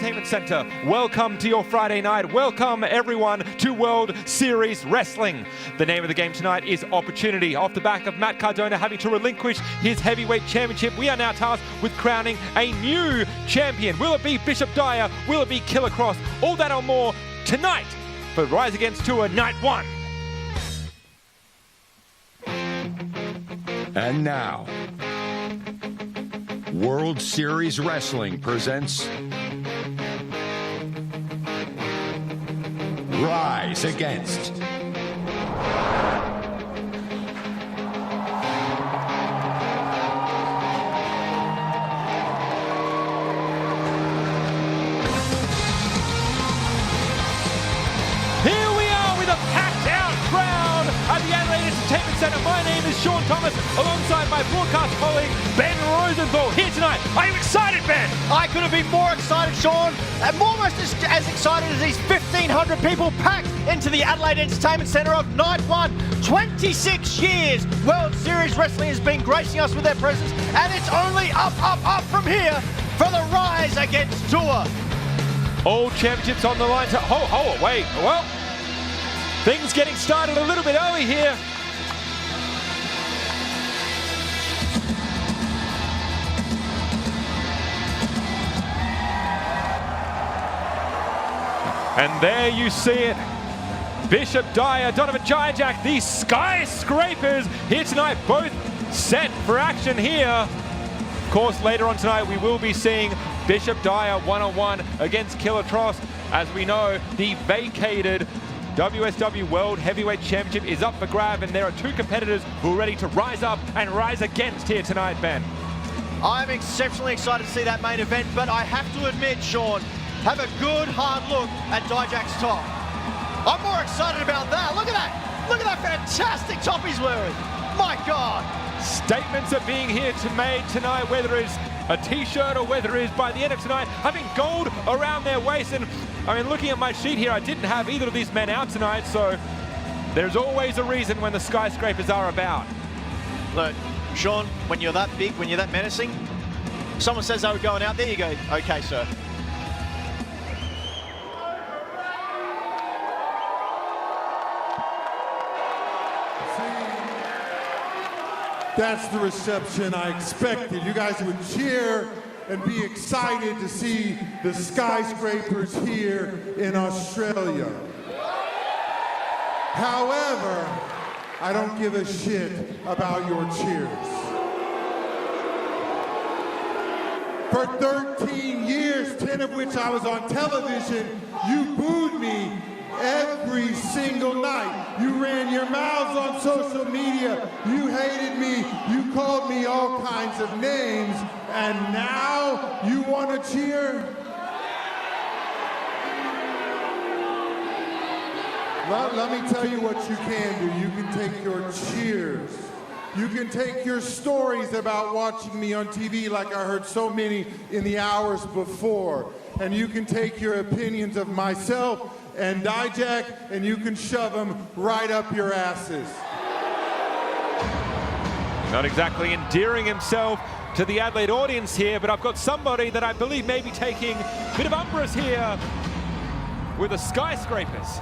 Entertainment Center. Welcome to your Friday night. Welcome everyone to World Series Wrestling. The name of the game tonight is Opportunity. Off the back of Matt Cardona having to relinquish his heavyweight championship, we are now tasked with crowning a new champion. Will it be Bishop Dyer? Will it be Killer Kross? All that and more tonight for Rise Against Tour Night 1. And now, World Series Wrestling presents Rise Against. Here we are with a packed out crowd at the Adelaide Entertainment Center. My name is Sean Thomas, alongside my broadcast colleague Ben Rosenthal. Here tonight, are you excited, Ben? I couldn't be more excited, Sean. I'm almost as excited as these 1,500 people packed into the Adelaide Entertainment Centre of Night 1. 26 years World Series Wrestling has been gracing us with their presence, and it's only up, up, up from here for the Rise Against Tour. All championships on the line. Wait. Well, things getting started a little bit early here. And there you see it. Bishop Dyer, Donovan Jack, these skyscrapers here tonight, both set for action here. Of course, later on tonight, we will be seeing Bishop Dyer one-on-one against Killer Kross. As we know, the vacated WSW World Heavyweight Championship is up for grab, and there are two competitors who are ready to rise up and rise against here tonight, Ben. I'm exceptionally excited to see that main event, but I have to admit, Sean, have a good hard look at Dijak's top. I'm more excited about that. Look at that. Look at that fantastic top he's wearing. My God. Statements are being made tonight, whether it's a t-shirt or whether it's by the end of tonight, having gold around their waist. And I mean, looking at my sheet here, I didn't have either of these men out tonight, so there's always a reason when the skyscrapers are about. Look, Sean, when you're that big, when you're that menacing, someone says they were going out, there you go. Okay, sir. That's the reception I expected. You guys would cheer and be excited to see the skyscrapers here in Australia. However, I don't give a shit about your cheers. For 13 years, 10 of which I was on television, you booed me every single night. You ran your mouths on social media. You hated me. You called me all kinds of names. And now you want to cheer? Let me tell you what you can do. You can take your cheers. You can take your stories about watching me on TV, like I heard so many in the hours before. And you can take your opinions of myself and Dijak, and you can shove them right up your asses. Not exactly endearing himself to the Adelaide audience here, but I've got somebody that I believe may be taking a bit of umbrage here with the skyscrapers.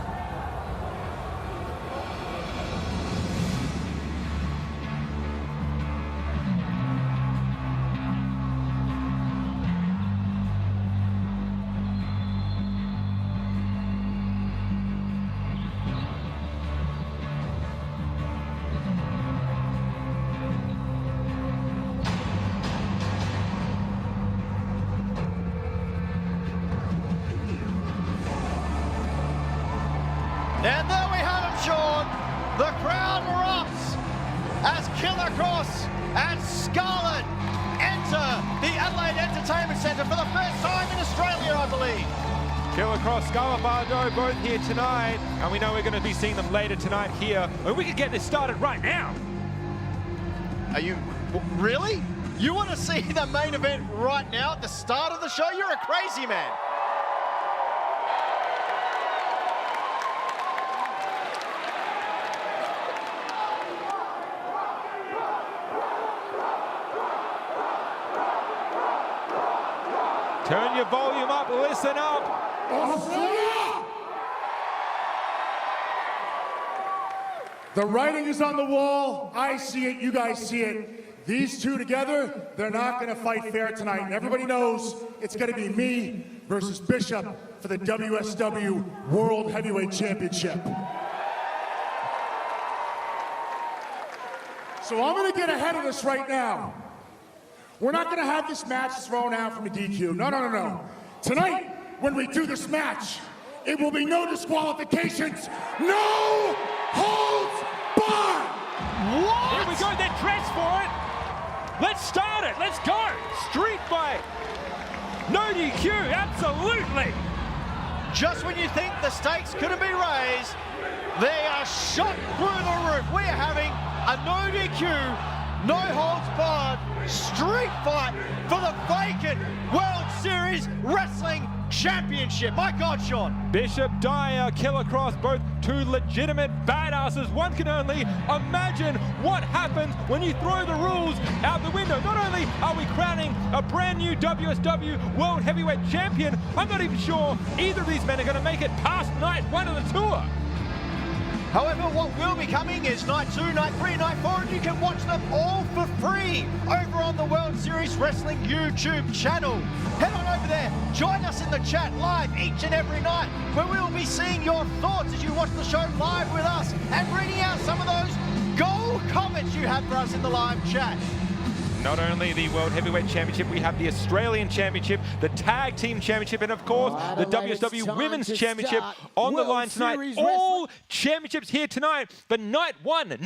And there we have him, Sean. The crowd erupts as Killer Kross and Scarlett enter the Adelaide Entertainment Centre for the first time in Australia, I believe. Killer Kross, Scarlett Bardo, both here tonight, and we know we're going to be seeing them later tonight here. And we could get this started right now. Are you, really? You want to see the main event right now at the start of the show? You're a crazy man. Turn your volume up, listen up. Australia! The writing is on the wall. I see it, you guys see it. These two together, they're not going to fight fair tonight. And everybody knows it's going to be me versus Bishop for the WSW World Heavyweight Championship. So I'm going to get ahead of this right now. We're not going to have this match thrown out from a DQ. No. Tonight, when we do this match, it will be no disqualifications, no holds barred. What? Here we go, they're dressed for it. Let's start it, let's go. Street fight. No DQ, absolutely. Just when you think the stakes couldn't be raised, they are shot through the roof. We're having a no DQ, no holds barred street fight for the vacant World Series Wrestling Championship. My God, Sean. Bishop, Dyer, Killer Kross, both two legitimate badasses. One can only imagine what happens when you throw the rules out the window. Not only are we crowning a brand new WSW World Heavyweight Champion, I'm not even sure either of these men are going to make it past night one of the tour. However, what will be coming is night 2, night 3, night 4, and you can watch them all for free over on the World Series Wrestling YouTube channel. Head on over there, join us in the chat live each and every night, where we will be seeing your thoughts as you watch the show live with us and reading out some of those gold comments you have for us in the live chat. Not only the World Heavyweight Championship, we have the Australian Championship, the Tag Team Championship, and of course, the WSW Women's Championship on the line tonight. All championships here tonight, but night one,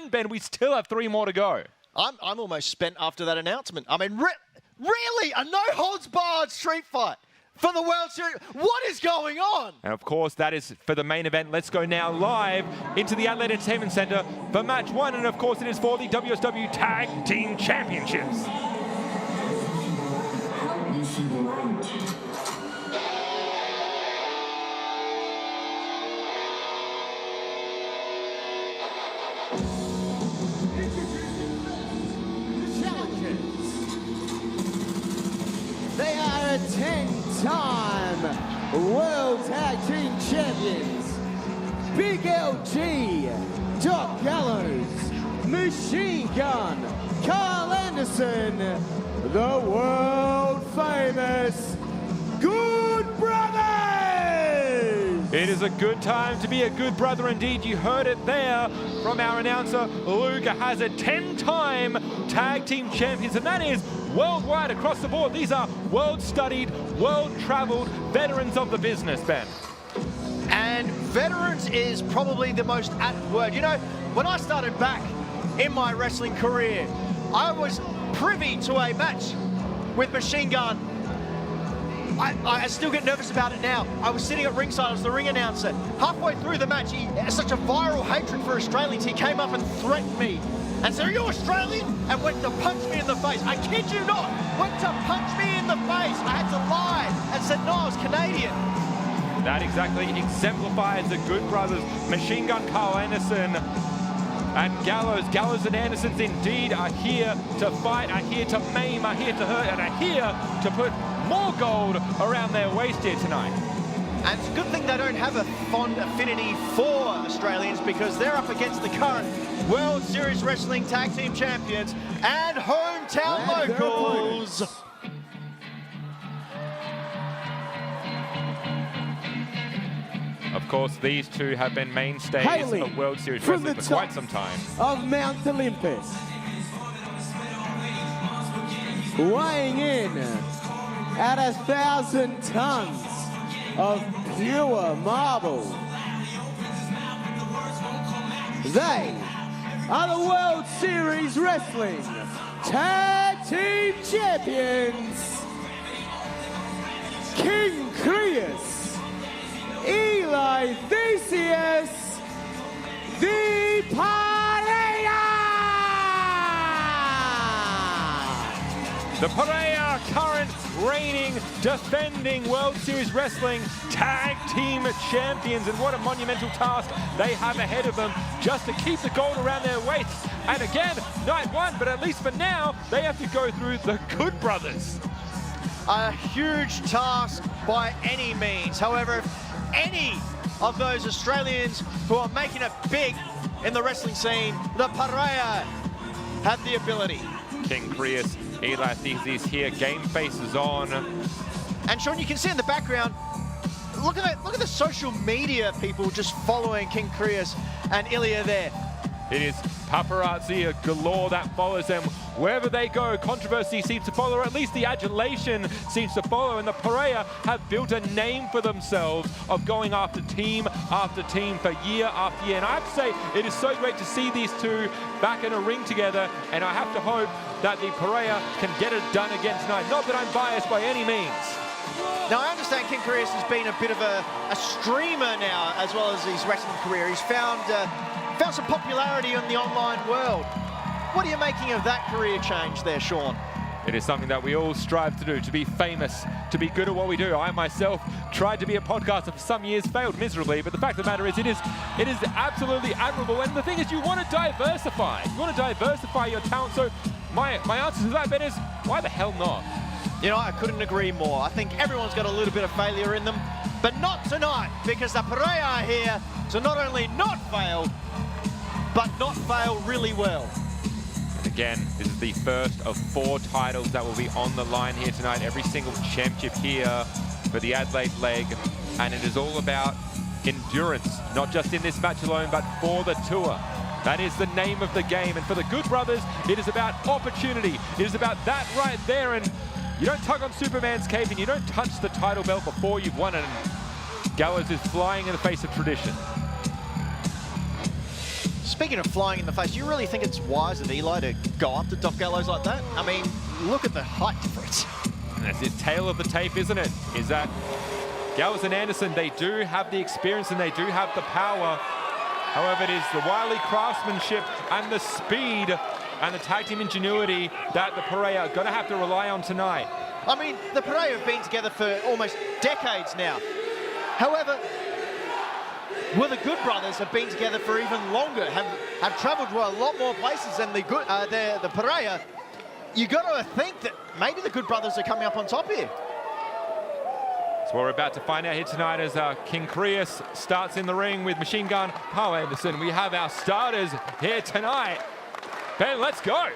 Ben, we still have 3 more to go. I'm almost spent after that announcement. I mean, really, a no-holds-barred street fight for the World Series. What is going on? And of course, that is for the main event. Let's go now live into the Adelaide Entertainment Centre for match 1. And of course, it is for the WSW Tag Team Championships. They are a 10-time World Tag Team Champions. Big LG, Doc Gallows, Machine Gun, Carl Anderson, the world famous Good Brothers! It is a good time to be a good brother indeed. You heard it there from our announcer, Luke Hazard, 10-time Tag Team Champions, and that is worldwide across the board. These are world-studied, world-traveled veterans of the business, Ben. And veterans is probably the most apt word. You know, when I started back in my wrestling career, I was privy to a match with Machine Gun. I still get nervous about it now. I was sitting at ringside, I was the ring announcer. Halfway through the match, he has such a viral hatred for Australians, he came up and threatened me and said, "Are you Australian?" and went to punch me in the face. I kid you not, went to punch me in the face. I had to lie and said, no, I was Canadian. That exactly exemplifies the Good Brothers. Machine Gun, Carl Anderson, and Gallows and Andersons indeed are here to fight, are here to maim, are here to hurt, and are here to put more gold around their waist here tonight. And it's a good thing they don't have a fond affinity for Australians, because they're up against the current World Series Wrestling Tag Team Champions and hometown locals. Of course, these two have been mainstays Hailing of World Series from Wrestling the for quite top some time. of Mount Olympus, weighing in at 1,000 tons of pure marble. They are the World Series Wrestling Tag Team Champions, King Kreus, Eli Theseus, the Pariah! The Pariah, current reigning, defending World Series Wrestling Tag Team Champions, and what a monumental task they have ahead of them just to keep the gold around their waists. And again, night 1, but at least for now, they have to go through the Good Brothers. a huge task by any means. However, if any of those Australians who are making it big in the wrestling scene, the Parea, have the ability. King Kross, Eli Theseus here, game faces on. And Sean, you can see in the background, look at the social media people just following King Kross and Ilya there. It is paparazzi galore that follows them wherever they go. Controversy seems to follow, or at least the adulation seems to follow, and the Parea have built a name for themselves of going after team for year after year. And I have to say, it is so great to see these two back in a ring together, and I have to hope that the Parea can get it done again tonight. Not that I'm biased by any means. Now, I understand King Kross has been a bit of a streamer now, as well as his wrestling career. He's found some popularity in the online world. What are you making of that career change there, Sean? It is something that we all strive to do, to be famous, to be good at what we do. I myself tried to be a podcaster for some years, failed miserably, but the fact of the matter is it is absolutely admirable. And the thing is, you want to diversify. You want to diversify your talent. So my answer to that, Ben, is why the hell not? You know, I couldn't agree more. I think everyone's got a little bit of failure in them, but not tonight, because the Parea are here to not only not fail, but not fail really well. And again, this is the first of 4 titles that will be on the line here tonight. Every single championship here for the Adelaide leg, and it is all about endurance, not just in this match alone, but for the tour. That is the name of the game, and for the Good Brothers, it is about opportunity. It is about that right there, and you don't tug on Superman's cape and you don't touch the title belt before you've won it. And Gallows is flying in the face of tradition. Speaking of flying in the face, do you really think it's wise of Eli to go up to Doc Gallows like that? I mean, look at the height difference. And that's the tail of the tape, isn't it? Is that Gallows and Anderson, they do have the experience and they do have the power. However, it is the wily craftsmanship and the speed and the tag team ingenuity that the Parea are going to have to rely on tonight. I mean, the Parea have been together for almost decades now. However, the Good Brothers have been together for even longer, have travelled to a lot more places than the Parea. You got to think that maybe the Good Brothers are coming up on top here. So we're about to find out here tonight as King Kross starts in the ring with Machine Gun Carl Anderson. We have our starters here tonight. Ben, let's go.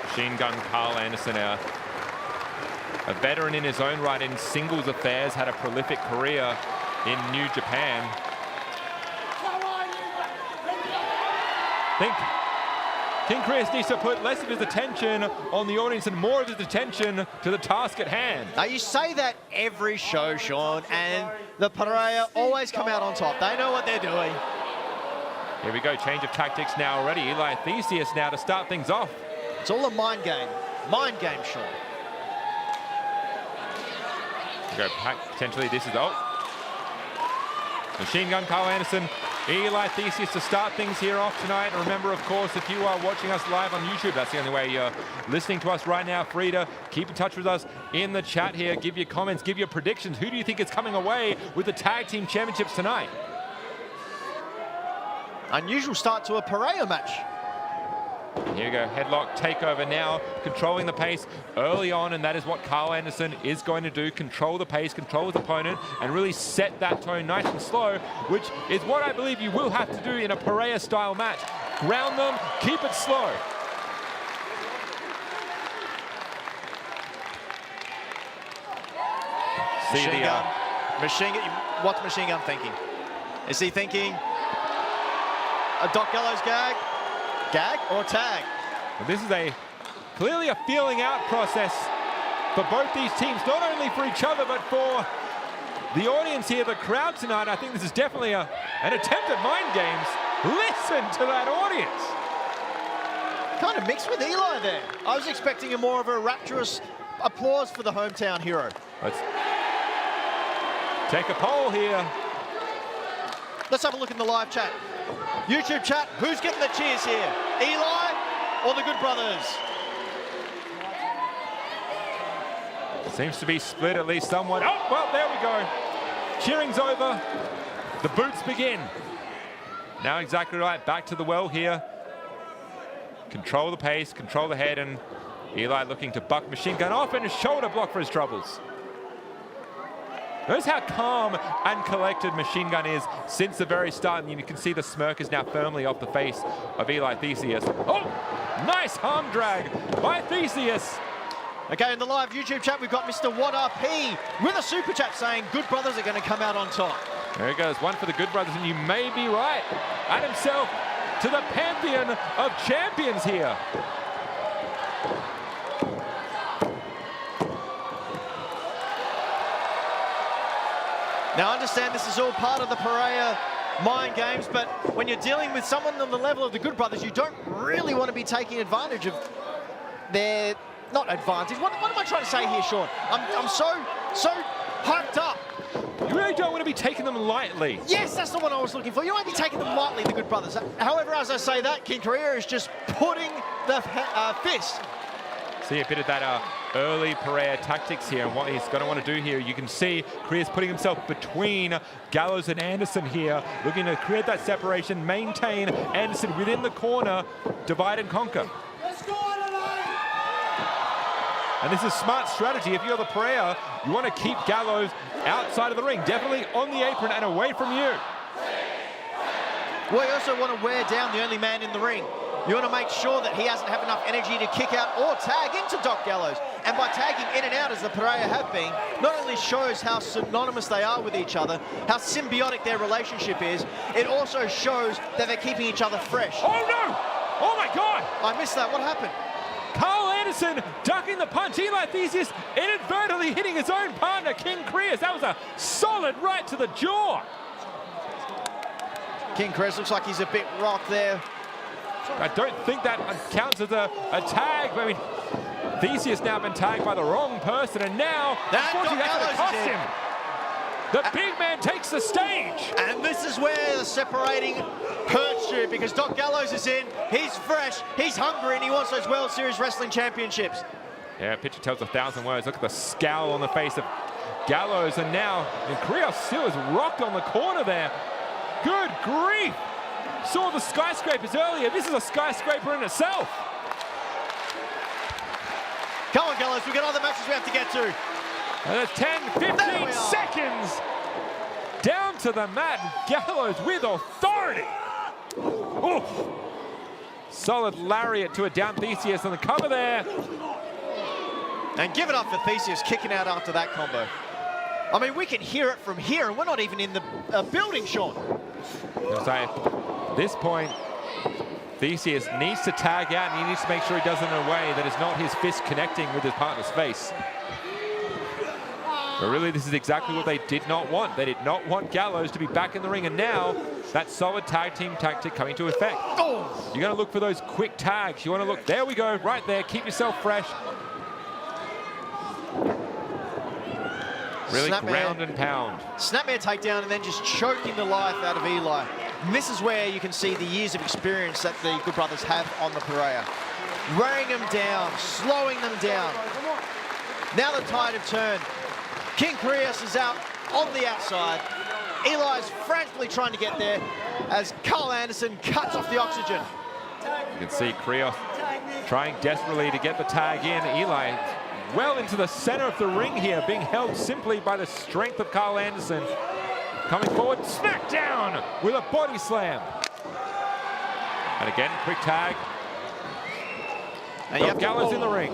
Machine Gun Carl Anderson, a veteran in his own right in singles affairs, had a prolific career in New Japan. I think King Kross needs to put less of his attention on the audience and more of his attention to the task at hand. Now, you say that every show, Sean, and the Parea always come out on top. They know what they're doing. Here we go, change of tactics now already. Eli Theseus now to start things off. It's all a mind game. Mind game, Sean. Go potentially, this is, Machine Gun Carl Anderson, Eli Theseus to start things here off tonight. And remember, of course, if you are watching us live on YouTube, that's the only way you're listening to us right now. Free to keep in touch with us in the chat here. Give your comments, give your predictions. Who do you think is coming away with the Tag Team Championships tonight? Unusual start to a Parea match. Here we go, headlock takeover now, controlling the pace early on, and that is what Carl Anderson is going to do, control the pace, control his opponent, and really set that tone nice and slow, which is what I believe you will have to do in a Parea-style match. Ground them, keep it slow. What's Machine Gun thinking? Is he thinking a Doc Gallows gag? Gag or tag? Well, this is clearly a feeling out process for both these teams, not only for each other, but for the audience here, the crowd tonight. I think this is definitely an attempt at mind games. Listen to that audience. Kind of mixed with Eli there. I was expecting more of a rapturous applause for the hometown hero. Let's take a poll here. Let's have a look in the live chat. YouTube chat, who's getting the cheers here? Eli or the Good Brothers? Seems to be split at least somewhat. Oh, well, there we go. Cheering's over. The boots begin. Now exactly right. Back to the well here. Control the pace, control the head, and Eli looking to buck machine gun off and a shoulder block for his troubles. Notice how calm and collected Machine Gun is since the very start, and you can see the smirk is now firmly off the face of Eli Theseus. Oh, nice arm drag by Theseus. Okay, in the live YouTube chat, we've got Mr. What Up He with a super chat saying Good Brothers are going to come out on top. There he goes, one for the Good Brothers, and you may be right. Add himself to the pantheon of champions here. Now, I understand this is all part of the Pereira mind games, but when you're dealing with someone on the level of the Good Brothers, you don't really want to be taking advantage of their... Not advantage. What am I trying to say here, Sean? I'm so hyped up. You really don't want to be taking them lightly. Yes, that's the one I was looking for. You won't be taking them lightly, the Good Brothers. However, as I say that, King Korea is just putting the fist. See a bit of that early Pereira tactics here, and what he's going to want to do here. You can see Korea's putting himself between Gallows and Anderson here, looking to create that separation, maintain Anderson within the corner, divide and conquer. And this is smart strategy. If you're the Pereira, you want to keep Gallows outside of the ring, definitely on the apron and away from you. Well, you also want to wear down the only man in the ring. You want to make sure that he doesn't have enough energy to kick out or tag into Doc Gallows. And by tagging in and out, as the Pereira have been, not only shows how synonymous they are with each other, how symbiotic their relationship is, it also shows that they're keeping each other fresh. Oh no! Oh my God! I missed that. What happened? Carl Anderson ducking the punch. Eli Theseus inadvertently hitting his own partner, King Kross. That was a solid right to the jaw. King Kross looks like he's a bit rocked there. I don't think that counts as a tag. I mean, Theseus now been tagged by the wrong person, and now, unfortunately, that's going to cost him. The big man takes the stage. And this is where the separating hurts you, because Doc Gallows is in, he's fresh, he's hungry, and he wants those World Series Wrestling Championships. Yeah, picture tells 1,000 words. Look at the scowl on the face of Gallows, and now Kross still is rocked on the corner there. Good grief. Saw the skyscrapers earlier. This is a skyscraper in itself. Come on, Gallows, we've got other matches we have to get to. And there's 10, 15 seconds down to the mat. Gallows with authority. Oof. Solid lariat to a down Theseus on the cover there. And give it up for Theseus kicking out after that combo. I mean, we can hear it from here, and we're not even in the building, Sean. At this point, Theseus needs to tag out, and he needs to make sure he does it in a way that is not his fist connecting with his partner's face. But really, this is exactly what they did not want. They did not want Gallows to be back in the ring, and now that solid tag team tactic coming to effect. Oh. You're going to look for those quick tags. You want to look, there we go, right there. Keep yourself fresh. Really ground and pound. Snapmare takedown and then just choking the life out of Eli. And this is where you can see the years of experience that the Good Brothers have on the Pereira. Wearing them down, slowing them down. Now the tide have turned. King Kross is out on the outside. Eli's frantically trying to get there as Carl Anderson cuts off the oxygen. You can see Kross trying desperately to get the tag in. Eli well into the center of the ring here, being held simply by the strength of Carl Anderson. Coming forward, smack down with a body slam. And again, quick tag. And Gallows in the ring.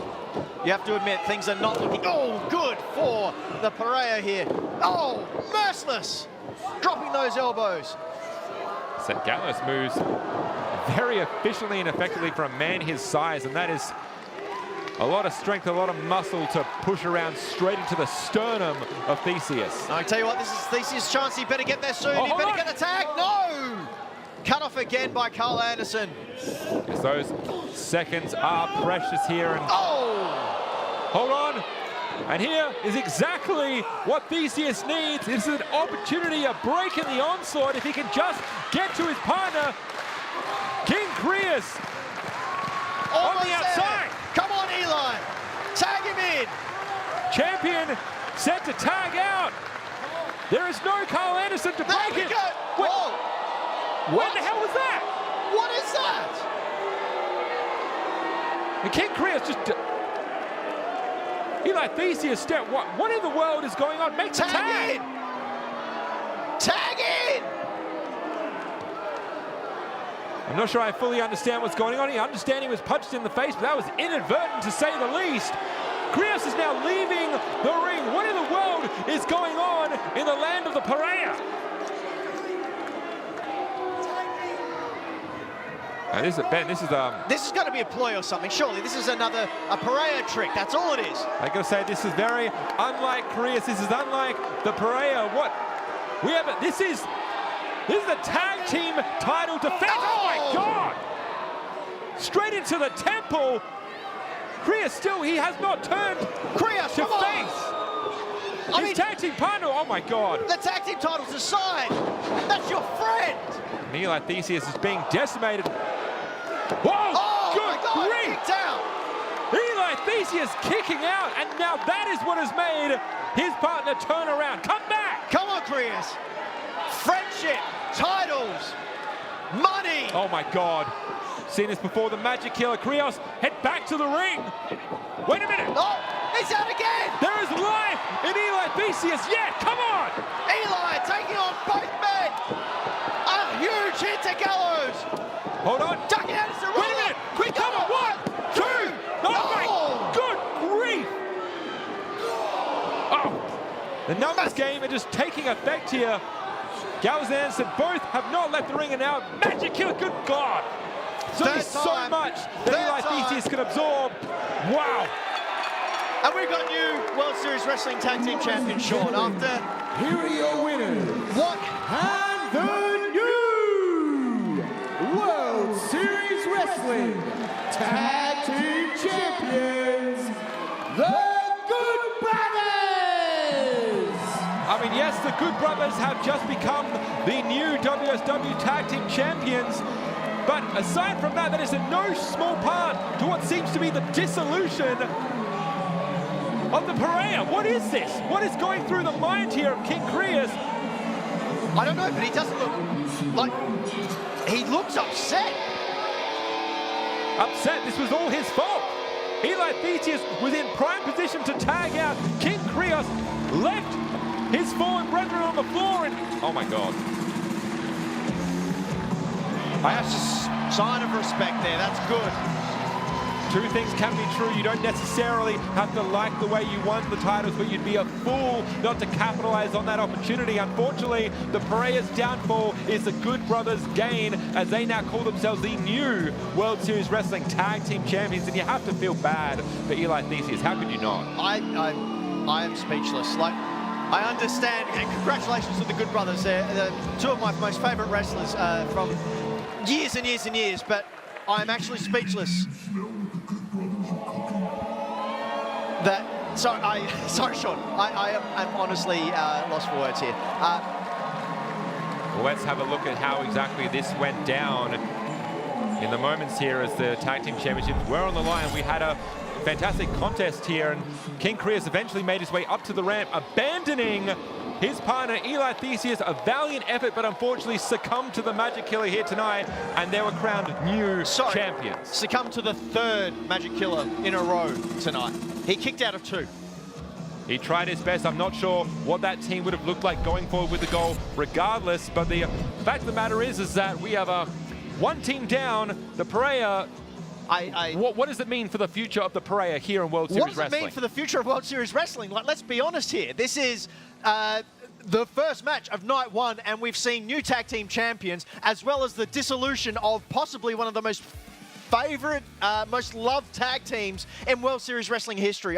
You have to admit, things are not looking, good for the Pereira here. Oh, merciless. Dropping those elbows. So Gallows moves very efficiently and effectively for a man his size, and that is a lot of strength, a lot of muscle to push around straight into the sternum of Theseus. I tell you what, this is Theseus' chance. He better get there soon. He better get a tag. No! Cut off again by Carl Anderson. Yes, those seconds are precious here. And hold on. And here is exactly what Theseus needs. This is an opportunity, a break in the onslaught. If he can just get to his partner, King Kross on the outside. Come on, Eli. Tag him in. Champion set to tag out. There is no Carl Anderson to break it. Whoa. What the hell was that? What is that? The King Kross just Eli Theseus step. What in the world is going on? Make the tag! Tag in! I'm not sure I fully understand what's going on here. Understanding was punched in the face, but that was inadvertent to say the least. Kross is now leaving the ring. What in the world is going on in the land of the pariah? Now this is Ben. This is got to be a ploy or something. Surely this is a pariah trick. That's all it is. I gotta say this is very unlike Kross. This is unlike the pariah. What we have? This is a tag team title defense. Oh my God! Straight into the temple. Kross still, he has not turned Kross to face. His tag team partner, oh my God. The tag team title's aside. That's your friend. And Eli Theseus is being decimated. Whoa, oh good my God, grief. kicked out. Eli Theseus kicking out, and now that is what has made his partner turn around. Come back. Come on, Kross. Friendship, titles, money. Oh my God. Seen this before, the Magic Killer. Kross, head back to the ring. Wait a minute. Oh, he's out again. There is life in Eli Theseus. Yeah, come on. Eli taking on both men. A huge hit to Gallows. Hold on. Ducking out is the roller. Wait a minute. Quick, come on. 1, 2. Oh my good grief. Oh, the numbers game are just taking effect here. Gallows and Anderson both have not left the ring, and now Magic Killer, good God. So there's so much that Eli Theseus can absorb. Wow. And we've got new World Series Wrestling Tag Team Champion, Sean, after... Here are your winners. What? And the new World Series Wrestling Tag Team Champions, the Good Brothers! I mean, yes, the Good Brothers have just become the new WSW Tag Team Champions. But aside from that, that is in no small part to what seems to be the dissolution of the pariah. What is this? What is going through the mind here of King Kross? I don't know, but he doesn't look like... He looks upset. Upset, this was all his fault. Eli Theseus was in prime position to tag out. King Kross left his fallen brethren on the floor and... Oh my God. That's a sign of respect there. That's good. Two things can be true. You don't necessarily have to like the way you won the titles, but you'd be a fool not to capitalize on that opportunity. Unfortunately, the pariah's downfall is the Good Brothers' gain, as they now call themselves the new World Series Wrestling Tag Team Champions, and you have to feel bad for Eli Theseus. How could you not? I am speechless. Like, I understand, and congratulations to the Good Brothers. They're two of my most favorite wrestlers from years and years and years, but I'm actually speechless. Sorry, Sean. I'm honestly lost for words here. Well, let's have a look at how exactly this went down in the moments here as the Tag Team Championships were on the line. We had a fantastic contest here, and King Kross eventually made his way up to the ramp, abandoning his partner, Eli Theseus. A valiant effort, but unfortunately succumbed to the Magic Killer here tonight, and they were crowned new champions. Succumbed to the third Magic Killer in a row tonight. He kicked out of 2. He tried his best. I'm not sure what that team would have looked like going forward with the goal regardless, but the fact of the matter is that we have one team down, the pariah. What does it mean for the future of the pariah here in World Series Wrestling? What does it mean for the future of World Series Wrestling? Like, let's be honest here. This is the first match of night 1, and we've seen new tag team champions, as well as the dissolution of possibly one of the most favorite, most loved tag teams in World Series Wrestling history.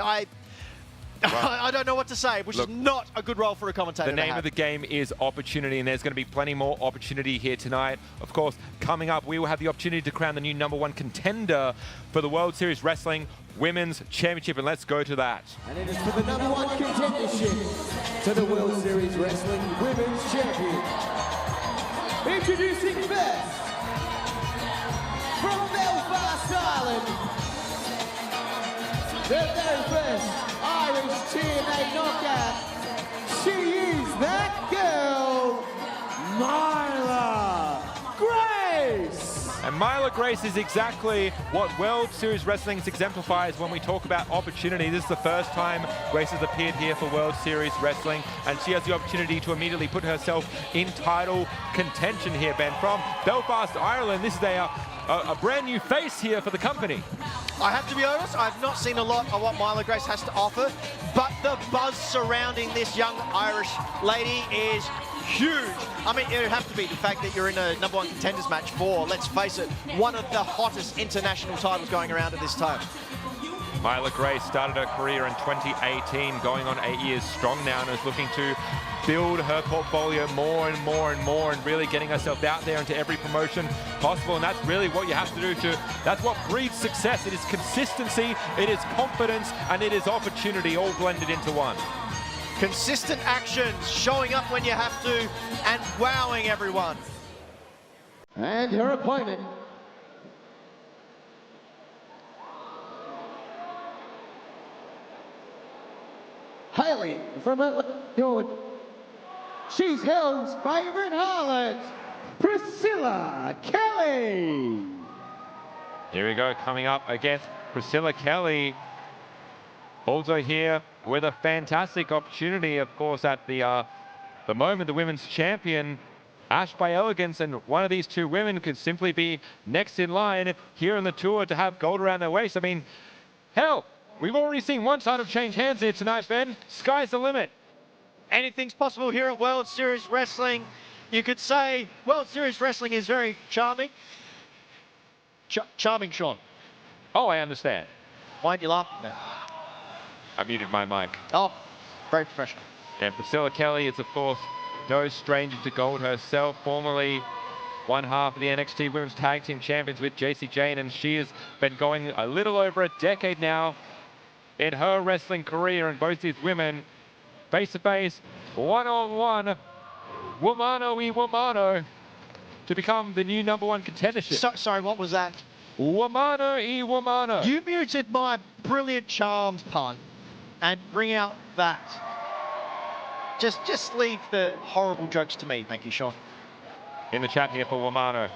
I don't know what to say, which is not a good role for a commentator. The name of the game is opportunity, and there's going to be plenty more opportunity here tonight. Of course, coming up, we will have the opportunity to crown the new #1 contender for the World Series Wrestling Women's Championship, and let's go to that. And it is for the #1 contendership to the World Series Wrestling Women's Champion. Introducing first, from Belfast, Ireland, the very first Irish TNA knockout. She is that girl, Myla Grace. And Myla Grace is exactly what World Series Wrestling exemplifies when we talk about opportunity. This is the first time Grace has appeared here for World Series Wrestling, and she has the opportunity to immediately put herself in title contention here, Ben. From Belfast, Ireland, this is a brand new face here for the company. I have to be honest, I've not seen a lot of what Myla Grace has to offer, but the buzz surrounding this young Irish lady is huge. I mean, it would have to be the fact that you're in a #1 contenders match for, let's face it, one of the hottest international titles going around at this time. Myla Grace started her career in 2018, going on 8 years strong now, and is looking to build her portfolio more and more and more, and really getting herself out there into every promotion possible. And that's really what you have to do that's what breeds success. It is consistency, it is confidence, and it is opportunity all blended into one. Consistent actions, showing up when you have to, and wowing everyone. And her opponent, hailing from Adelaide, she's held favorite harlot, Priscilla Kelly. Here we go, coming up against Priscilla Kelly. Also here with a fantastic opportunity, of course, at the moment, the women's champion, Ash by Elegance, and one of these two women could simply be next in line here on the tour to have gold around their waist. I mean, hell, we've already seen one title change hands here tonight, Ben. Sky's the limit. Anything's possible here at World Series Wrestling. You could say World Series Wrestling is very charming. Charming, Sean. Oh, I understand. Why'd you laugh? No. I muted my mic. Oh, very professional. And Priscilla Kelly is, of course, no stranger to gold herself, formerly one half of the NXT Women's Tag Team Champions with JC Jane, and she has been going a little over a decade now in her wrestling career, and both these women face-to-face, one-on-one, womano to become the new #1 contendership. Sorry, what was that? Womano. You muted my brilliant charmed pun and bring out that. Just leave the horrible jokes to me, thank you, Sean. In the chat here for Womano.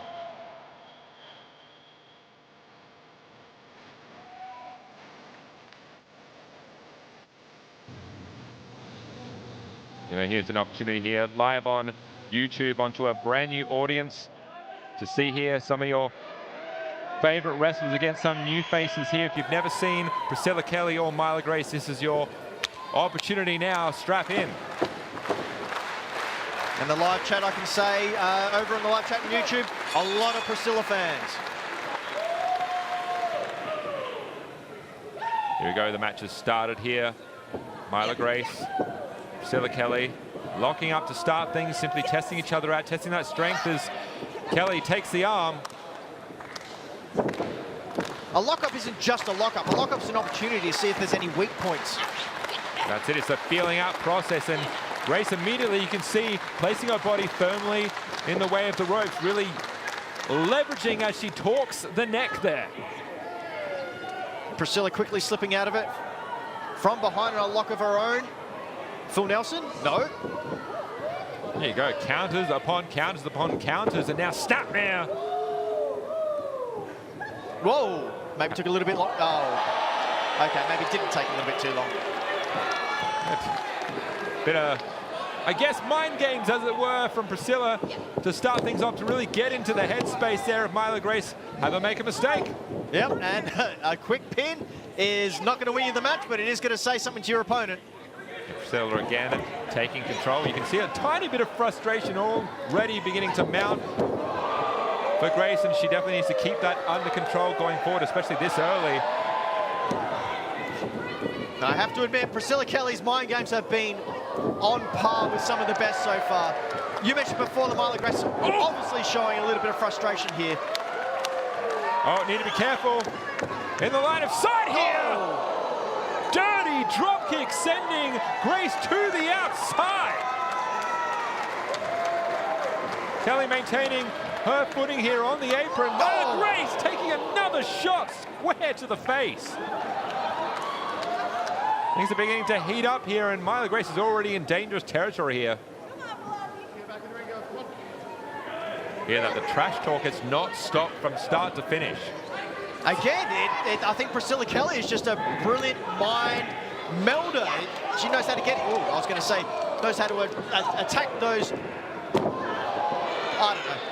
You know, here's an opportunity here live on YouTube onto a brand new audience to see here some of your favorite wrestlers against some new faces here. If you've never seen Priscilla Kelly or Myla Grace, this is your opportunity now. Strap in. And the live chat, I can say, over on the live chat on YouTube, a lot of Priscilla fans. Here we go, the match has started here. Myla Grace, Priscilla Kelly, locking up to start things, simply testing each other out, testing that strength as Kelly takes the arm. A lockup isn't just a lockup. A lockup's an opportunity to see if there's any weak points. That's it, it's a feeling out process, and Grace immediately, you can see, placing her body firmly in the way of the ropes, really leveraging as she torques the neck there. Priscilla quickly slipping out of it. From behind on a lock of her own. Phil Nelson? No. There you go, counters upon counters upon counters, and now snap now. Whoa, maybe took a little bit long. Oh, okay, maybe it didn't take a little bit too long. Bit of, I guess, mind games, as it were, from Priscilla to start things off, to really get into the headspace there of Myla Grace, have her make a mistake. Yep, and a quick pin is not going to win you the match, but it is going to say something to your opponent. Priscilla again taking control. You can see a tiny bit of frustration already beginning to mount for Grace, and she definitely needs to keep that under control going forward, especially this early. Now, I have to admit, Priscilla Kelly's mind games have been on par with some of the best so far. You mentioned before the Myla Grace obviously showing a little bit of frustration here. Oh, need to be careful. In the line of sight here. Oh. Dirty drop kick sending Grace to the outside. Kelly maintaining her footing here on the apron. Myla Grace taking another shot square to the face. Things are beginning to heat up here, and Myla Grace is already in dangerous territory here. Yeah, that the trash talk has not stopped from start to finish. Again, I think Priscilla Kelly is just a brilliant mind melder. She knows how to get, I was going to say, knows how to attack those, I don't know.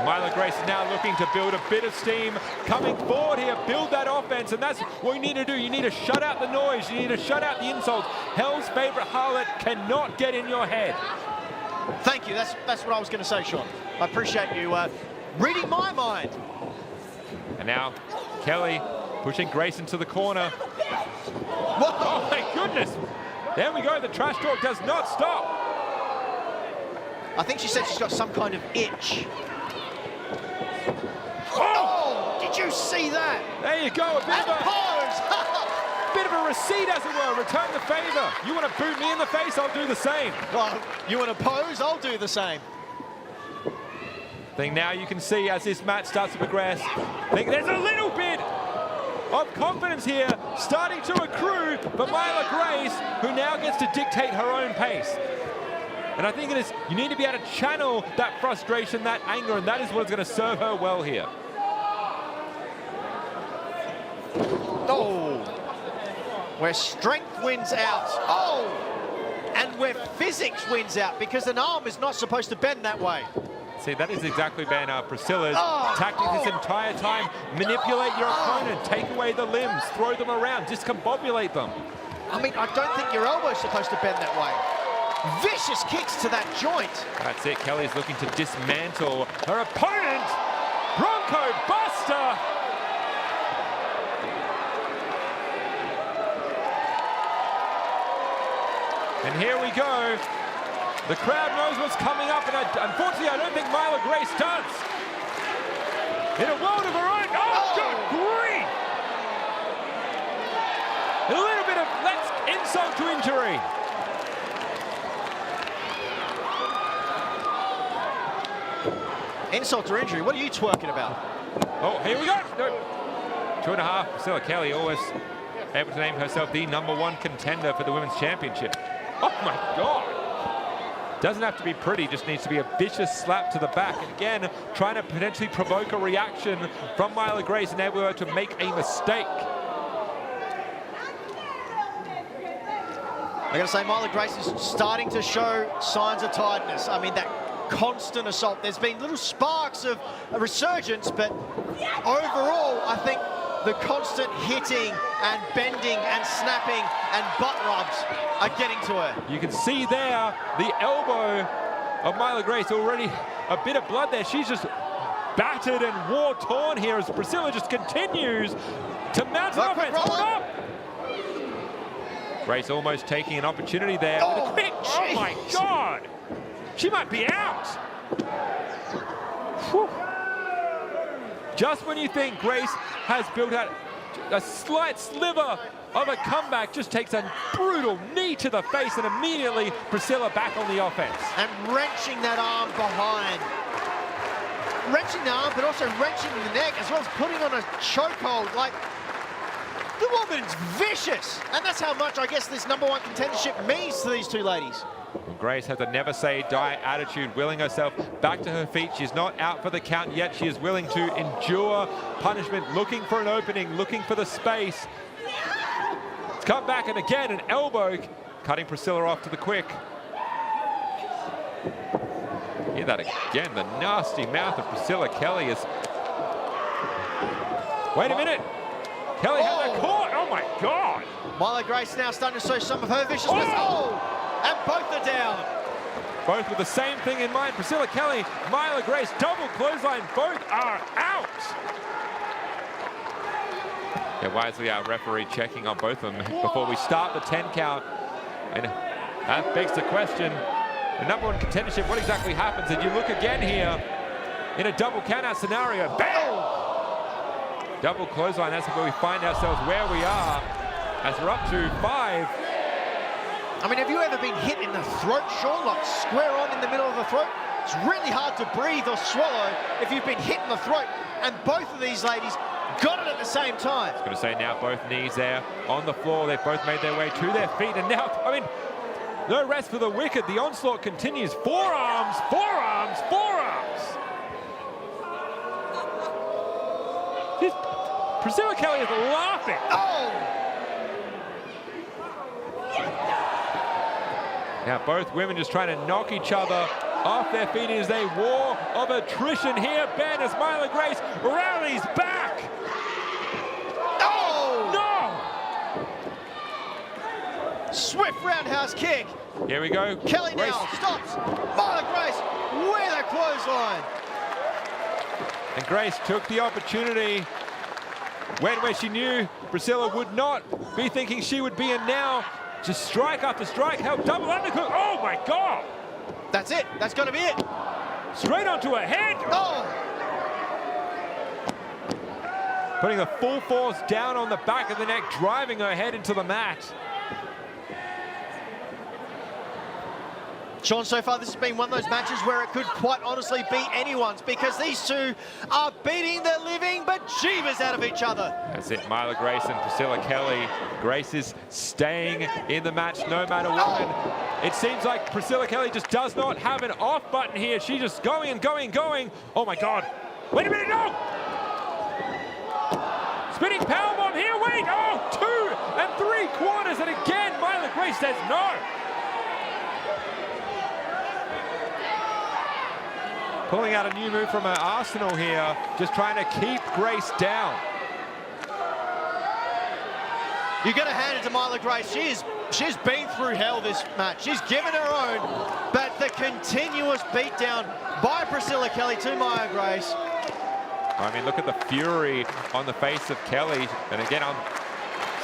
Myla Grace is now looking to build a bit of steam coming forward here, build that offense, and that's what you need to do. You need to shut out the noise, you need to shut out the insults. Hell's favorite harlot cannot get in your head. Thank you, that's what I was going to say, Sean. I appreciate you reading my mind. And now Kelly pushing Grace into the corner. Whoa. Oh my goodness! There we go, the trash talk does not stop. I think she said she's got some kind of itch. Oh, did you see that? There you go, a bit of a receipt, as it were. Return the favor. You want to boot me in the face, I'll do the same. Well, you want to pose, I'll do the same. I think now you can see as this match starts to progress, I think there's a little bit of confidence here starting to accrue for Myla Grace, who now gets to dictate her own pace. And I think it is, you need to be able to channel that frustration, that anger, and that is what is going to serve her well here. Oh, where strength wins out. Oh, and where physics wins out, because an arm is not supposed to bend that way. See, that is exactly been Priscilla's tactic this entire time. Manipulate your opponent, take away the limbs, throw them around, discombobulate them. I mean, I don't think your elbow's supposed to bend that way. Vicious kicks to that joint. That's it, Kelly's looking to dismantle her opponent. Bronco Buster. And here we go. The crowd knows what's coming up, and unfortunately, I don't think Myla Grace does. In a world of her own, good grief! A little bit of insult to injury. Insult to injury, what are you twerking about? Oh, here we go. No. 2.5, Priscilla Kelly always able to name herself the #1 contender for the Women's Championship. Oh my God. Doesn't have to be pretty, just needs to be a vicious slap to the back. And again, trying to potentially provoke a reaction from Myla Grace and able to make a mistake. I gotta say, Myla Grace is starting to show signs of tiredness. I mean, that constant assault. There's been little sparks of a resurgence, but overall, I think the constant hitting and bending and snapping and butt rubs are getting to her. You can see there the elbow of Myla Grace, already a bit of blood there. She's just battered and war-torn here as Priscilla just continues to mount an offense. Hold up! Grace almost taking an opportunity there with a quick, oh my God! She might be out. Whew. Just when you think Grace has built out a slight sliver of a comeback, just takes a brutal knee to the face, and immediately Priscilla back on the offense. And wrenching that arm behind. Wrenching the arm, but also wrenching the neck, as well as putting on a chokehold. Like, the woman's vicious. And that's how much, I guess, this #1 contendership means to these two ladies. Grace has a never say die attitude, willing herself back to her feet. She's not out for the count yet. She is willing to endure punishment, looking for an opening, looking for the space. It's come back, and again, an elbow, cutting Priscilla off to the quick. Hear that again, the nasty mouth of Priscilla Kelly is... Wait a minute. Kelly has that caught. Oh my God. Myla Grace now starting to show some of her viciousness. And both are down. Both with the same thing in mind. Priscilla Kelly, Myla Grace, double clothesline. Both are out. Yeah, wisely our referee checking on both of them before we start the 10 count. And that begs the question, the #1 contendership, what exactly happens? And you look again here in a double count out scenario. Bam! Double clothesline, that's where we find ourselves where we are as we're up to 5. I mean, have you ever been hit in the throat, Sean, like square on in the middle of the throat? It's really hard to breathe or swallow if you've been hit in the throat. And both of these ladies got it at the same time. I was going to say now both knees there on the floor. They've both made their way to their feet. And now, I mean, no rest for the wicked. The onslaught continues. Forearms, forearms, forearms. Priscilla Kelly is laughing. Oh! Now both women just trying to knock each other off their feet. Is a war of attrition here, Ben, as Myla Grace rallies back. Oh! No! Swift roundhouse kick. Here we go. Kelly Grace. now stops. Myla Grace with a clothesline. And Grace took the opportunity where she knew Priscilla would not be thinking she would be in now. Just strike after strike, held double underhook. Oh my God! That's it. That's going to be it. Straight onto her head. Oh! Putting the full force down on the back of the neck, driving her head into the mat. Sean, so far this has been one of those matches where it could quite honestly be anyone's, because these two are beating the living bejeebers out of each other. That's it, Myla Grace and Priscilla Kelly. Grace is staying in the match no matter what. And it seems like Priscilla Kelly just does not have an off button here. She's just going and going and going. Oh my God. Wait a minute, no! Spinning powerbomb here, wait! Oh, 2 3/4, and again, Myla Grace says no. Pulling out a new move from her arsenal here, just trying to keep Grace down. You're going to hand it to Myla Grace. She's been through hell this match. She's given her own, but the continuous beatdown by Priscilla Kelly to Myla Grace. I mean, look at the fury on the face of Kelly. And again, I'm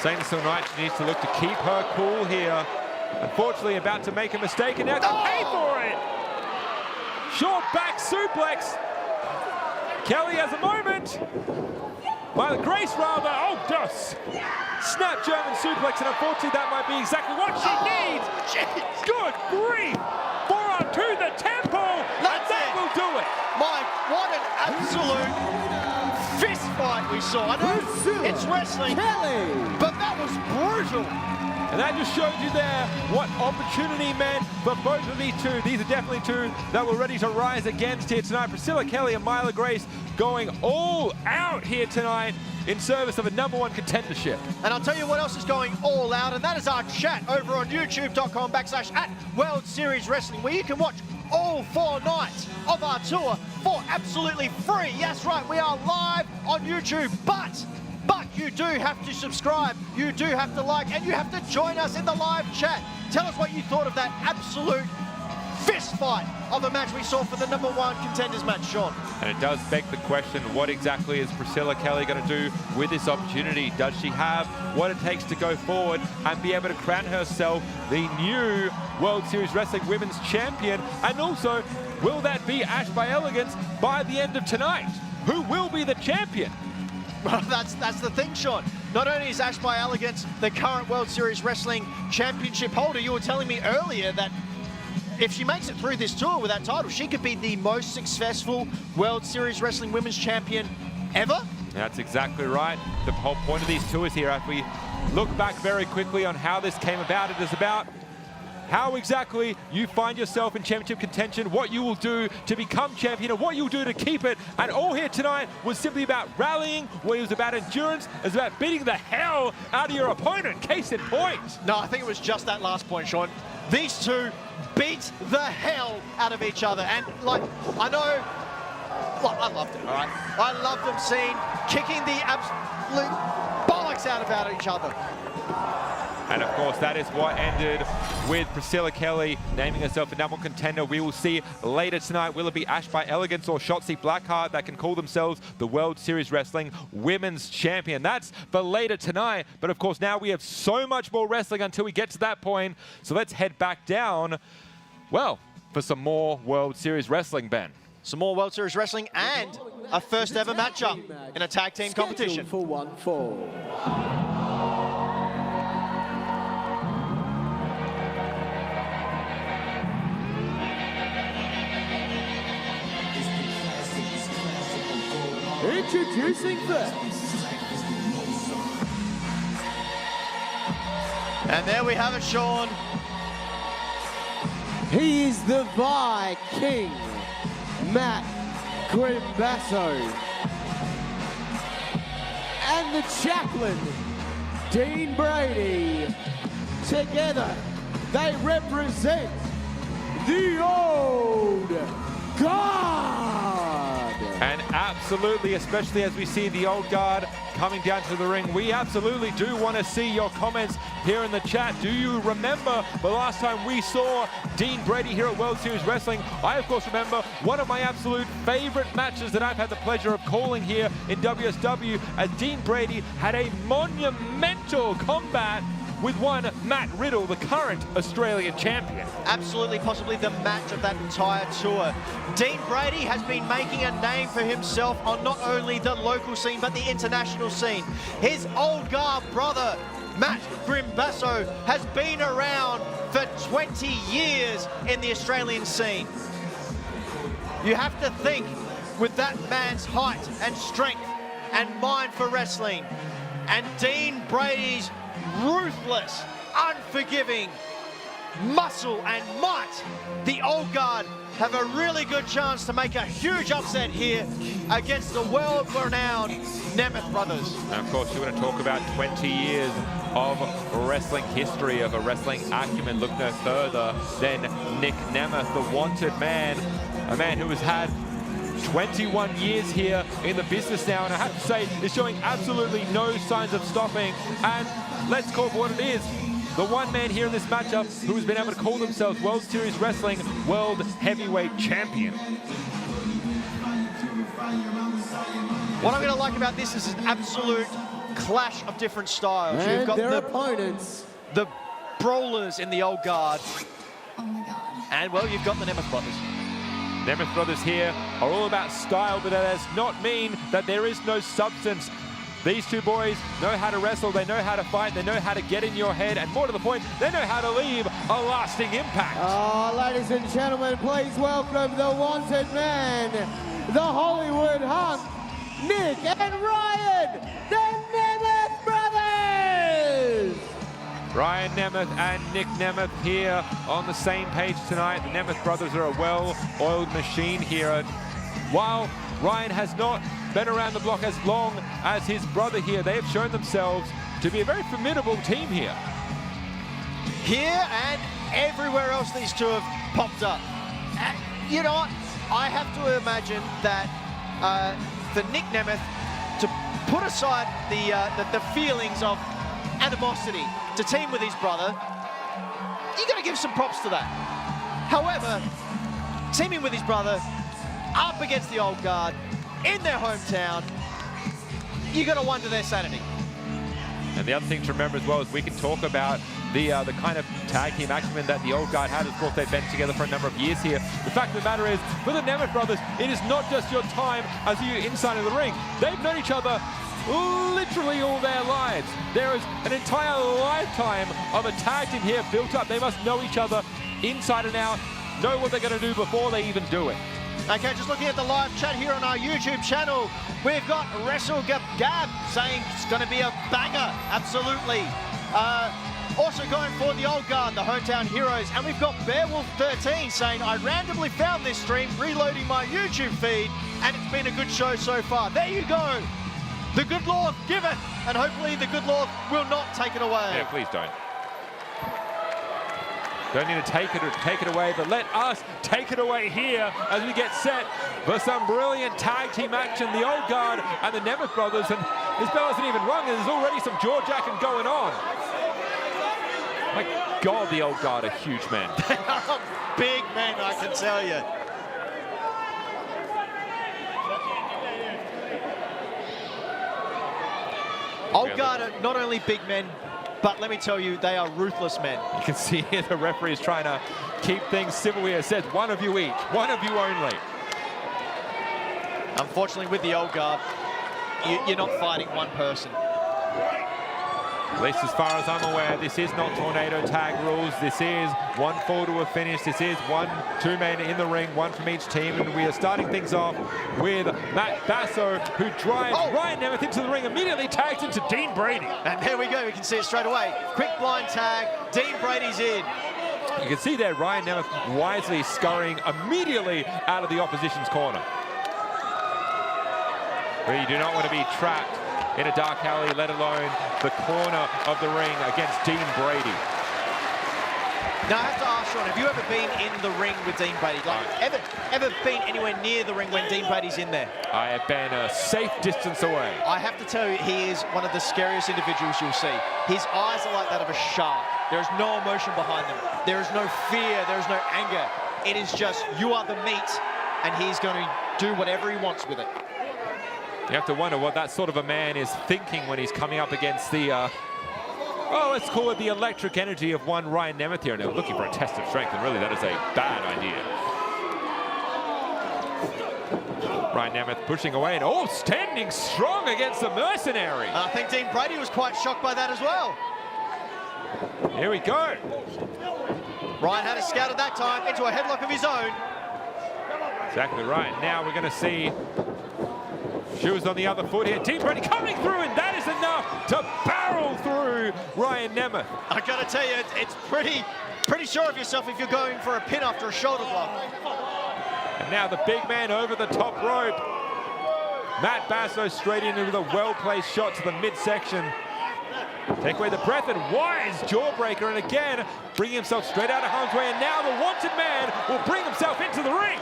saying this all night, she needs to look to keep her cool here. Unfortunately, about to make a mistake, and now to pay for it. Short back suplex. Kelly has a moment. Myla Grace rather. Oh, just snap German suplex, and unfortunately that might be exactly what she needs. Good grief. Forearm to the temple. That's that will do it. Mike, what an absolute fist fight we saw. I know it's wrestling, but that was brutal. And that just shows you there what opportunity meant for both of these two. These are definitely two that were ready to rise against here tonight. Priscilla Kelly and Myla Grace going all out here tonight in service of a #1 contendership. And I'll tell you what else is going all out, and that is our chat over on youtube.com/@World Series Wrestling, where you can watch all 4 nights of our tour for absolutely free. Yes, right, we are live on YouTube, but you do have to subscribe, you do have to like, and you have to join us in the live chat. Tell us what you thought of that absolute fist fight of a match we saw for the #1 contenders match, Sean. And it does beg the question, what exactly is Priscilla Kelly going to do with this opportunity? Does she have what it takes to go forward and be able to crown herself the new World Series Wrestling Women's Champion? And also, will that be Ash by Elegance by the end of tonight? Who will be the champion? Well, that's the thing, Sean. Not only is Ash by Elegance the current World Series Wrestling Championship holder, you were telling me earlier that if she makes it through this tour with that title, she could be the most successful World Series Wrestling Women's Champion ever. That's exactly right. The whole point of these tours here, if we look back very quickly on how this came about, it is about how exactly you find yourself in championship contention, what you will do to become champion, and what you'll do to keep it. And all here tonight was simply about rallying, it was about endurance, it was about beating the hell out of your opponent. Case in point. No, I think it was just that last point, Sean. These two beat the hell out of each other. And, like, I know, like, I loved it, all right? I loved them kicking the absolute bollocks out of each other. And of course, that is what ended with Priscilla Kelly naming herself a #1 contender. We will see later tonight, will it be Ash by Elegance or Shotzi Blackheart that can call themselves the World Series Wrestling Women's Champion? That's for later tonight. But of course, now we have so much more wrestling until we get to that point. So let's head back down, well, for some more World Series Wrestling, Ben. Some more World Series Wrestling and a first ever matchup in a tag team competition. For 1 fall. Introducing first. And there we have it, Sean. He is the Viking, Matt Grimbasso. And and the chaplain, Dean Brady. Together, they represent the Old Guard. And absolutely, especially as we see the Old Guard coming down to the ring, we absolutely do want to see your comments here in the chat. Do you remember the last time we saw Dean Brady here at World Series Wrestling? I, of course, remember one of my absolute favorite matches that I've had the pleasure of calling here in WSW, as Dean Brady had a monumental combat with one Matt Riddle, the current Australian champion. Absolutely, possibly the match of that entire tour. Dean Brady has been making a name for himself on not only the local scene, but the international scene. His Old Guard brother, Matt Grimbasso, has been around for 20 years in the Australian scene. You have to think, with that man's height and strength and mind for wrestling, and Dean Brady's ruthless, unforgiving muscle and might, the Old Guard have a really good chance to make a huge upset here against the world-renowned Nemeth brothers. And of course, you want to talk about 20 years of wrestling history, of a wrestling acumen. Look no further than Nic Nemeth, the wanted man, a man who has had 21 years here in the business now, and I have to say, is showing absolutely no signs of stopping. And let's call it what it is. The one man here in this matchup who has been able to call themselves World Series Wrestling World Heavyweight Champion. What I'm going to like about this is an absolute clash of different styles. And you've got their the opponents, the brawlers in the Old Guard, Oh my God. and well, you've got the Nemeth brothers. Nemeth brothers here are all about style, but that does not mean that there is no substance. These two boys know how to wrestle, they know how to fight, they know how to get in your head, and more to the point, they know how to leave a lasting impact. ladies and gentlemen, please welcome the wanted man, the Hollywood hunk, Nic and Ryan, the Nemeth brothers! Ryan Nemeth and Nic Nemeth here on the same page tonight. The Nemeth brothers are a well-oiled machine here. While Ryan has not been around the block as long as his brother here, they have shown themselves to be a very formidable team here. Here and everywhere else these two have popped up. You know what? I have to imagine that for Nic Nemeth to put aside the feelings of animosity to team with his brother, you got to give some props to that. However, teaming with his brother up against the Old Guard in their hometown, you got to wonder their sanity. And the other thing to remember as well is we can talk about the kind of tag team acumen that the Old Guard had. Of course, they've been together for a number of years here. The fact of the matter is, for the Nemeth brothers, it is not just your time as you inside of the ring. They've known each other literally all their lives. There is an entire lifetime of a tag team here built up. They must know each other inside and out, know what they're going to do before they even do it. Okay, just looking at the live chat here on our YouTube channel, we've got Wrestle Gab saying it's going to be a banger, absolutely. Also going for the Old Guard, the hometown heroes, and we've got Bearwolf13 saying, I randomly found this stream reloading my YouTube feed, and it's been a good show so far. There you go. The good Lord give it, and hopefully the good Lord will not take it away. Yeah, please don't. Don't need to take it away, but let us take it away here as we get set for some brilliant tag team action. The Old Guard and the Nemeth brothers, and this bell isn't even rung, and there's already some jaw-jacking going on. My God, the Old Guard are huge men. They are big men, I can tell you. Old Guard are not only big men, but let me tell you, they are ruthless men. You can see here the referee is trying to keep things civil here. It says one of you each, one of you only. Unfortunately, with the Old Guard, you're not fighting one person. At least as far as I'm aware, this is not tornado tag rules. This is one fall to a finish. This is two men in the ring, one from each team. And we are starting things off with Matt Basso, who drives Ryan Nemeth into the ring, immediately tags into Dean Brady. And there we go, we can see it straight away. Quick blind tag, Dean Brady's in. You can see there Ryan Nemeth wisely scurrying immediately out of the opposition's corner. Where you do not want to be trapped in a dark alley, let alone the corner of the ring against Dean Brady. Now, I have to ask Sean, have you ever been in the ring with Dean Brady? Like, ever been anywhere near the ring when Dean Brady's in there? I have been a safe distance away. I have to tell you, he is one of the scariest individuals you'll see. His eyes are like that of a shark. There is no emotion behind them. There is no fear. There is no anger. It is just, you are the meat, and he's going to do whatever he wants with it. You have to wonder what that sort of a man is thinking when he's coming up against the, well, let's call it the electric energy of one Ryan Nemeth here. And they're looking for a test of strength, and really that is a bad idea. Ryan Nemeth pushing away, and oh, standing strong against the mercenary. I think Dean Brady was quite shocked by that as well. Here we go. Ryan had a scout at that time into a headlock of his own. Exactly right. Now we're going to see shoes on the other foot here. Dean Brady coming through, and that is enough to barrel through Ryan Nemeth. I got to tell you, it's pretty sure of yourself if you're going for a pin after a shoulder block. And now the big man over the top rope. Matt Basso straight into the well-placed shot to the midsection. Take away the breath, and wise jawbreaker, and again bringing himself straight out of harm's way, and now the wanted man will bring himself into the ring.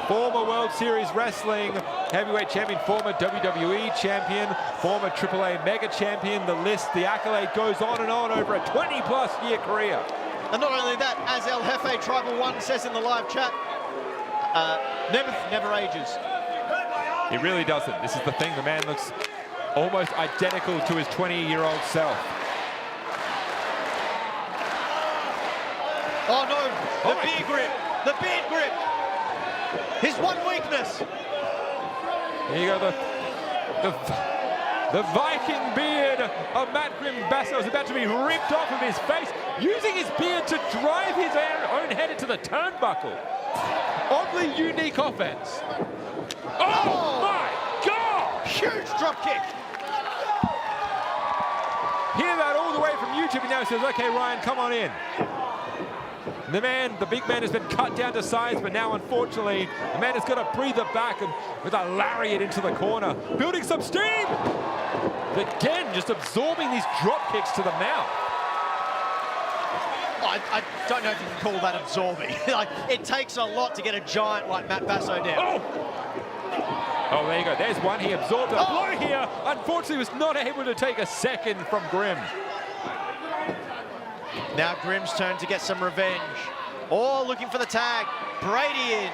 Former World Series Wrestling heavyweight champion, former WWE champion, former AAA mega champion. The list, the accolade goes on and on over a 20-plus year career. And not only that, as El Jefe Tribal 1 says in the live chat, Nemeth never ages. He really doesn't. This is the thing. The man looks almost identical to his 20-year-old self. Oh no, the beard grip, the beard grip. His one weakness. Here you go, the Viking beard of Matt Grim Basso is about to be ripped off of his face, using his beard to drive his own head into the turnbuckle. Oddly unique offense. Oh my God! Huge drop kick. Hear that all the way from YouTube, and now he says, okay, Ryan, come on in. The big man has been cut down to size, but now, unfortunately, the man has got to breathe it back and with a lariat into the corner, building some steam. Again, just absorbing these drop kicks to the mouth. I don't know if you can call that absorbing. Like, it takes a lot to get a giant like Matt Basso down. Oh, there you go. There's one. He absorbed a blow here. Unfortunately, was not able to take a second from Grim. Now Grim's turn to get some revenge. Oh, looking for the tag. Brady in.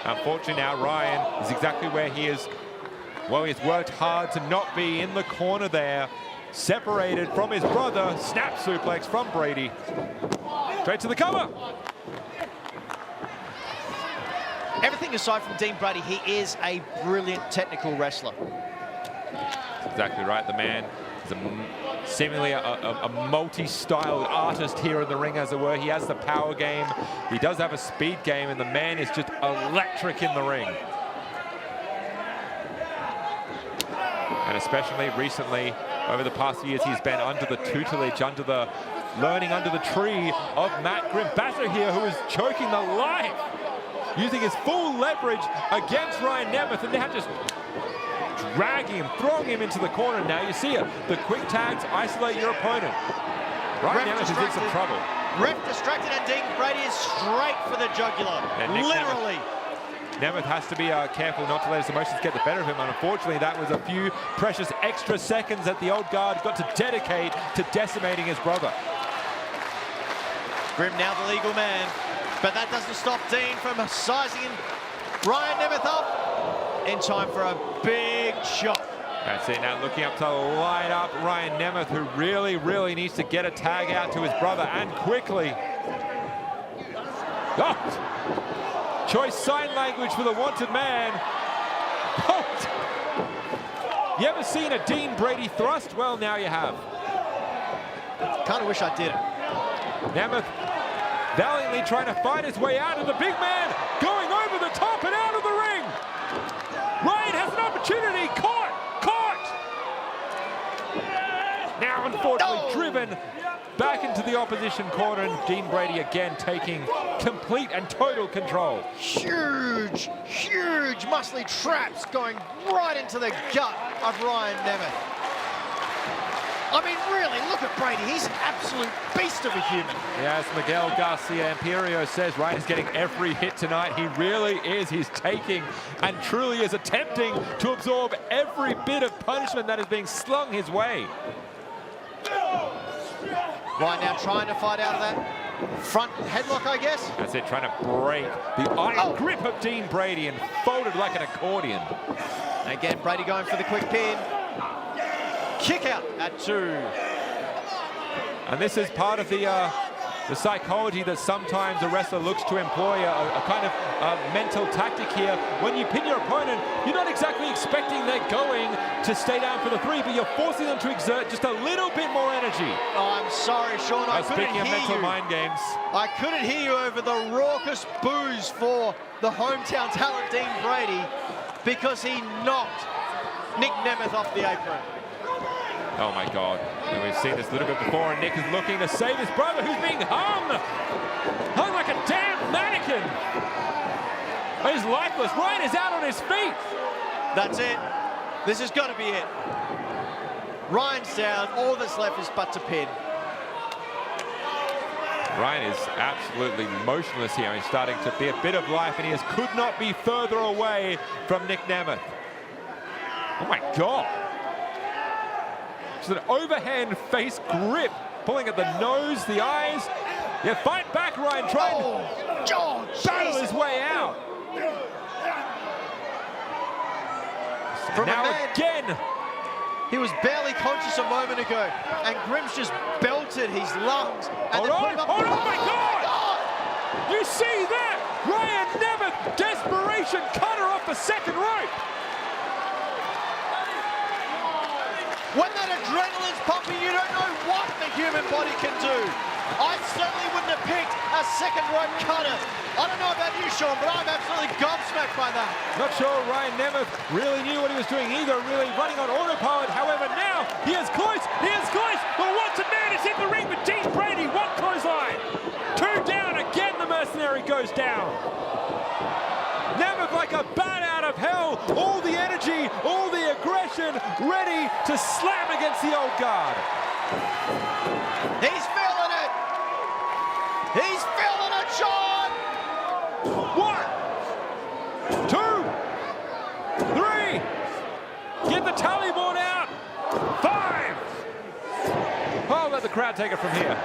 Unfortunately now, Ryan is exactly where he is. Well, he's worked hard to not be in the corner there. Separated from his brother. Snap suplex from Brady. Straight to the cover. Everything aside from Dean Brady, he is a brilliant technical wrestler. Exactly right. The man is seemingly a multi-styled artist here in the ring, as it were. He has the power game. He does have a speed game, and the man is just electric in the ring. And especially recently, over the past years, he's been under the tutelage, learning under the tree of Matt Grim Basso here, who is choking the life, using his full leverage against Ryan Nemeth, and now just dragging him, throwing him into the corner. Now you see it. The quick tags isolate your opponent. Ryan Nemeth is in some trouble. Ref distracted, and Dean Brady is straight for the jugular. Literally. Nemeth has to be careful not to let his emotions get the better of him. And unfortunately, that was a few precious extra seconds that the old guard got to dedicate to decimating his brother. Grim now the legal man, but that doesn't stop Dean from sizing Ryan Nemeth up in time for a big shot. That's it. Now looking up to light up Ryan Nemeth, who really needs to get a tag out to his brother, and quickly. Oh! Choice sign language for the wanted man. Oh. You ever seen a Dean Brady thrust? Well, now you have. Kind of wish I didn't. Nemeth valiantly trying to fight his way out, of the big man going over the top and out of the ring. Ryan has an opportunity. Caught. Now, unfortunately, driven back into the opposition corner, and Dean Brady again taking complete and total control. Huge, huge muscly traps going right into the gut of Ryan Nemeth. I mean, really, look at Brady. He's an absolute beast of a human. Yeah, as Miguel Garcia Imperio says, Ryan is getting every hit tonight. He really is. He's taking and truly is attempting to absorb every bit of punishment that is being slung his way. Ryan now trying to fight out of that front headlock, I guess. That's it, trying to break the iron grip of Dean Brady and fold it like an accordion. Again, Brady going for the quick pin. Kick out at 2. And this is part of the psychology that sometimes a wrestler looks to employ, a kind of mental tactic here. When you pin your opponent, you're not exactly expecting they're going to stay down for the 3, but you're forcing them to exert just a little bit more energy. Oh, I'm sorry, Sean, I couldn't speaking of hear mental you. mind games. I couldn't hear you over the raucous boos for the hometown talent Dean Brady because he knocked Nic Nemeth off the apron. Oh my God, and we've seen this a little bit before, and Nick is looking to save his brother who's being hung like a damn mannequin. He's lifeless. Ryan is out on his feet. That's it. This has got to be it. Ryan's down. All that's left is but to pin. Ryan is absolutely motionless here. He's starting to be a bit of life, and he could not be further away from Nic Nemeth. Oh my God. It's an overhand face grip, pulling at the nose, the eyes. Yeah, fight back, Ryan. Try and battle his way out. Now again. He was barely conscious a moment ago, and Grimm's just belted his lungs. And Hold on, oh my God! You see that? Ryan Nemeth, desperation cutter off the second rope. When that adrenaline's pumping, you don't know what the human body can do. I certainly wouldn't have picked a second rope cutter. I don't know about you, Sean, but I'm absolutely gobsmacked by that. Not sure Ryan Nemeth really knew what he was doing either, really running on autopilot. However, now he is close, The Wanted Man is in the ring with Dean Brady. One clothesline. 2 down, again the mercenary goes down. Nemeth like a bat out of hell. All the energy, all the aggression, ready to slam against the old guard. He's feeling it. He's feeling it, Sean. 1, 2, 3. Get the tally board out. 5. I'll let the crowd take it from here.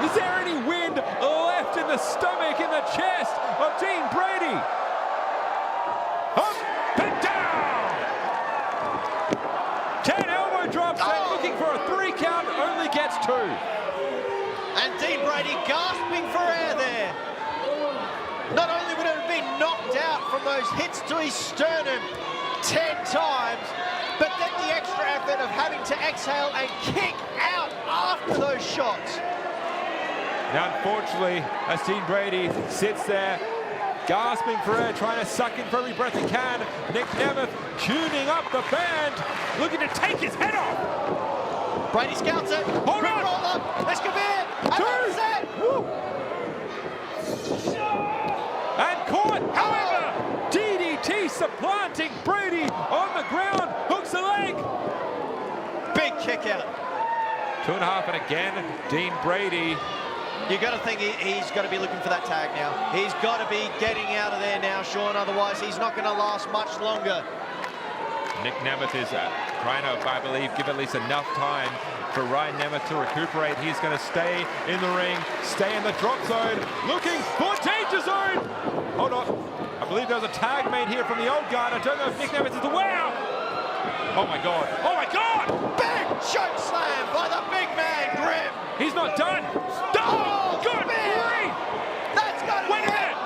Is there any wind left in the stomach, in the chest of Dean Brady? Up and down! 10 elbow drops and looking for a 3 count, only gets 2. And Dean Brady gasping for air there. Not only would it have been knocked out from those hits to his sternum 10 times, but then the extra effort of having to exhale and kick out after those shots. Now, unfortunately, as Dean Brady sits there, gasping for air, trying to suck in for every breath he can, Nic Nemeth tuning up the band, looking to take his head off. Brady scouts it. Hold on. Roll up. This could be it. And set. And caught. However, DDT supplanting Brady on the ground. Hooks the leg. Big kick out. 2.5, and again, Dean Brady. You got to think he's got to be looking for that tag now. He's got to be getting out of there now, Sean. Otherwise, he's not going to last much longer. Nic Nemeth is trying to, I believe, give at least enough time for Ryan Nemeth to recuperate. He's going to stay in the ring, stay in the drop zone, looking for danger zone. Hold on. I believe there was a tag made here from the old guard. I don't know if Nic Nemeth is the way out. Oh my God. Oh my God. Big choke slam by the big man, Grimm. He's not done. Oh, good grief. That's got to Wait a minute.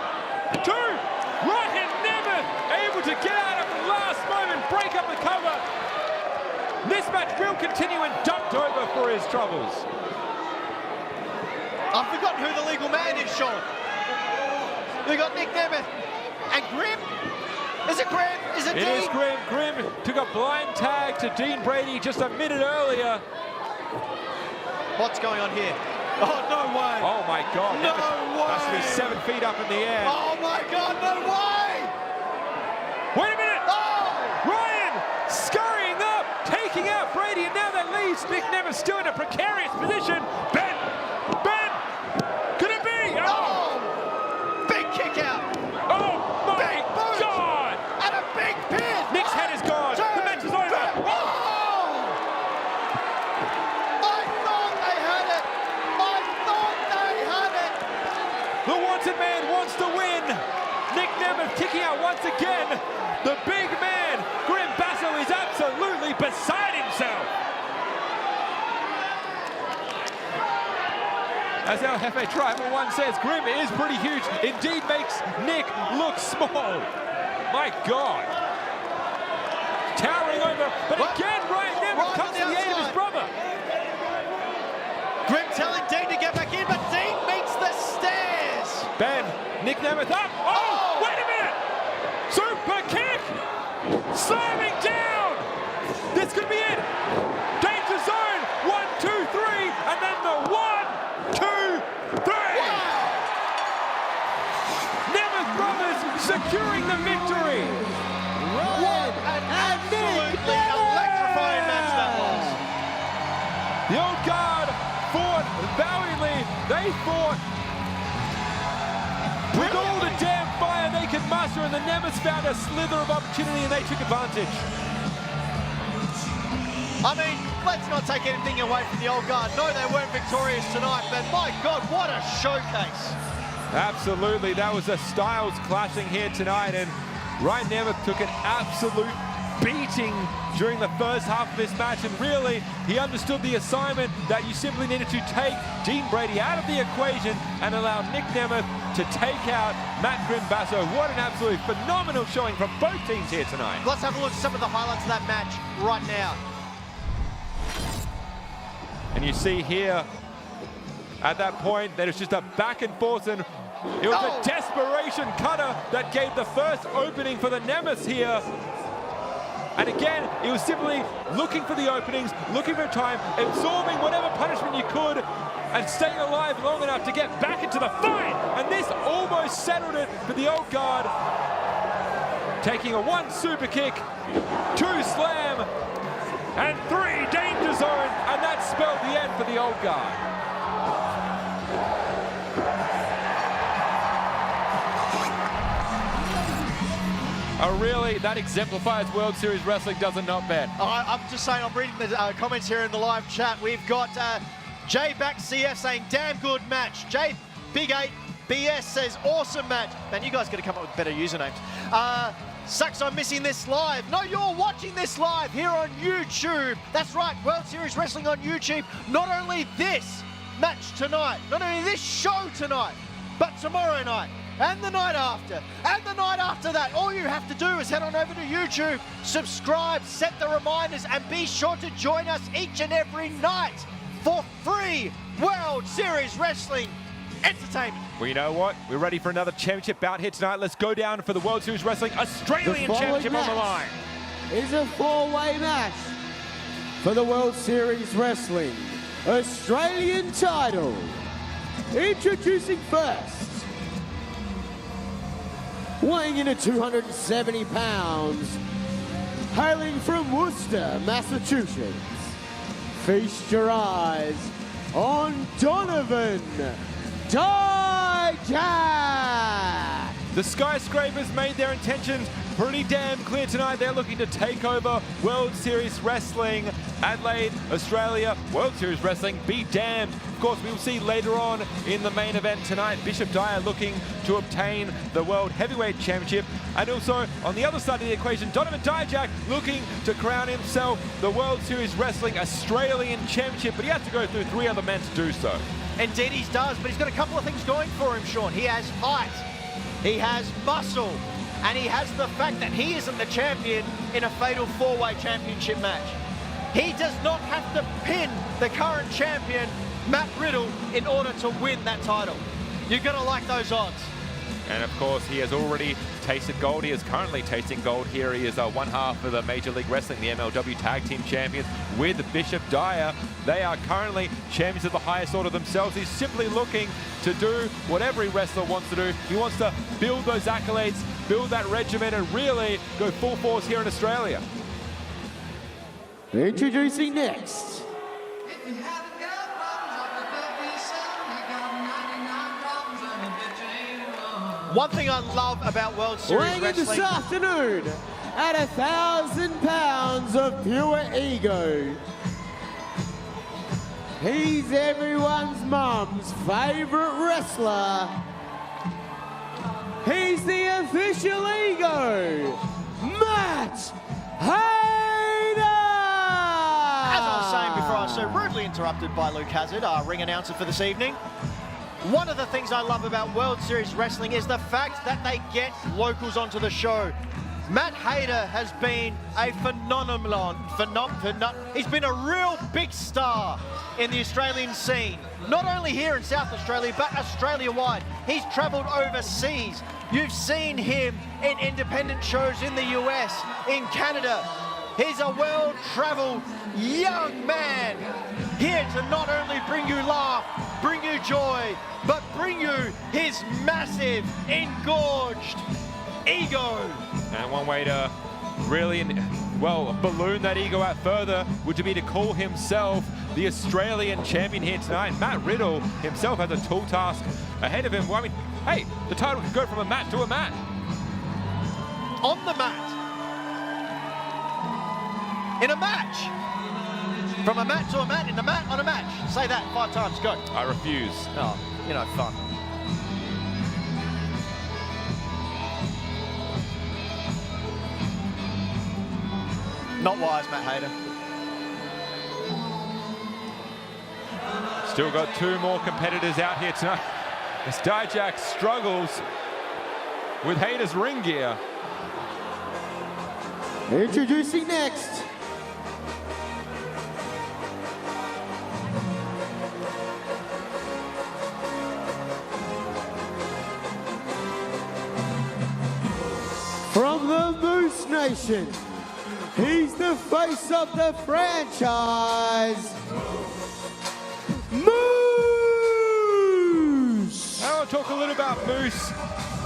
2. Ryan Nemeth able to get out at the last moment, break up the cover. This match will continue and dumped over for his troubles. I've forgotten who the legal man is, Sean. We got Nic Nemeth and Grimm. Is it Grim? Is it It Dean? is Grim. Grim took a blind tag to Dean Brady just a minute earlier. What's going on here? Oh, no way. Oh my God. No Has to be way. 7 feet up in the air. Oh my God, no way. Wait a minute. Oh. Ryan scurrying up, taking out Brady, and now that leaves Nic Nemeth still in a precarious position. Ben, could it be? Oh. Big kick out. Oh my Big boot. God. And a big pin. Nick's head is gone. The match is over. Oh. I thought they had it. The wanted man wants to win. Nic Nemeth kicking out once again. The big man, Grim Basso, is absolutely beside himself. As our Hefe Tribal One says, Grim is pretty huge. Indeed makes Nick look small. My God. Towering over, but again, Ryan Nemeth comes to the aid of his brother. Grim telling Dean to get back in, but Dean meets the stairs. Ben, Nic Nemeth up. Oh, wait a minute. Super kick. Slamming down. This could be it. Danger zone. 1, 2, 3. And then the 1, 2, 3. Nemeth brothers securing the victory. What an absolutely electrifying match that was. The old guard fought valiantly. They fought with all the damn fire they could muster, and the Nemeth found a slither of opportunity and they took advantage. I mean, let's not take anything away from the old guard. No, they weren't victorious tonight, but my God, what a showcase. Absolutely, that was a styles clashing here tonight, and Ryan Nemeth took an absolute beating during the first half of this match, and really he understood the assignment that you simply needed to take Dean Brady out of the equation and allow Nic Nemeth to take out Matt Grim Basso. What an absolutely phenomenal showing from both teams here tonight. Let's have a look at some of the highlights of that match right now. And you see here at that point that it's just a back and forth, and it was a desperation cutter that gave the first opening for the Nemesis here. And again, it was simply looking for the openings, looking for time, absorbing whatever punishment you could, and staying alive long enough to get back into the fight. And this almost settled it for the old guard. Taking a 1 super kick, 2 slam, and 3 danger zone, and that spelled the end for the old guard. Oh, really? That exemplifies World Series Wrestling, does it not, Ben? I'm just saying, I'm reading the comments here in the live chat. We've got J Back CF saying, damn good match. J Big 8 BS says, awesome match. Man, you guys got to come up with better usernames. Sucks I'm missing this live. No, you're watching this live here on YouTube. That's right, World Series Wrestling on YouTube. Not only this match tonight, not only this show tonight, but tomorrow night, and the night after, and the night after that. All you have to do is head on over to YouTube, subscribe, set the reminders, and be sure to join us each and every night for free World Series Wrestling entertainment. Well, you know what? We're ready for another championship bout here tonight. Let's go down for the World Series Wrestling Australian Championship on the line. Is a 4-way match for the World Series Wrestling Australian title. Introducing first, weighing in at 270 pounds, hailing from Worcester, Massachusetts. Feast your eyes on Donovan Dyer. The Skyscrapers made their intentions pretty damn clear tonight. They're looking to take over World Series Wrestling Adelaide, Australia. World Series Wrestling be damned. Of course, we will see later on in the main event tonight, Bishop Dyer looking to obtain the World Heavyweight Championship. And also, on the other side of the equation, Donovan Dijak looking to crown himself the World Series Wrestling Australian Championship, but he has to go through 3 other men to do so. Indeed he does, but he's got a couple of things going for him, Sean. He has height, he has muscle, and he has the fact that he isn't the champion in a fatal 4-way championship match. He does not have to pin the current champion, Matt Riddle, in order to win that title. You're going to like those odds. And of course, he has already tasted gold. He is currently tasting gold here. He is one half of the Major League Wrestling, the MLW Tag Team Champions with Bishop Dyer. They are currently champions of the highest order themselves. He's simply looking to do what every wrestler wants to do. He wants to build those accolades, build that regimen, and really go full force here in Australia. Introducing next, one thing I love about World Series weighing in Wrestling... this afternoon at 1,000 pounds of pure ego. He's everyone's mum's favorite wrestler. He's the official ego, Matt Hayter! As I was saying before, I was so rudely interrupted by Luke Hazard, our ring announcer for this evening. One of the things I love about World Series Wrestling is the fact that they get locals onto the show. Matt Hayter has been a phenomenon. He's been a real big star in the Australian scene. Not only here in South Australia, but Australia-wide. He's travelled overseas. You've seen him in independent shows in the US, in Canada. He's a well-travelled young man here to not only bring you laugh, bring you joy, but bring you his massive, engorged ego. And one way to really, well, balloon that ego out further would be to call himself the Australian champion here tonight. Matt Riddle himself has a tall task ahead of him. Well, I mean, hey, the title could go from a mat to a mat. On the mat. In a match. From a mat to a mat, in a mat, on a match. Say that 5 times, go. I refuse. Oh, you know, fun. Not wise, Matt Hayter. Still got 2 more competitors out here tonight. As Dijak struggles with Hayter's ring gear. Introducing next, from the Moose Nation, he's the face of the franchise, Moose! I'll talk a little about Moose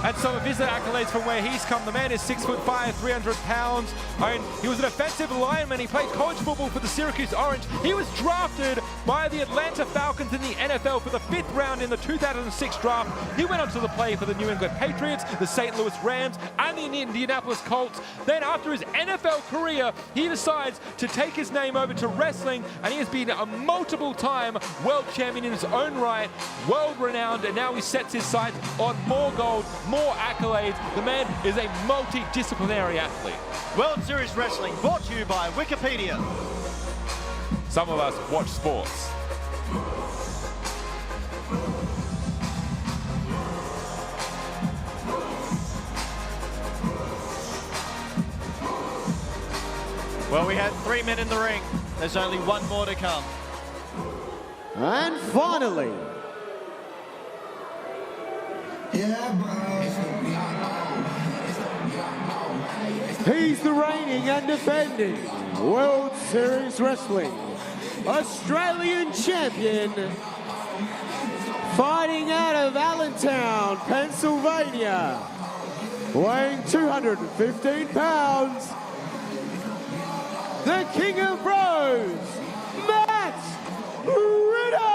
and some of his accolades from where he's come. The man is 6'5", 300 pounds. I mean, he was an offensive lineman. He played college football for the Syracuse Orange. He was drafted by the Atlanta Falcons in the NFL for the 5th round in the 2006 draft. He went on to play for the New England Patriots, the St. Louis Rams, and the Indianapolis Colts. Then after his NFL career, he decides to take his name over to wrestling, and he has been a multiple-time world champion in his own right, world-renowned, and now he sets his sights on more gold, more accolades. The man is a multidisciplinary athlete. World Series Wrestling, brought to you by Wikipedia. Some of us watch sports. Well, we had 3 men in the ring. There's only 1 more to come. And finally, he's the reigning and defending World Series Wrestling Australian champion, fighting out of Allentown, Pennsylvania, weighing 215 pounds, the King of Bros, Matt Riddle!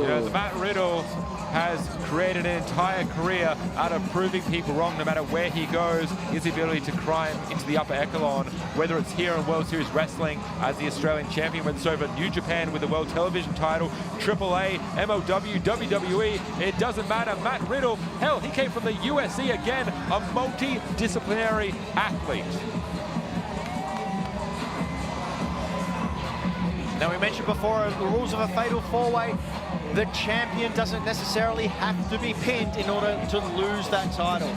You know, the Matt Riddle has created an entire career out of proving people wrong. No matter where he goes, his ability to climb into the upper echelon, whether it's here in World Series Wrestling as the Australian champion, whether it's over at New Japan with the World Television title, AAA, MLW, WWE, it doesn't matter. Matt Riddle, hell, he came from the USC again, a multidisciplinary athlete. Now, we mentioned before the rules of a fatal 4-way. The champion doesn't necessarily have to be pinned in order to lose that title.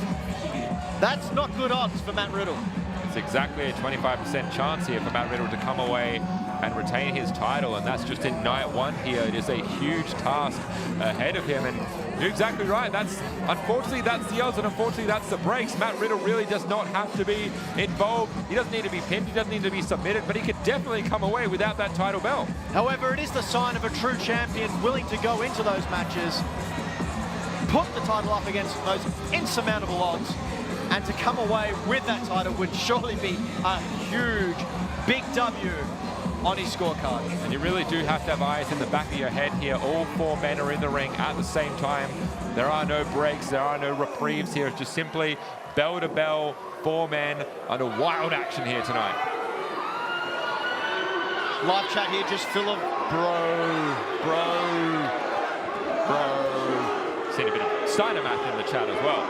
That's not good odds for Matt Riddle. It's exactly a 25% chance here for Matt Riddle to come away and retain his title, and that's just in night one here. It is a huge task ahead of him, and you're exactly right. Unfortunately, that's the odds, and unfortunately, that's the breaks. Matt Riddle really does not have to be involved. He doesn't need to be pinned. He doesn't need to be submitted, but he could definitely come away without that title belt. However, it is the sign of a true champion willing to go into those matches, put the title up against those insurmountable odds, and to come away with that title would surely be a huge, big W on his scorecard. And you really do have to have eyes in the back of your head here. All 4 men are in the ring at the same time. There are no breaks, there are no reprieves here. It's just simply bell to bell, 4 men under wild action here tonight. Live chat here just full of bro. Seen a bit of Steiner math in the chat as well.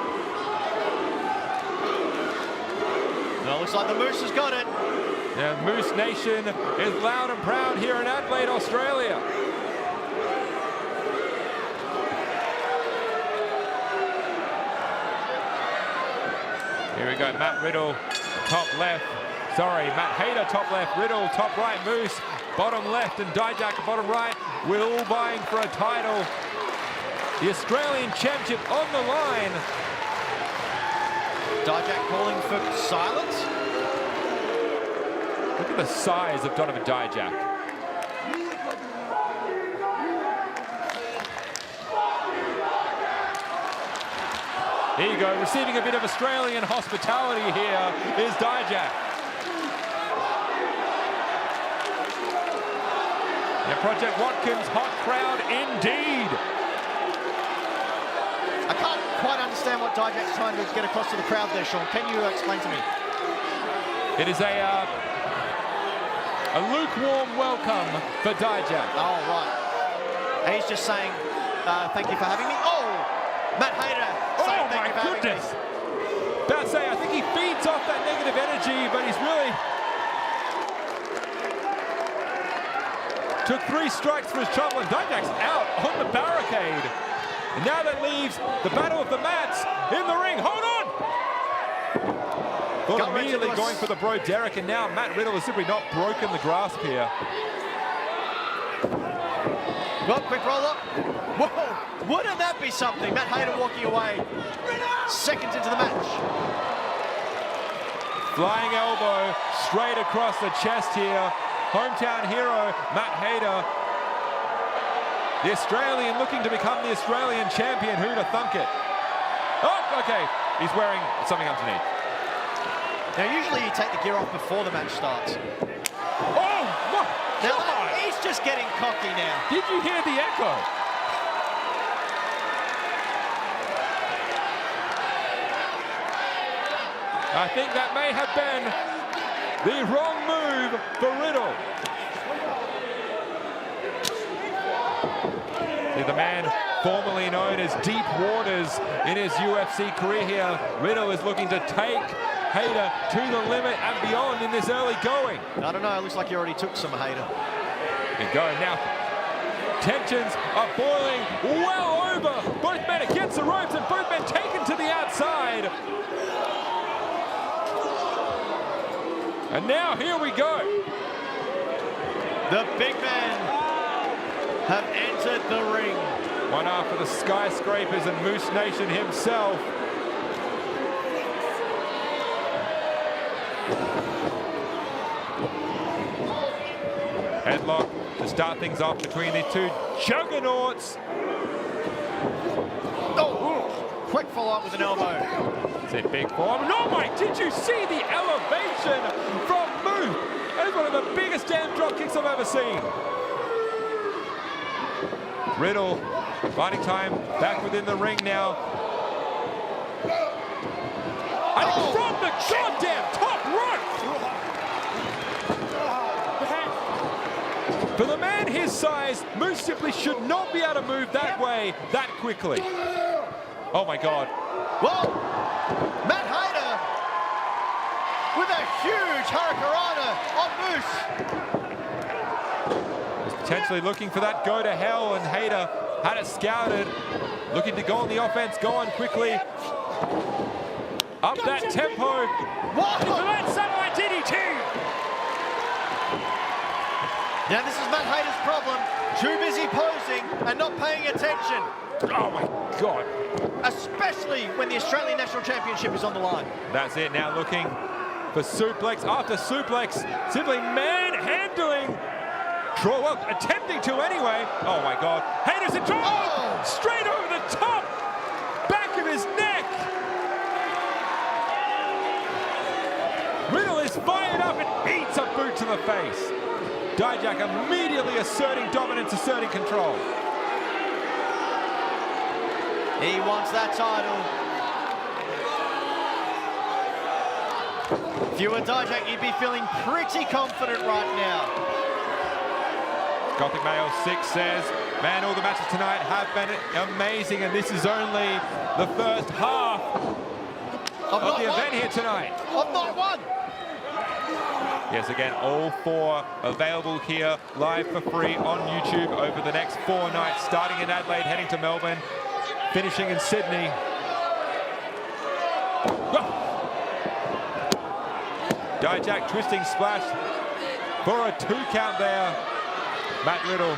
Well, looks like the Moose has got it. Yeah, Moose Nation is loud and proud here in Adelaide, Australia. Here we go, Matt Riddle, top left. Sorry, Matt Hayter, top left. Riddle, top right. Moose, bottom left. And Dijak, bottom right. We're all vying for a title. The Australian Championship on the line. Dijak calling for silence. Look at the size of Donovan Dijak. Here you go, receiving a bit of Australian hospitality here is Dijak. Yeah, Project Watkins, hot crowd indeed. I can't quite understand what Dijak's trying to get across to the crowd there, Sean. Can you explain to me? It is a lukewarm welcome for Dijak. Oh, right. And he's just saying, thank you for having me. Oh, Matt Hayter saying thank you for having me. About to say, I think he feeds off that negative energy, but he's really took 3 strikes for his trouble, and Dijak's out on the barricade. And now that leaves the battle of the mats in the ring. Hold on! Thought immediately going for the bro Derek, and now Matt Riddle has simply not broken the grasp here. Well, quick roll up. Whoa, wouldn't that be something? Matt Hayter walking away. Seconds into the match. Flying elbow straight across the chest here. Hometown hero, Matt Hayter. The Australian looking to become the Australian champion. Who'd have thunk it? Oh, okay. He's wearing something underneath. Now, usually you take the gear off before the match starts. Oh, what? Now, he's just getting cocky now. Did you hear the echo? I think that may have been the wrong move for Riddle. The man formerly known as Deep Waters in his UFC career here. Riddle is looking to take Hayter to the limit and beyond in this early going. I don't know, it looks like he already took some Hayter. There you go, now tensions are boiling well over. Both men against the ropes and both men taken to the outside. And now here we go. The big men have entered the ring. One after the Skyscrapers and Moose Nation himself. Headlock to start things off between the 2 juggernauts. Oh, quick follow-up with an elbow. It's a big form. No, Mike, did you see the elevation from Moose? That's one of the biggest damn drop kicks I've ever seen. Riddle finding time back within the ring now. And from the goddamn top rope! For the man his size, Moose simply should not be able to move that way that quickly. Oh my God. Whoa! Matt Hayter with a huge Hurricanrana on Moose. Potentially looking for that go to hell, and Hayter had it scouted. Looking to go on the offense, go on quickly. Up that tempo. What? For that satellite DDT. Now this is Matt Hayter's problem. Too busy posing and not paying attention. Oh my God. Especially when the Australian National Championship is on the line. That's it, now looking for suplex after suplex, simply manhandling. Well, attempting to anyway. Oh my God. Hayter's in trouble. Oh! Straight over the top. Back of his neck. Riddle is fired up and eats a boot to the face. Dijak immediately asserting dominance, asserting control. He wants that title. If you were Dijak, you'd be feeling pretty confident right now. Gothic Mail 6 says, man, all the matches tonight have been amazing, and this is only the first half of the event here tonight. Of night one. Yes, again, all 4 available here live for free on YouTube over the next 4 nights, starting in Adelaide, heading to Melbourne, finishing in Sydney. Dijak twisting splash for a 2 count there. Matt Riddle.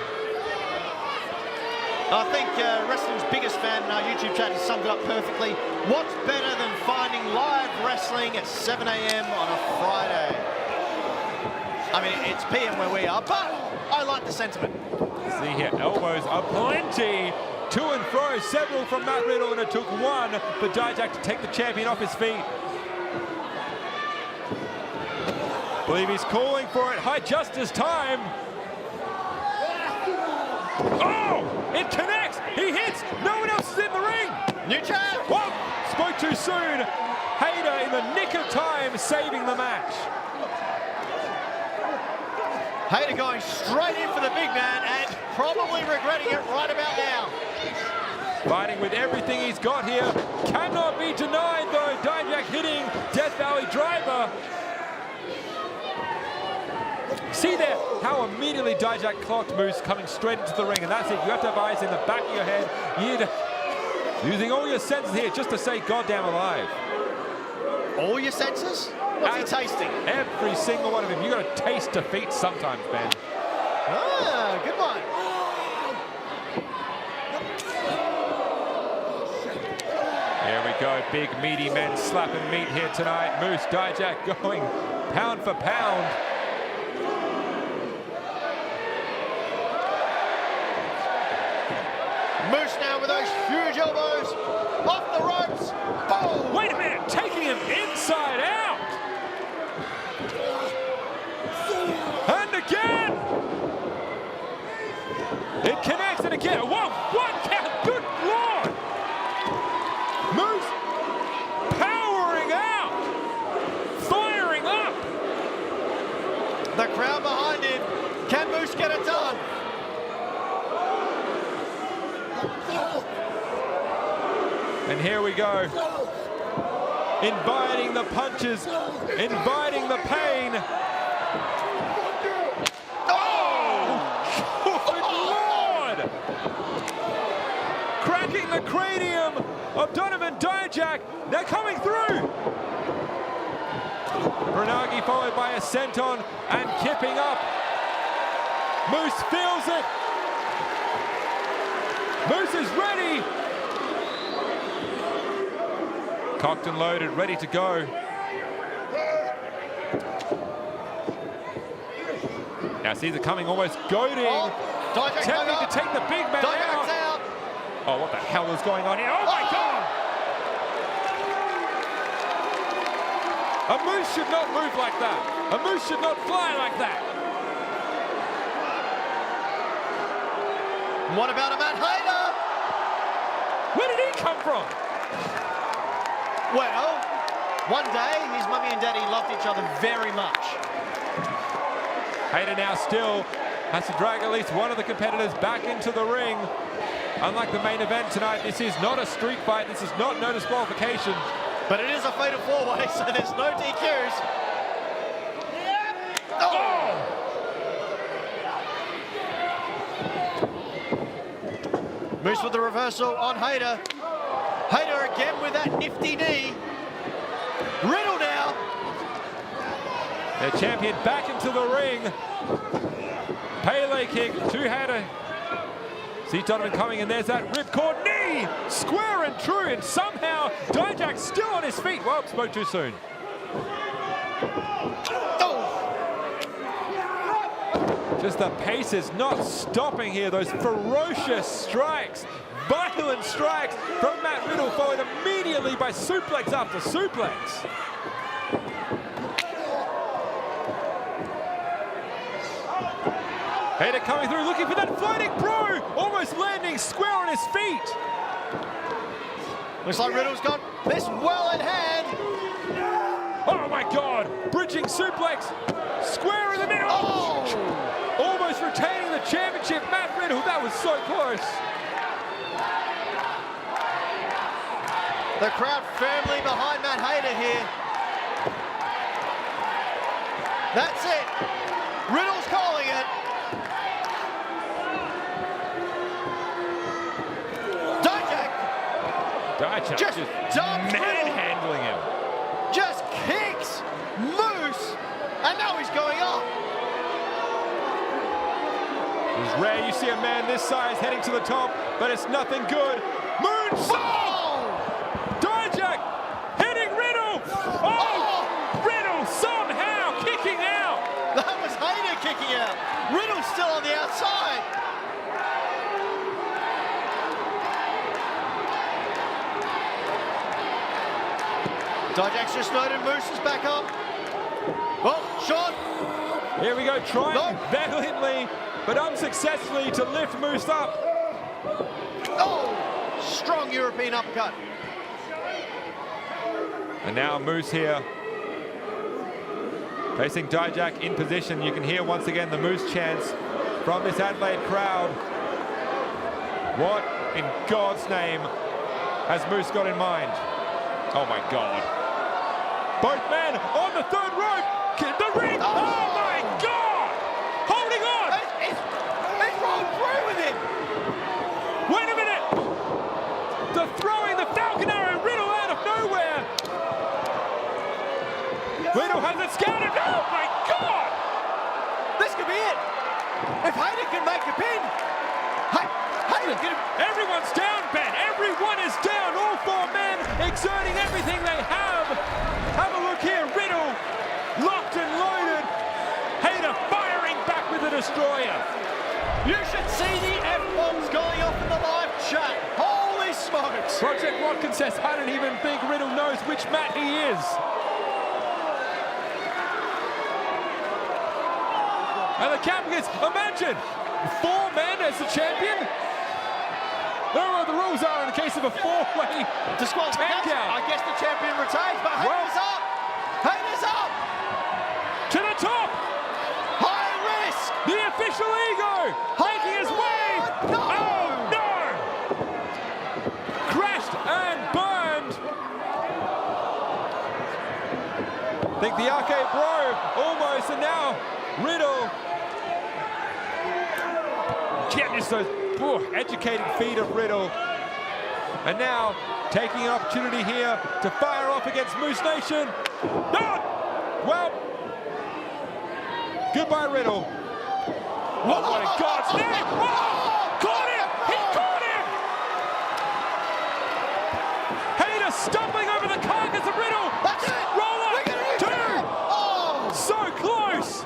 I think wrestling's biggest fan in our YouTube chat has summed it up perfectly. What's better than finding live wrestling at 7 a.m. on a Friday? I mean, it's PM where we are, but I like the sentiment. See here, elbows are plenty. To and fro, several from Matt Riddle, and it took 1 for Dijak to take the champion off his feet. Believe he's calling for it. High justice time. Oh, it connects. He hits. No one else is in the ring. New champ. Whoa, spoke too soon. Hayter in the nick of time, saving the match. Hayter going straight in for the big man and probably regretting it right about now. Fighting with everything he's got here. Cannot be denied though. Dijak hitting Death Valley driver. See there how immediately Dijak clocked Moose coming straight into the ring, and that's it. You have to have eyes in the back of your head. You're using all your senses here just to stay goddamn alive. All your senses? What's he tasting? Every single one of them. You got to taste defeat sometimes, Ben. Ah, good one. Here we go. Big meaty men slapping meat here tonight. Moose, Dijak going pound for pound. Moose now with those huge elbows off the ropes. Boom! Wait a minute, taking him inside out. And again. It connects and again. Whoa, 1 count. Good Lord. Moose powering out. Firing up. The crowd behind him. Can Moose get it done? And here we go. Inviting the punches, inviting the pain. Oh! Good Lord! Cracking the cranium of Donovan Dijak. They're coming through. Ranagi followed by a senton and kipping up. Moose feels it. Moose is ready. Cocked and loaded, ready to go. Now Caesar coming, almost goading. Attempting to take the big man out. Oh, what the hell is going on here? Oh my God! A moose should not move like that. A moose should not fly like that. What about a Matt Hayter? Where did he come from? Well, one day his mummy and daddy loved each other very much. Hayter now still has to drag at least one of the competitors back into the ring. Unlike the main event tonight, this is not a street fight. This is not no disqualification. But it is a fatal four-way, so there's no DQs. Oh! Moose with the reversal on Hayter. Hayter again with that nifty knee. Riddle now. Their champion back into the ring. Pele kick, two-hander. See Donovan coming, and there's that ripcord knee, square and true, and somehow Dijak still on his feet. Well, spoke too soon. Just the pace is not stopping here. Those ferocious strikes, violent strikes from Matt Riddle, followed immediately by suplex after suplex. Hader coming through, looking for that floating pro, almost landing square on his feet. Looks like Riddle's got this well in hand. Oh my God, bridging suplex, square in the middle. Oh! Almost retaining the championship, Matt Riddle, that was so close. The crowd firmly behind Matt Hader here. That's it. Riddle's calling it. Dijak just dumps manhandling him. Just kicks Moose, and now he's going up. It's rare you see a man this size heading to the top, but it's nothing good. Moonsault! Dijak hitting Riddle! Oh! Riddle somehow kicking out! That was Hader kicking out. Riddle's still on the outside. Dijak's just noted Moose is back up. Well, Sean. Here we go, trying valiantly, but unsuccessfully to lift Moose up. Oh, strong European uppercut. And now Moose here, facing Dijak in position. You can hear once again the Moose chants from this Adelaide crowd. What in God's name has Moose got in mind? Oh my God. Both men on the third rope. The ring. Oh my God. Holding on. He's rolled through with him. Wait a minute. The throwing the Falcon Arrow Riddle out of nowhere. Riddle has it scouted. Oh my God. This could be it. If Hader can make a pin. Hader can... Everyone's down, Ben. Everyone is down. All four men exerting everything they have. Have a look here. Riddle locked and loaded. Hader firing back with the destroyer. You should see the F-bombs going off in the live chat. Holy smokes. Project Watkins says, I don't even think Riddle knows which Matt he is. And the count begins. Imagine 4 men as the champion. I don't know what the rules are in the case of a 4-way disqualification. I guess the champion retains, but Hader's up. Hader's up. To the top. High risk. The official ego making his way. No. Oh no. Crashed and burned. I think the arcade bro almost, and now Riddle. Can't miss those educated feet of Riddle. And now taking an opportunity here to fire off against Moose Nation. No! Well, goodbye Riddle. What in God's name? Oh! Caught him! He caught him! Hader stumbling over the carcass of Riddle. That's it! Roll up! We're gonna 2! Oh! So close!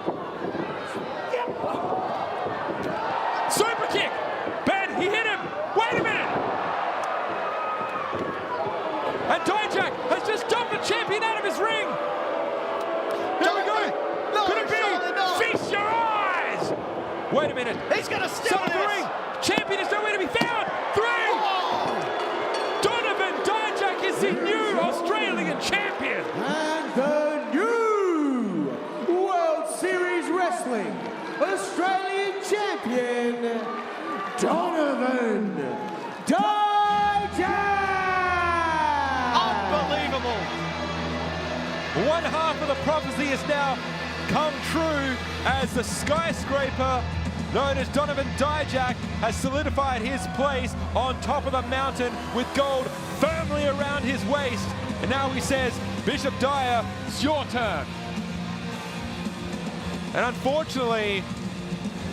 Super kick! Ben, he hit him! Wait a minute! And Dijak has just dumped the champion out of his ring! Here we go! No, Could it be? no. Feast your eyes! Wait a minute. He's gonna steal Side of the this. ring! Champion is nowhere to be found! 3! Oh. Donovan Dijak is the new Australian champion! And the new World Series Wrestling Australian champion, Donovan Dijak! Unbelievable. One half of the prophecy has now come true as the skyscraper known as Donovan Dijak has solidified his place on top of the mountain with gold firmly around his waist. And now he says, Bishop Dyer, it's your turn. And unfortunately,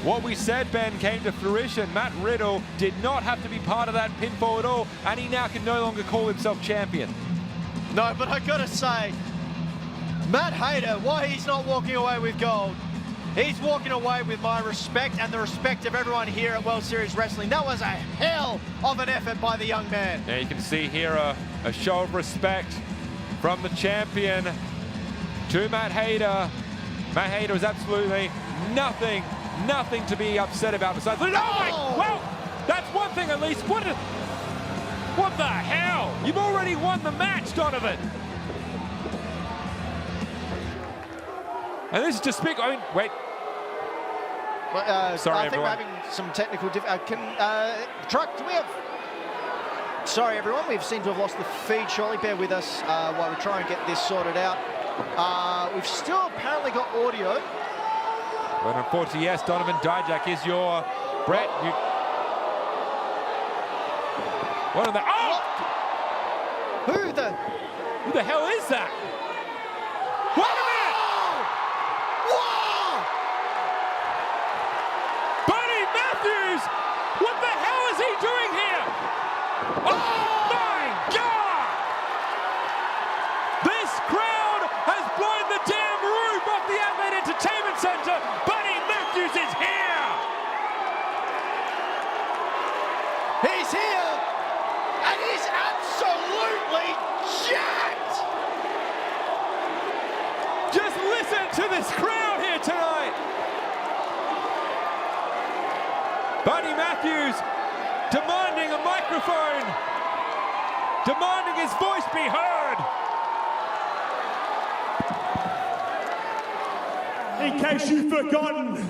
what we said, Ben, came to fruition. Matt Riddle did not have to be part of that pinfall at all, and he now can no longer call himself champion. No, but I gotta say, Matt Hayter, why he's not walking away with gold? He's walking away with my respect and the respect of everyone here at World Series Wrestling. That was a hell of an effort by the young man. Yeah, you can see here a show of respect from the champion to Matt Hayter. Matt Hayter is absolutely nothing to be upset about besides. Oh! Well, that's one thing at least. What the hell? You've already won the match, Donovan. And this is just big. I mean, wait. Sorry, I think everyone. we're having some technical Truck, do we have... Sorry, everyone. We seem to have lost the feed shortly. Bear with us while we try and get this sorted out. We've still apparently got audio. But unfortunately, yes, Donovan Dijak is your Brett. What are the... Oh! Who the hell is that? Wait a minute! Whoa! Buddy Matthews! What the hell is he doing here? Oh my God! This crowd has blown the damn roof off the Adelaide Entertainment Centre. Buddy Matthews is here! He's here! And he's absolutely jacked! Just listen to this crowd here tonight! Buddy Matthews demanding a microphone, demanding his voice be heard. In case you've forgotten,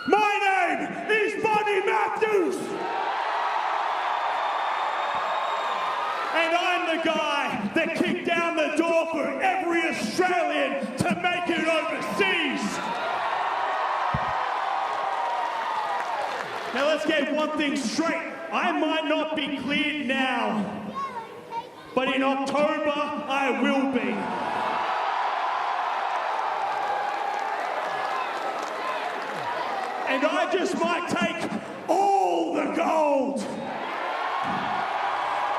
my name is Buddy Matthews! And I'm the guy that kicked down the door for every Australian to make it overseas. Now let's get one thing straight. I might not be cleared now, but in October I will be. And I just might take all the gold.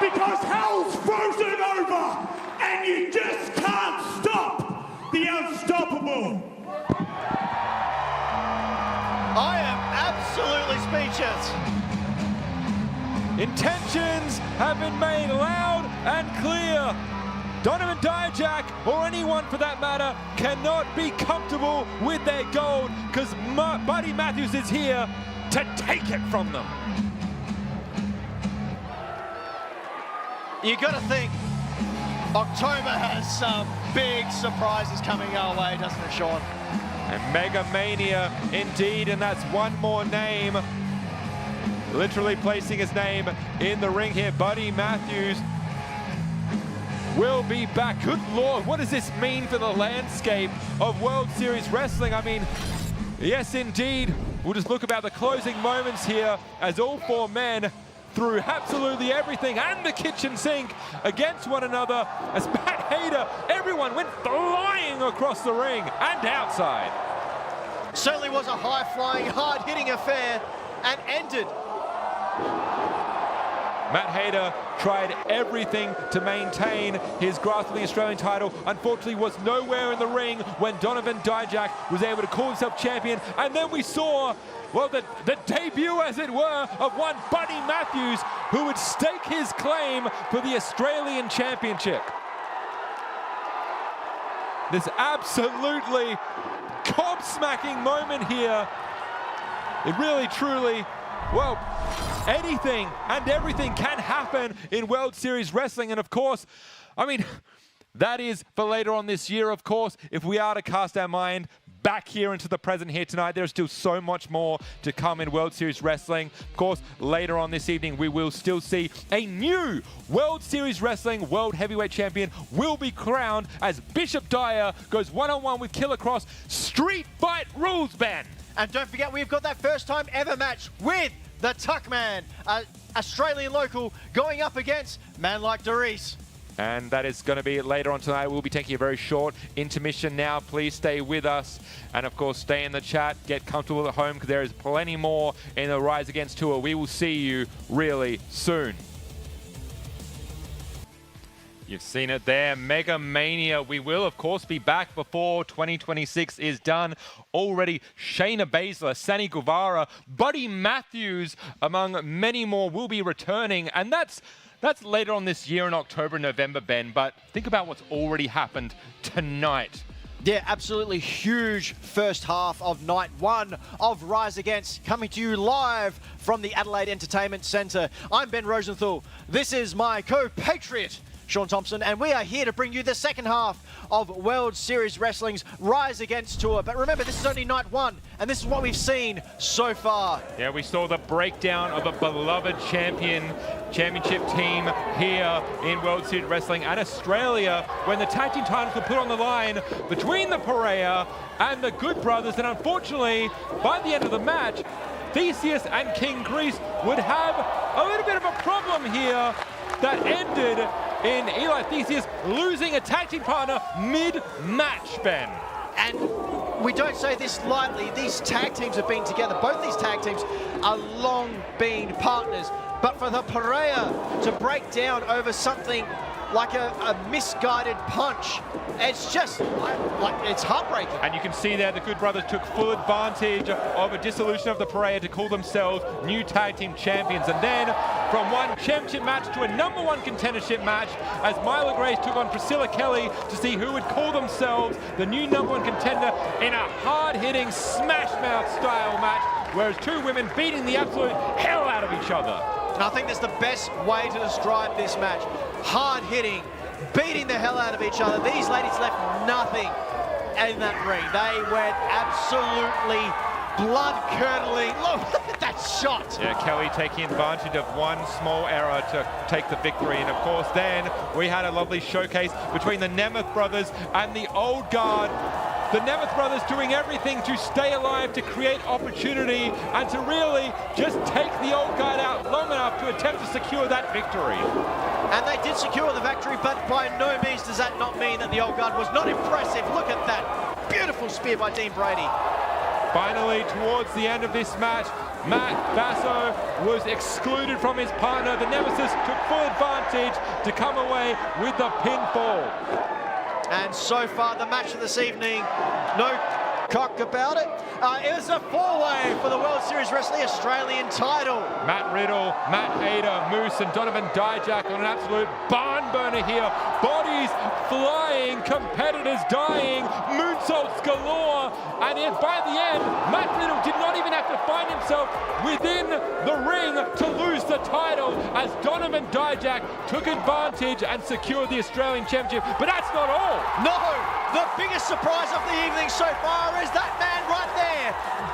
Because hell's frozen over, and you just can't stop the unstoppable. I am absolutely speechless. Intentions have been made loud and clear. Donovan Dijak, or anyone for that matter, cannot be comfortable with their gold because Buddy Matthews is here to take it from them. You got to think October has some big surprises coming our way, doesn't it, Sean? And Mega Mania indeed, and that's one more name. Literally placing his name in the ring here. Buddy Matthews will be back. Good Lord, what does this mean for the landscape of World Series Wrestling? I mean, yes, indeed. We'll just look about the closing moments here as all four men threw absolutely everything and the kitchen sink against one another as Matt Hayter, everyone went flying across the ring and outside. Certainly was a high-flying, hard-hitting affair and ended. Matt Hayter tried everything to maintain his grasp of the Australian title. Unfortunately, was nowhere in the ring when Donovan Dijak was able to call himself champion. And then we saw, well, the debut, as it were, of one Buddy Matthews, who would stake his claim for the Australian Championship. This absolutely gobsmacking moment here. It really, truly, well, anything and everything can happen in World Series Wrestling. And of course, I mean, that is for later on this year, of course. If we are to cast our mind back here into the present here tonight, there's still so much more to come in World Series Wrestling. Of course, later on this evening, we will still see a new World Series Wrestling World Heavyweight Champion will be crowned as Bishop Dyer goes one-on-one with Killer Kross. Street fight rules, Ben. And don't forget, we've got that first time ever match with the Tuckman, Australian local, going up against man like DeReiss. And that is going to be later on tonight. We'll be taking a very short intermission now. Please stay with us. And of course, stay in the chat. Get comfortable at home because there is plenty more in the Rise Against Tour. We will see you really soon. You've seen it there, Mega Mania. We will, of course, be back before 2026 is done. Already, Shayna Baszler, Sani Guevara, Buddy Matthews, among many more, will be returning. And that's later on this year in October, November, Ben. But think about what's already happened tonight. Yeah, absolutely huge first half of night one of Rise Against, coming to you live from the Adelaide Entertainment Centre. I'm Ben Rosenthal. This is my co-patriot, Sean Thompson, and we are here to bring you the second half of World Series Wrestling's Rise Against Tour. But remember, this is only night one, and this is what we've seen so far. Yeah, we saw the breakdown of a beloved championship team here in World Series Wrestling and Australia when the tag team titles were put on the line between the Pereira and the Good Brothers. And unfortunately, by the end of the match, Theseus and King Grease would have a little bit of a problem here that ended in Eli Theseus losing a tag team partner mid-match, Ben. And we don't say this lightly, these tag teams have been together. Both these tag teams are long been partners. But for the Pereira to break down over something like a misguided punch, it's just like it's heartbreaking. And you can see there the Good Brothers took full advantage of a dissolution of the Pereira to call themselves new tag team champions. And then from one championship match to a #1 contendership match, as Myla Grace took on Priscilla Kelly to see who would call themselves the new #1 contender in a hard-hitting smash mouth style match, whereas two women beating the absolute hell out of each other. And I think that's the best way to describe this match. Hard-hitting, beating the hell out of each other. These ladies left nothing in that ring. They went absolutely blood-curdling. Look at that shot. Yeah, Kelly taking advantage of one small error to take the victory. And of course, then we had a lovely showcase between the Nemeth brothers and the Old Guard. The Nemeth brothers doing everything to stay alive, to create opportunity, and to really just take the Old Guard out long enough to attempt to secure that victory. And they did secure the victory, but by no means does that not mean that the Old Guard was not impressive. Look at that beautiful spear by Dean Brady. Finally, towards the end of this match, Matt Basso was excluded from his partner. The Nemesis took full advantage to come away with the pinfall. And so far, the match of this evening, no cock about it. It was a four-way for the World Series Wrestling Australian title. Matt Riddle, Matt Hayter, Moose, and Donovan Dijak on an absolute barn burner here. Bodies flying, competitors dying, moonsaults galore. And yet by the end, Matt Riddle did not even have to find himself within the ring to lose the title as Donovan Dijak took advantage and secured the Australian Championship. But that's not all. No, the biggest surprise of the evening so far is that man right there.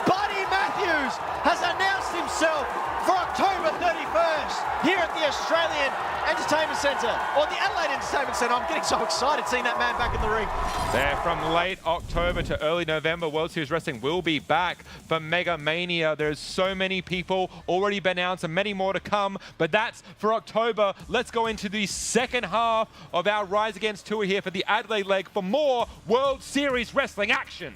Buddy Matthews has announced himself for October 31st here at the Australian Entertainment Centre, or the Adelaide Entertainment Centre. I'm getting so excited seeing that man back in the ring. There, from late October to early November, World Series Wrestling will be back for Mega Mania. There's so many people already been announced and many more to come, but that's for October. Let's go into the second half of our Rise Against Tour here for the Adelaide leg for more World Series Wrestling action.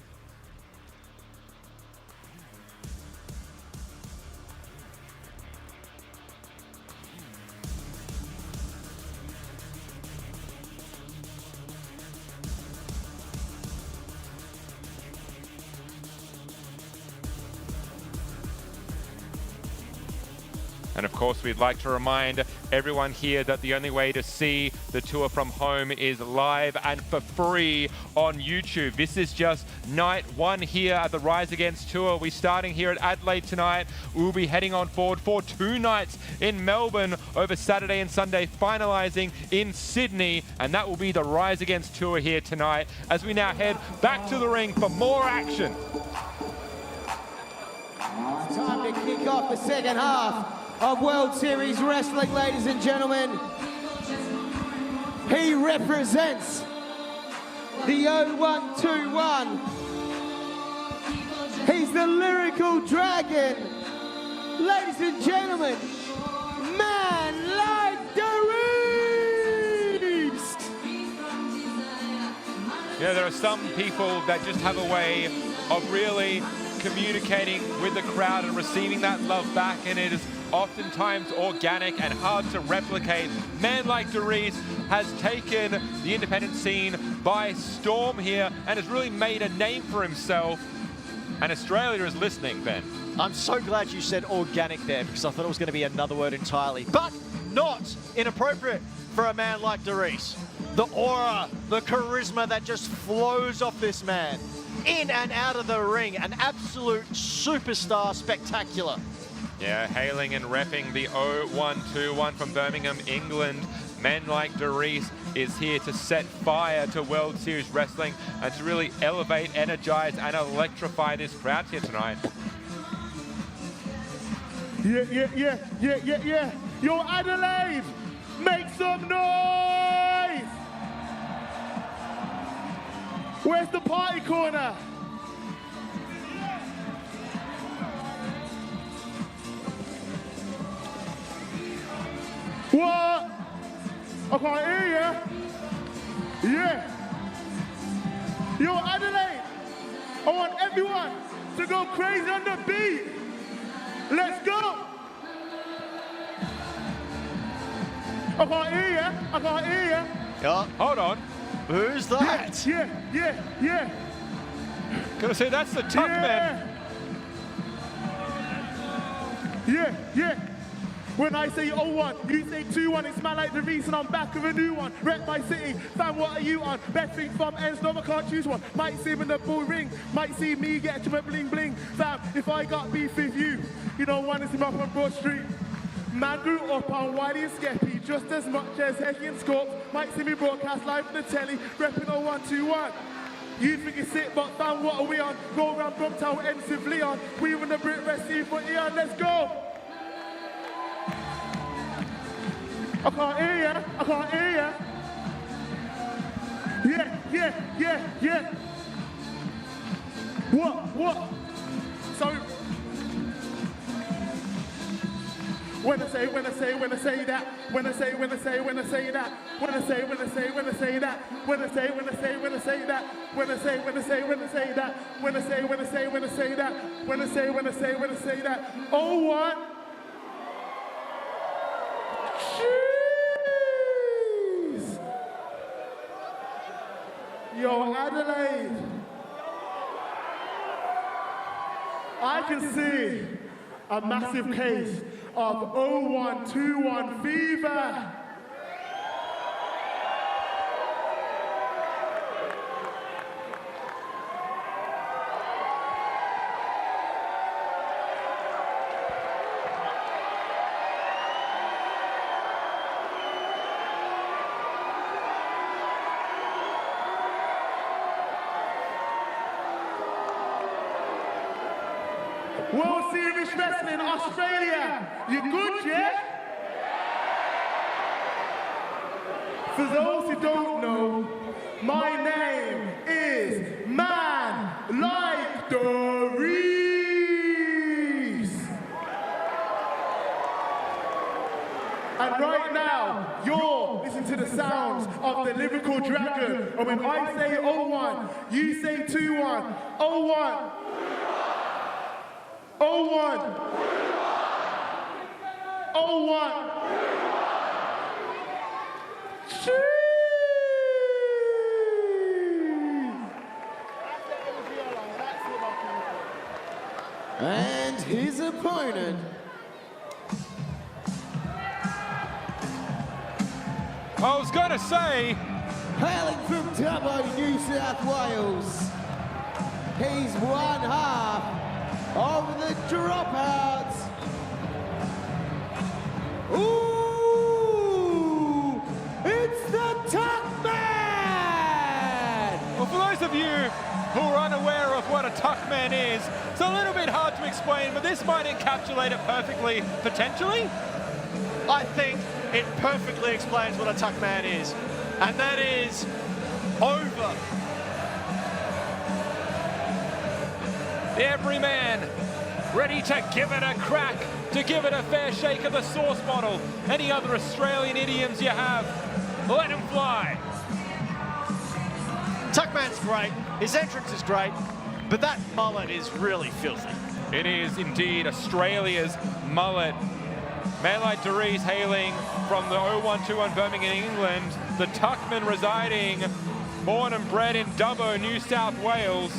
And of course, we'd like to remind everyone here that the only way to see the tour from home is live and for free on YouTube. This is just night one here at the Rise Against Tour. We're starting here at Adelaide tonight. We'll be heading on forward for 2 nights in Melbourne over Saturday and Sunday, finalizing in Sydney. And that will be the Rise Against Tour here tonight as we now head back to the ring for more action. It's time to kick off the second half of World Series Wrestling, ladies and gentlemen. He represents the 0121. He's the lyrical dragon. Ladies and gentlemen, man like DeReiss. You know, there are some people that just have a way of really communicating with the crowd and receiving that love back, and it is oftentimes organic and hard to replicate. A man like DeReiss has taken the independent scene by storm here and has really made a name for himself. And Australia is listening, Ben. I'm so glad you said organic there, because I thought it was going to be another word entirely, but not inappropriate for a man like DeReiss. The aura, the charisma that just flows off this man. In and out of the ring, an absolute superstar spectacular. Yeah, hailing and repping the 0121 from Birmingham, England. Men like DeReiss is here to set fire to World Series Wrestling and to really elevate, energize, and electrify this crowd here tonight. Yeah. Yo, Adelaide, make some noise! Where's the party corner? What? I can't hear you. Yeah. Yo, Adelaide, I want everyone to go crazy on the beat. Let's go. I can't hear you. I can't hear you. Yeah. Hold on. Who's that? Yeah. Gonna say that's the Tuckman. Yeah. When I say 01, you say 21, it's man like DeReiss and I'm back with a new one. Rep my city, fam, what are you on? Best thing from ends, no, I can't choose one. Might see him in the bull ring, might see me get to a bling bling. Fam, if I got beef with you, you don't want to see me up on Broad Street. Man grew up on Wiley and Skeppy, just as much as Hecky and Scorp. Might see me broadcast live on the telly, repping 0121. You think it's sick, but fam, what are we on? Go around Brumtown with ends with Leon. We win the Brit Rest for Eon, let's go! I can't hear ya. Yeah. What? Sorry. When I say that, when I say that, when I say that, when I say that, when I say that, when I say that, when I say that, when I say that, oh what? Jeez. Yo, Adelaide. I can see a massive case of 0121 fever. World Series Wrestling Australia, you good, yeah? For those who don't know, my name is Man Like DeReiss. And right now, you're listening to the sounds of the lyrical dragon. And when I say 01, you say 21. 01. 01. 01. And his opponent. I was gonna say, Hailing from Dubbo, New South Wales. He's one half of the Dropouts. Ooh, it's the Tuckman! well, for those of you who are unaware of what a Tuckman is, it's a little bit hard to explain, but this might encapsulate it perfectly, potentially. I think it perfectly explains what a Tuckman is, and that is over. Every man ready to give it a crack, to give it a fair shake of the source model. Any other Australian idioms you have, let them fly. Tuckman's great, his entrance is great, but that mullet is really filthy. It is indeed Australia's mullet. Man like DeReiss hailing from the 0121 Birmingham, England. The Tuckman residing, born and bred in Dubbo, New South Wales.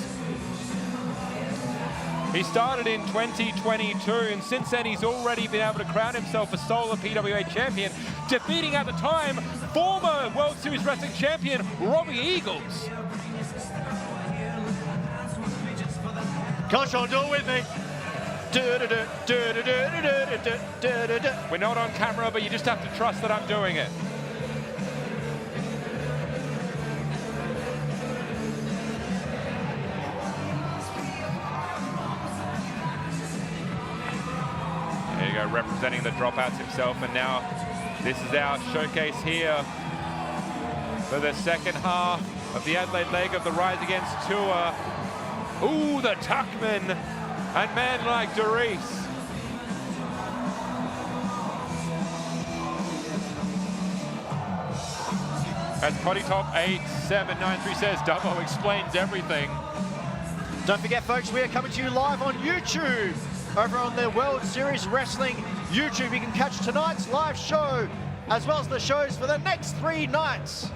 He started in 2022, and since then he's already been able to crown himself a solo PWA champion, defeating at the time former World Series Wrestling champion Robbie Eagles. Come on, Sean, do it with me. We're not on camera, but you just have to trust that I'm doing it. There you go, representing the dropouts himself, and now this is our showcase here for the second half of the Adelaide leg of the Rise Against Tour. Ooh, the Tuckman and man like DeReiss. As Potty Top 8793 says, Dubbo explains everything. Don't forget, folks, we are coming to you live on YouTube. Over on the World Series Wrestling YouTube, you can catch tonight's live show, as well as the shows for the next 3 nights.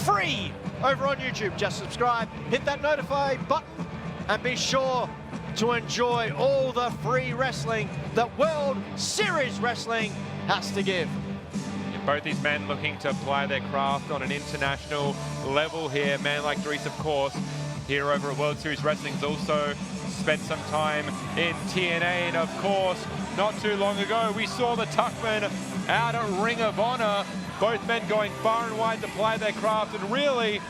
Free over on YouTube. Just subscribe, hit that notify button, and be sure to enjoy all the free wrestling that World Series Wrestling has to give. Both these men looking to apply their craft on an international level here. Man like DeReiss, of course, here over at World Series Wrestling, has also spent some time in TNA, and of course, not too long ago, we saw the Tuckman out at Ring of Honor. Both men going far and wide to apply their craft and really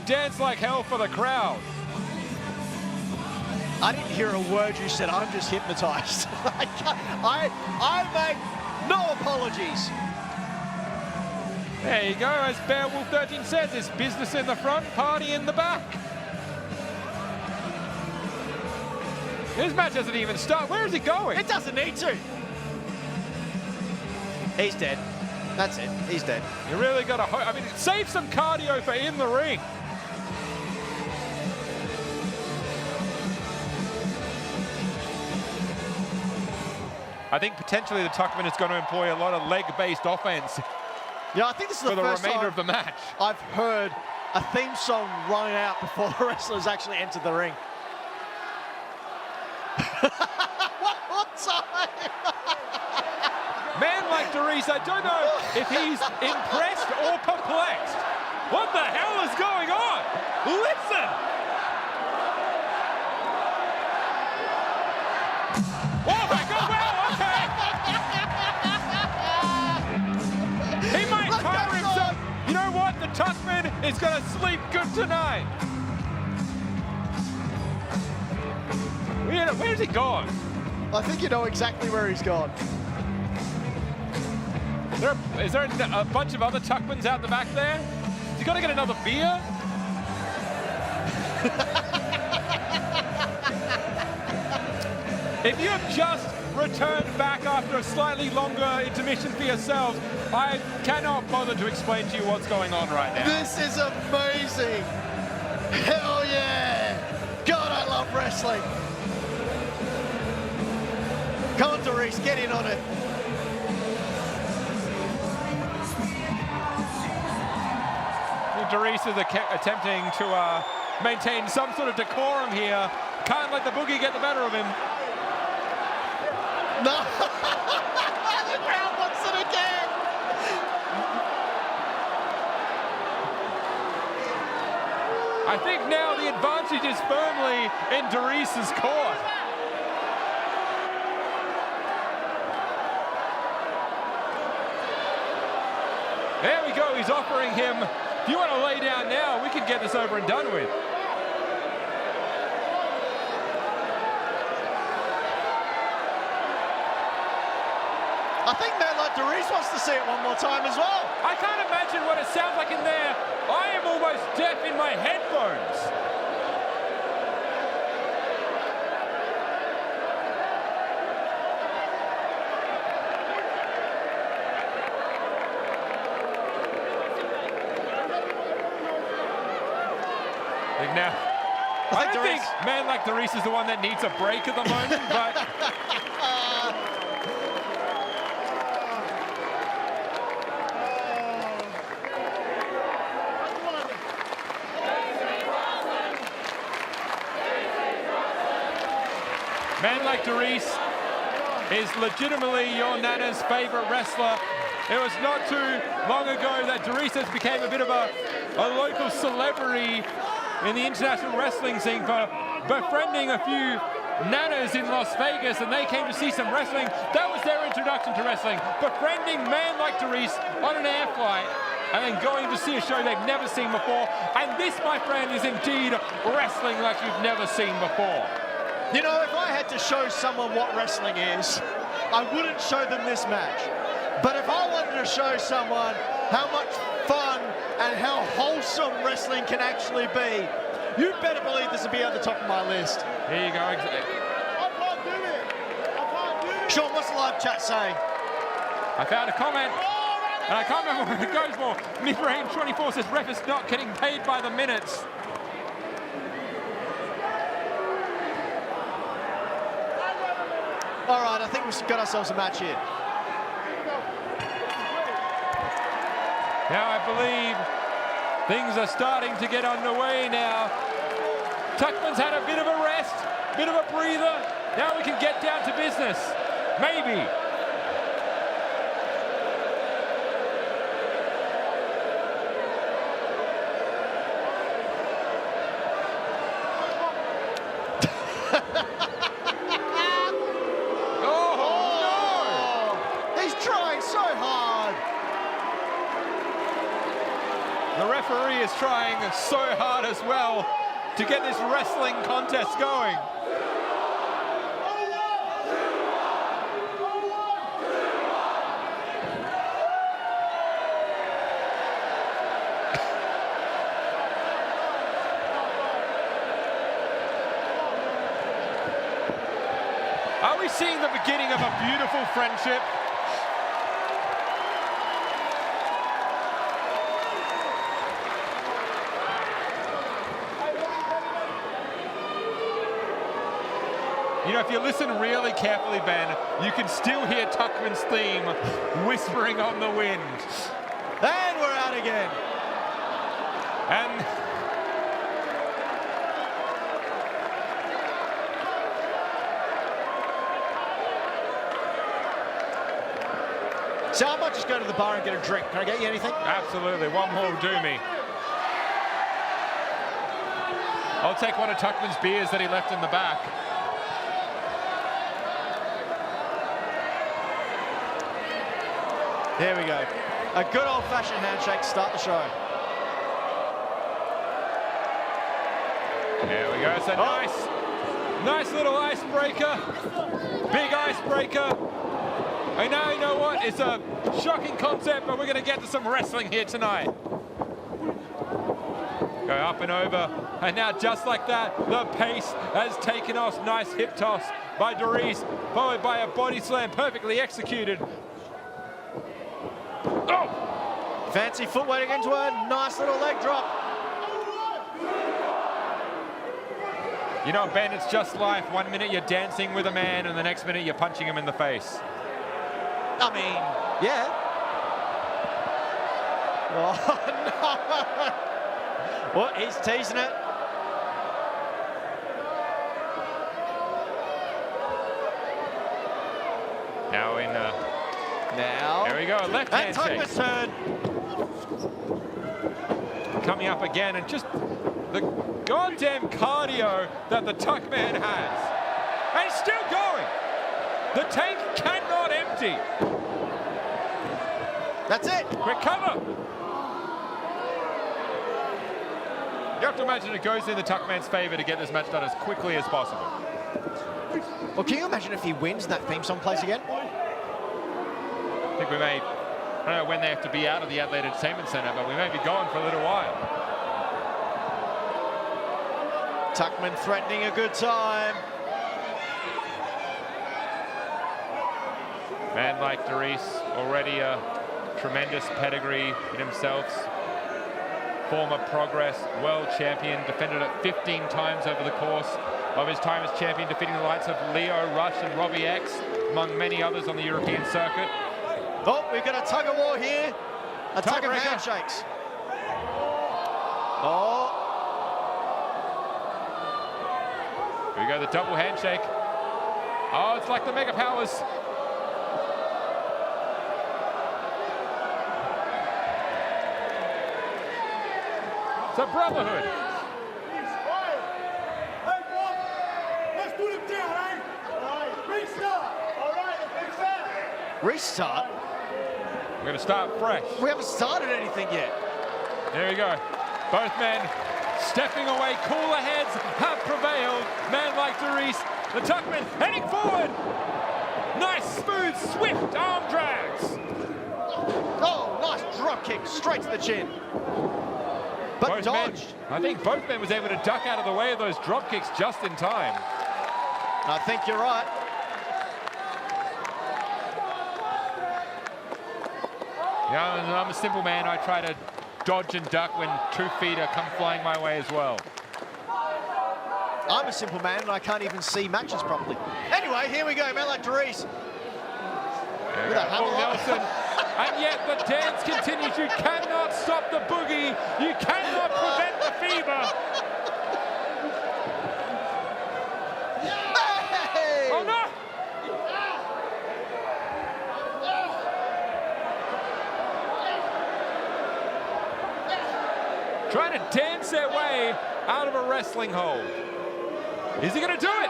dance like hell for the crowd. I didn't hear a word you said. I'm just hypnotized. I make no apologies. There you go, as Beowulf 13 says, it's business in the front, party in the back. This match doesn't even start. Where is he going? It doesn't need to. He's dead. That's it. He's dead. You really got to I mean, save some cardio for in the ring. I think potentially the Tuckman is going to employ a lot of leg-based offense. Yeah, I think this is for the first remainder time of the match. I've heard a theme song run out before the wrestlers actually entered the ring. What time? Man like DeReiss, I don't know if he's impressed or perplexed. What the hell is going on? Listen! Oh my God, wow, okay! He might tire himself. You know what? The Tuckman is going to sleep good tonight. Where's he gone? I think you know exactly where he's gone. Is there a bunch of other Tuckmans out the back there? Is he got to get another beer? If you have just returned back after a slightly longer intermission for yourselves, I cannot bother to explain to you what's going on right now. This is amazing. Hell yeah. God, I love wrestling. Come on, DeReiss, get in on it. DeReiss is attempting to maintain some sort of decorum here. Can't let the boogie get the better of him. No! The crowd wants it again! I think now the advantage is firmly in DeReiss's court. There we go, he's offering him, if you want to lay down now, we can get this over and done with. I think man like DeReiss wants to see it one more time as well. I can't imagine what it sounds like in there. I am almost deaf in my headphones. wrestling. Now, I don't think man like DeReiss is the one that needs a break at the moment, but... Man like DeReiss is legitimately your Nana's favorite wrestler. It was not too long ago that DeReiss has became a bit of a local celebrity in the international wrestling scene for befriending a few Nanas in Las Vegas, and they came to see some wrestling. That was their introduction to wrestling. Befriending man like DeReiss on an air flight and then going to see a show they've never seen before. And this, my friend, is indeed wrestling like you've never seen before. You know, if I had to show someone what wrestling is, I wouldn't show them this match. But if I wanted to show someone how much fun and how wholesome wrestling can actually be, you better believe this would be at the top of my list. Here you go. I can't do it. I can't do it. Sean, what's the live chat saying? I found a comment, and I can't remember where it goes for. Mibrain24 says, ref is not getting paid by the minutes. All right, I think we've got ourselves a match here. Now I believe things are starting to get underway now. Tuckman's had a bit of a rest, bit of a breather. Now we can get down to business. Maybe. The referee is trying so hard as well to get this wrestling contest going. Are we seeing the beginning of a beautiful friendship? You know, if you listen really carefully, Ben, you can still hear Tuckman's theme whispering on the wind. And we're out again. And so I might just go to the bar and get a drink. Can I get you anything? Absolutely. One more will do me. I'll take one of Tuckman's beers that he left in the back. There we go. A good old-fashioned handshake to start the show. There we go. It's a nice little icebreaker. Big icebreaker. I know, you know what? It's a shocking concept, but we're going to get to some wrestling here tonight. Go up and over. And now, just like that, the pace has taken off. Nice hip toss by DeReiss, followed by a body slam, perfectly executed. Oh! Fancy footwork into a nice little leg drop. You know, Ben, it's just life. 1 minute you're dancing with a man, and the next minute you're punching him in the face. I mean, yeah. Oh, no. Well, he's teasing it. Now in... Now. There we go, left hand shake. And turn. Coming up again, and just the goddamn cardio that the Tuckman has. And it's still going. The tank cannot empty. That's it. Quick cover. You have to imagine it goes in the Tuckman's favor to get this match done as quickly as possible. Well, can you imagine if he wins and that theme song plays again? I think we may, I don't know when they have to be out of the Adelaide Entertainment Centre, but we may be gone for a little while. Tuckman threatening a good time. Man like DeReiss, already a tremendous pedigree in himself. former Progress world champion, defended it 15 times over the course of his time as champion, defeating the likes of Leo Rush and Robbie X, among many others on the European circuit. Oh, we've got a tug-of-war here. A tug of Tug-breaker. handshakes. Oh. Here we go, the double handshake. Oh, it's like the Mega Powers. It's a brotherhood. Let's put him down, eh? All right, restart. All right, let's restart. Restart? We're going to start fresh. We haven't started anything yet. There we go. Both men stepping away. Cooler heads have prevailed. Man like DeReiss. The Tuckman heading forward. Nice, smooth, swift arm drags. Oh, nice drop kick straight to the chin. But Both dodged. men, I think both men was able to duck out of the way of those drop kicks just in time. I think you're right. Yeah, I'm a simple man. I try to dodge and duck when 2 feet come flying my way as well. I'm a simple man and I can't even see matches properly. Anyway, here we go, man like DeReiss. There we With go. a hammer Full on. Nelson. And yet the dance continues. You cannot stop the boogie. You cannot prevent the fever. Hey! Oh no! Trying to dance their way out of a wrestling hold. Is he going to do it?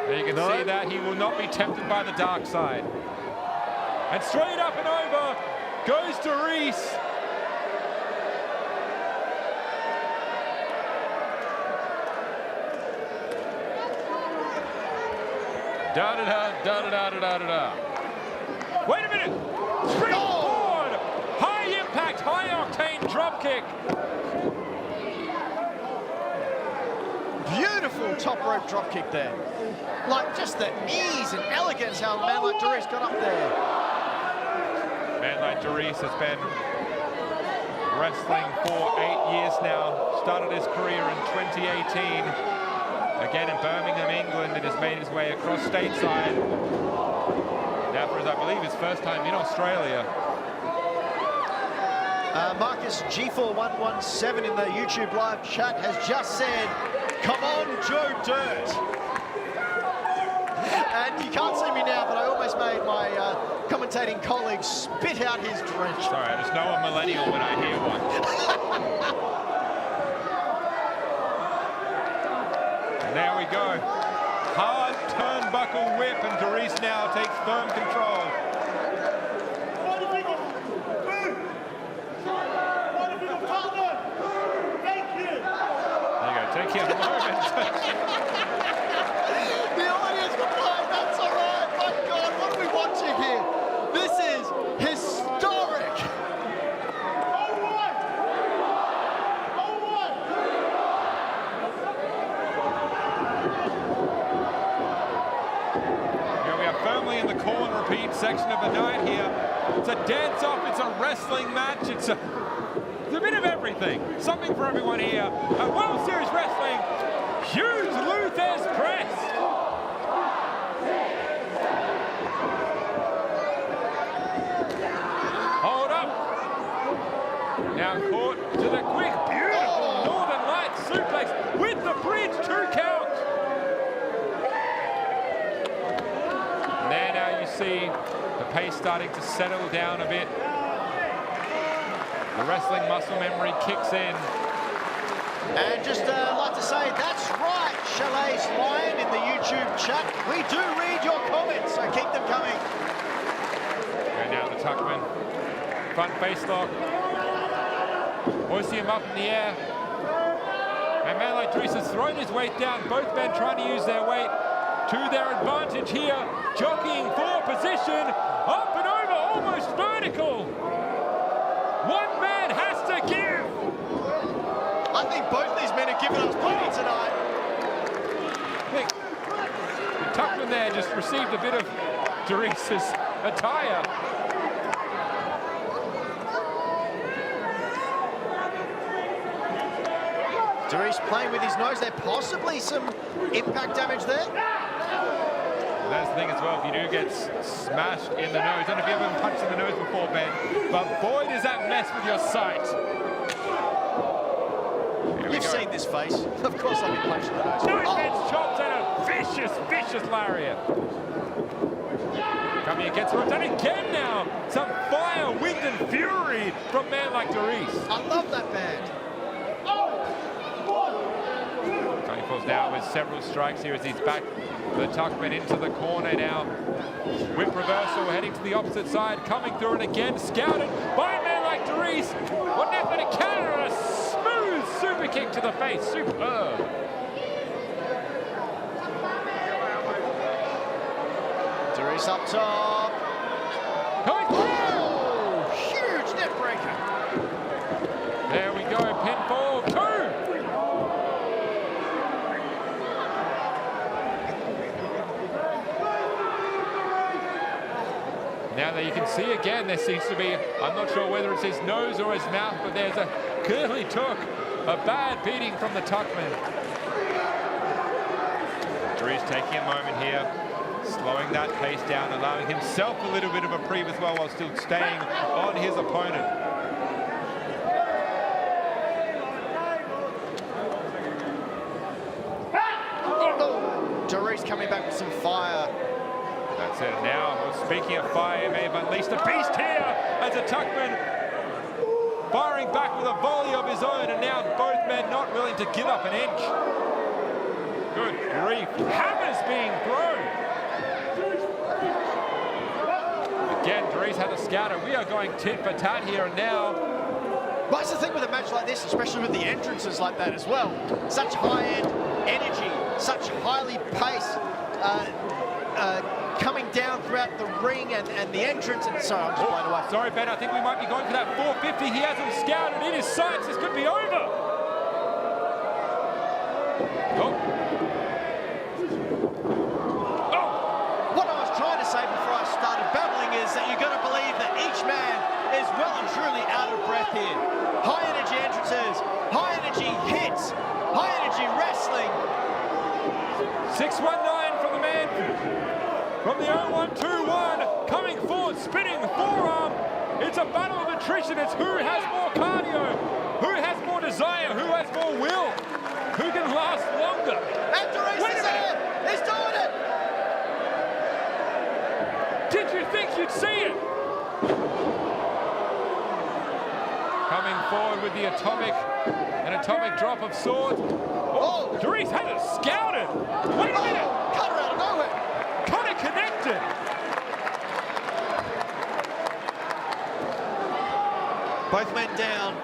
There you can see that he will not be tempted by the dark side. And straight up and over goes DeReiss. Da-da-da, da-da-da, da-da-da. Wait a minute! Springboard! High impact, high octane drop kick. Beautiful top rope drop kick there. Like just the ease and elegance how a man like DeReiss got up there. Man like DeReiss has been wrestling for 8 years now. Started his career in 2018. Again in Birmingham, England, and has made his way across stateside. Now for, I believe, his first time in Australia. Marcus G4117 in the YouTube live chat has just said, "Come on, Joe Dirt." And you can't see me now, but I almost made my commentating colleague spit out his drink. Sorry, I just know a millennial when I hear one. And there we go. Hard turnbuckle whip, and DeReiss now takes firm control. There you go, take your moment. The audience replied, "That's all right." My God, what are we watching here? This is historic. Here we are firmly in the call and repeat section of the night here. It's a dance-off, it's a wrestling match, it's a bit of everything. Something for everyone here. At World Series Wrestling, Hughes Luther's Crest. Hold up. Now caught to the quick, beautiful Northern Lights suplex with the bridge 2 count. And there now you see the pace starting to settle down a bit. The wrestling muscle memory kicks in. And just like to say, that's right, Chalet's Lion in the YouTube chat. We do read your comments, so keep them coming. And now the Tuckman. Front face lock. Hoisting him up in the air. And man like DeReiss has thrown his weight down. Both men trying to use their weight to their advantage here. Jockeying for position. Up and over, almost vertical. One man has to give. I think both these men have given us plenty tonight. I think the Tuckman there just received a bit of DeReiss's attire. DeReiss playing with his nose there. Possibly some impact damage there. And that's the thing as well, if you do get smashed in the nose, I don't know if you've ever been punched in the nose before, Ben, but boy, does that mess with your sight. You've seen this face. Of course I've been punched in the nose. Tuckman's chops and a vicious, vicious lariat. Coming against him, done again now. Some fire, wind and fury from a man like DeReiss. I love that band. Tony falls now with several strikes here as he's back the Tuckman into the corner now. Whip reversal heading to the opposite side, coming through and again scouted by a man like DeReiss. What an effort to counter, and a smooth super kick to the face. Superb. DeReiss up top. Coming through. Oh, huge net breaker. There we go, pinfall 2. Now that you can see again, there seems to be, I'm not sure whether it's his nose or his mouth, but there's a clearly took a bad beating from the Tuckman. DeReiss taking a moment here, slowing that pace down, allowing himself a little bit of a breathe as well while still staying on his opponent. DeReiss coming back with some fire. That's it. Now, well, speaking of fire, he may have unleashed a beast here as a Tuckman firing back with a volley of his own, and now both men not willing to give up an inch. Good grief. Hammers being thrown. Again, DeReiss had a scouter. We are going tit for tat here and now. But that's the thing with a match like this, especially with the entrances like that as well. Such high-end energy, such highly paced, coming down throughout the ring and the entrance. And sorry, I'm just blown away. Sorry, Ben, I think we might be going for that 450. He hasn't scouted in his sights. This could be over. Oh. What I was trying to say before I started babbling is that you've got to believe that each man is well and truly out of breath here. High energy entrances, high energy hits, high energy wrestling. 619 from the man from the 0121, coming forward, spinning the forearm. It's a battle of attrition. It's who has more cardio, who has more desire, who has more will, who can last longer. And DeReiss is there. He's doing it. Did you think you'd see it? Coming forward with the atomic drop of swords. Oh, DeReiss had it scouted. Wait a minute. Cut her out of nowhere. Kind of connected. Both men down.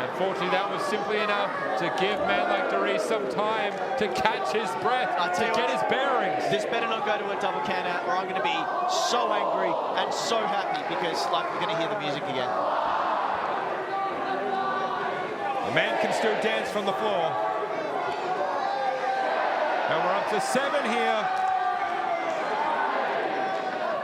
Unfortunately, that was simply enough to give a man like DeReiss some time to catch his breath, to get his bearings. This better not go to a double count out, or I'm going to be so angry and so happy because, like, we're going to hear the music again. The man can still dance from the floor. And we're up to 7 here.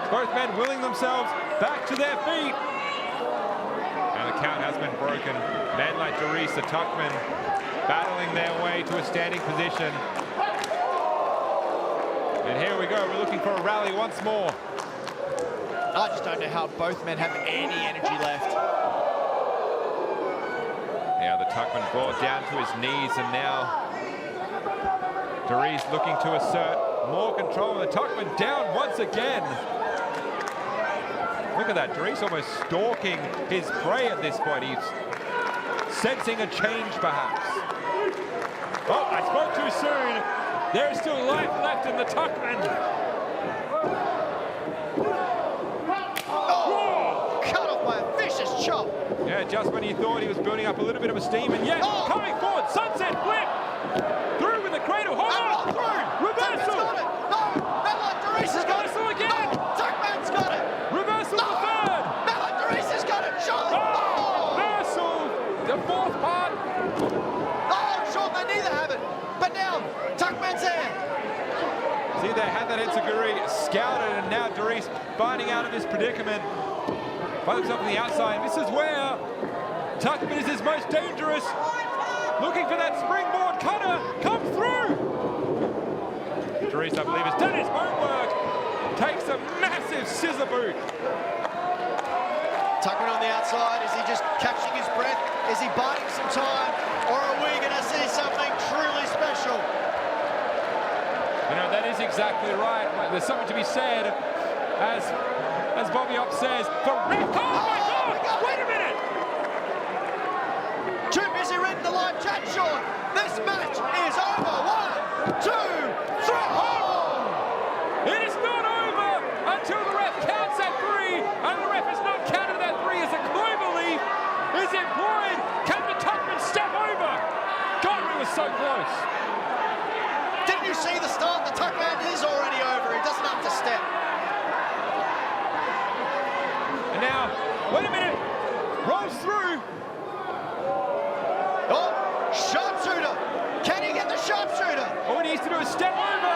Both men willing themselves back to their feet. And the count has been broken. Men like DeReiss, the Tuckman, battling their way to a standing position. And here we go, we're looking for a rally once more. I just don't know how both men have any energy left. Now the Tuckman brought down to his knees, and now DeReiss looking to assert more control. The Tuckman down once again. Look at that, DeReiss almost stalking his prey at this point. He's sensing a change, perhaps. Oh, I spoke too soon. There's still life left in the Tuckman. Oh, cut off by a vicious chop. Yeah, just when he thought he was building up a little bit of a steam, and yet, coming forward, sunset flip. Through with the cradle, hold on. Through. Reversal. Tuckman's got it. No, DeReiss has got it. Reversal again. No, Tuckman's got it. Reversal the third. DeReiss has got it. Sean. Reversal, the fourth part. Oh, Sean, they neither have it. But now, Tuckman's there. See, they had that Enziguri scouted, and now DeReiss finding out of his predicament. Finds himself on the outside. This is where Tuckman is his most dangerous. looking for that springboard cutter, come through! DeReiss, I believe, has done his homework, takes a massive scissor boot. Tuckman on the outside, is he just catching his breath? Is he biding some time? Or are we going to see something truly special? You know, that is exactly right. There's something to be said, as Bobby Up says, for ref. Oh my God! Wait a minute! Too busy reading the live chat, Sean. This match is over. 1, 2, 3. Oh! It is not over until the ref counts at 3, and the ref has not counted at 3 as a cloverleaf is employed. Can the Tuckman step over? God, he was so close. Didn't you see the start? The Tuckman is already over. He doesn't have to step. And now, wait a minute, rolls through. Oh, sharpshooter. Can he get the sharpshooter? All he needs to do is step over.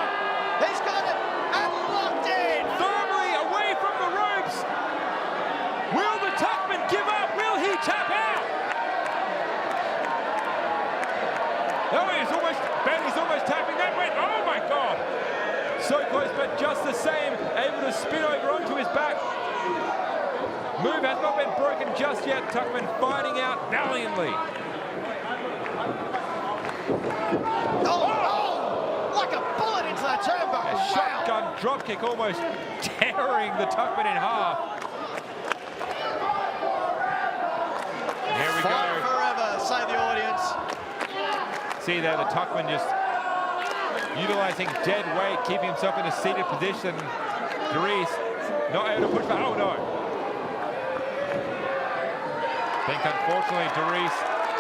He's got it and locked in. Firmly away from the ropes. Will the Tuckman give up? Will he tap out? Oh, he's almost tapping that way. Oh my God. So close, but just the same, able to spin over onto his back. Move has not been broken just yet. Tuckman fighting out valiantly. Oh, like a bullet into that turnbuckle. A shotgun dropkick almost tearing the Tuckman in half. Here we Fight go. forever, say the audience. See there, the Tuckman just utilizing dead weight, keeping himself in a seated position. DeReiss not able to push back. Oh no. I think unfortunately DeReiss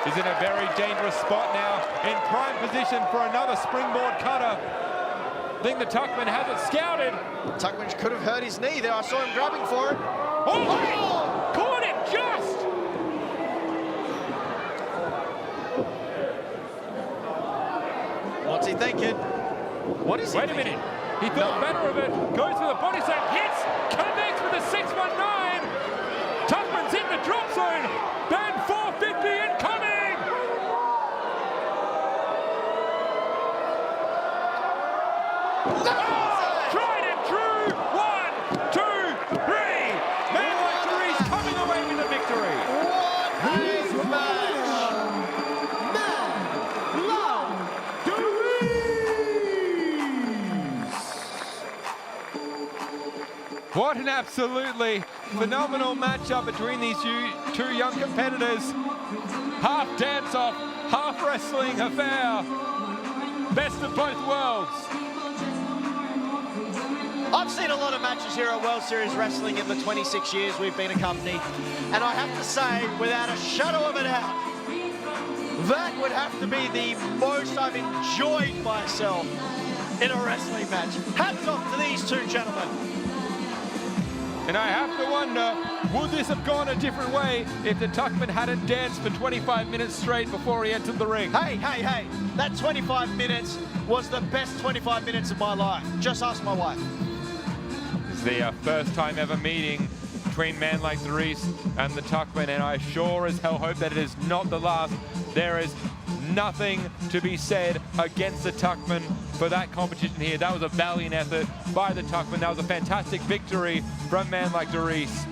is in a very dangerous spot now, in prime position for another springboard cutter. I think the Tuckman has it scouted. Tuckman could have hurt his knee there. I saw him grabbing for it. Oh! Caught it just! What's he thinking? What is he Wait a minute. He thought better of it. Goes for the body slam. Hits. Connects with a 619. Tuckman's in the drop zone. Then 450 incoming. Oh, tried and true. 1, 2, 3. Man like DeReiss coming away with the victory. What a match! What an absolutely phenomenal matchup between these two young competitors. Half dance-off, half wrestling affair. Best of both worlds. I've seen a lot of matches here at World Series Wrestling in the 26 years we've been a company, and I have to say, without a shadow of a doubt, that would have to be the most I've enjoyed myself in a wrestling match. Hats off to these two gentlemen. And I have to wonder, would this have gone a different way if the Tuckman hadn't danced for 25 minutes straight before he entered the ring? Hey, that 25 minutes was the best 25 minutes of my life. Just ask my wife. It's the first time ever meeting between man like DeReiss and the Tuckman, and I sure as hell hope that it is not the last. There is nothing to be said against the Tuckman for that competition here. That was a valiant effort by the Tuckman. That was a fantastic victory from man like DeReiss.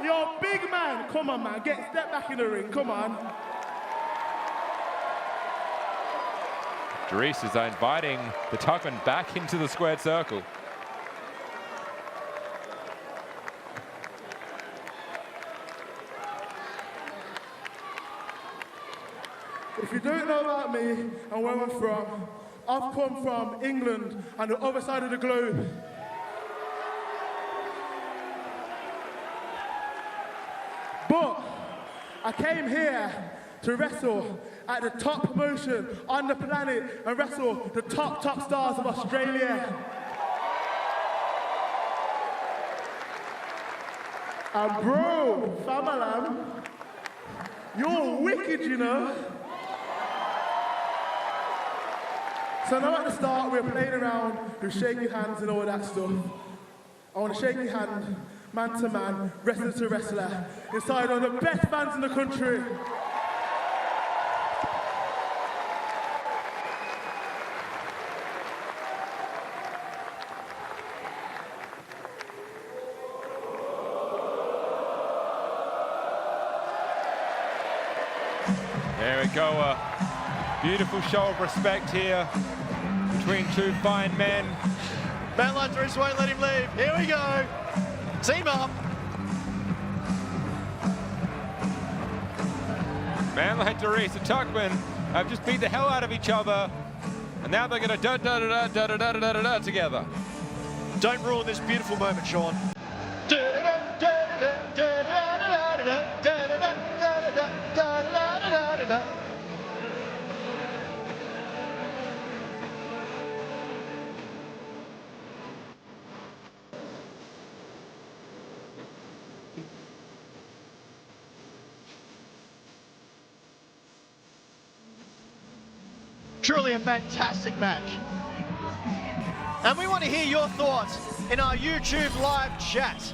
Yo, big man, come on, man, step back in the ring, come on. DeReiss is inviting the Tuckman back into the squared circle. If you don't know about me and where I'm from, I've come from England and the other side of the globe. But I came here to wrestle at the top promotion on the planet and wrestle the top stars of Australia. And bro, Famalam, you're wicked, you know. So now at the start, we're playing around with shaking hands and all that stuff. I want to shake your hand. man-to-man, wrestler-to-wrestler, inside one of the best fans in the country. There we go, a beautiful show of respect here between two fine men. Man like DeReiss won't let him leave. Here we go. Team up. Man like DeReiss and Tuckman have just beat the hell out of each other, and now they're gonna da-da-da-da-da-da-da-da-da together. Don't ruin this beautiful moment, Sean. Truly a fantastic match. And we want to hear your thoughts in our YouTube live chat.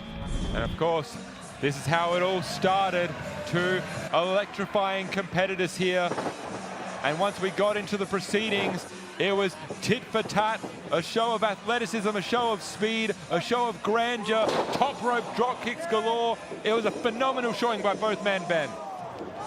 And of course, this is how it all started. Two electrifying competitors here. And once we got into the proceedings, it was tit for tat, a show of athleticism, a show of speed, a show of grandeur, top rope drop kicks galore. It was a phenomenal showing by both men, Ben.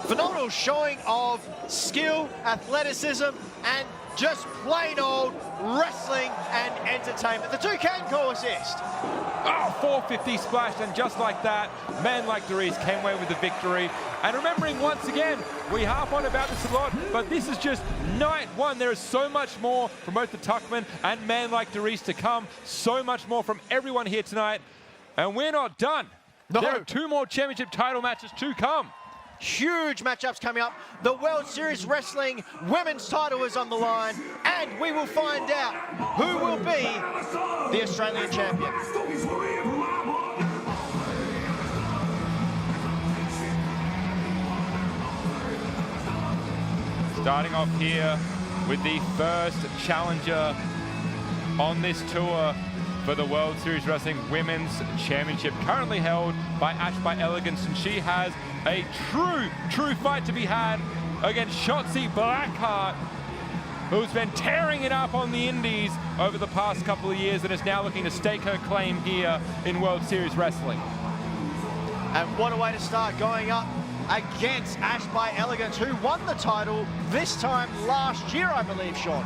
Phenomenal showing of skill, athleticism, and just plain old wrestling and entertainment. The two can coexist. Oh, 450 splash, and just like that, men like DeReiss came away with the victory. And remembering once again, we harp on about this a lot, but this is just night one. There is so much more from both the Tuckman and men like DeReiss to come. So much more from everyone here tonight. And we're not done. No. There are two more championship title matches to come. Huge matchups coming up. The World Series Wrestling Women's title is on the line, and we will find out who will be the Australian champion. Starting off here with the first challenger on this tour for the World Series Wrestling Women's Championship, currently held by Ash by Elegance, and she has a true fight to be had against Shotzi Blackheart, who's been tearing it up on the indies over the past couple of years and is now looking to stake her claim here in World Series Wrestling. And what a way to start, going up against Ash by Elegance, who won the title this time last year, I believe, Sean.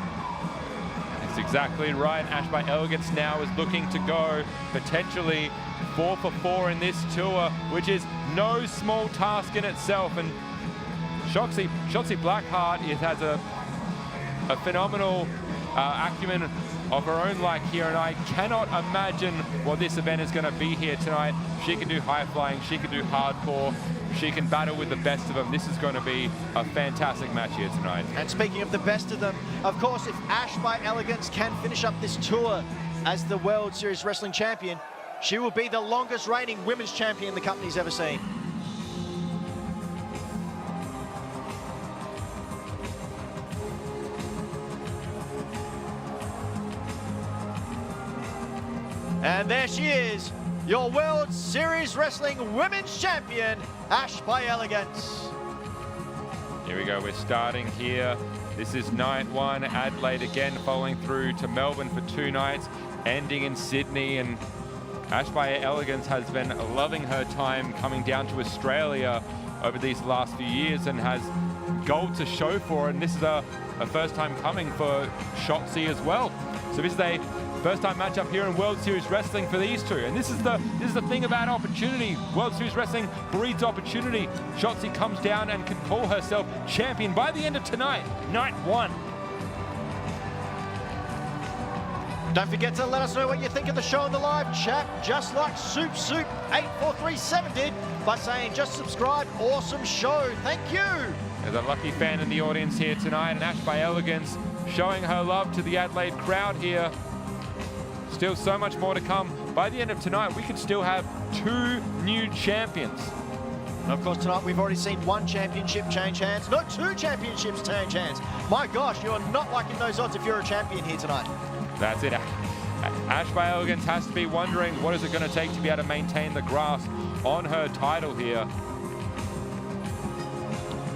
That's exactly right. Ash by Elegance now is looking to go potentially 4 for 4 in this tour, which is no small task in itself. And Shotzi Blackheart has a phenomenal acumen of her own like here, and I cannot imagine what this event is going to be here tonight. She can do high flying, she can do hardcore, she can battle with the best of them. This is going to be a fantastic match here tonight. And speaking of the best of them, of course, if Ash by Elegance can finish up this tour as the World Series Wrestling Champion, she will be the longest reigning women's champion the company's ever seen. And there she is, your World Series Wrestling Women's Champion, Ash by Elegance. Here we go, we're starting here. This is night one, Adelaide again, following through to Melbourne for 2 nights, ending in Sydney. And Ash by Elegance has been loving her time coming down to Australia over these last few years and has gold to show for it. And this is a first time coming for Shotzi as well. So this is a first time matchup here in World Series Wrestling for these two. And this is the thing about opportunity. World Series Wrestling breeds opportunity. Shotzi comes down and can call herself champion by the end of tonight, night one. Don't forget to let us know what you think of the show in the live chat, just like Soup8437 did by saying just subscribe, awesome show, thank you. There's a lucky fan in the audience here tonight, and Ash by Elegance showing her love to the Adelaide crowd here. Still so much more to come. By the end of tonight, we could still have 2 new champions. And of course, tonight we've already seen 1 championship change hands, no, 2 championships change hands. My gosh, you are not liking those odds if you're a champion here tonight. That's it. Ash by Elegance has to be wondering what is it going to take to be able to maintain the grasp on her title here.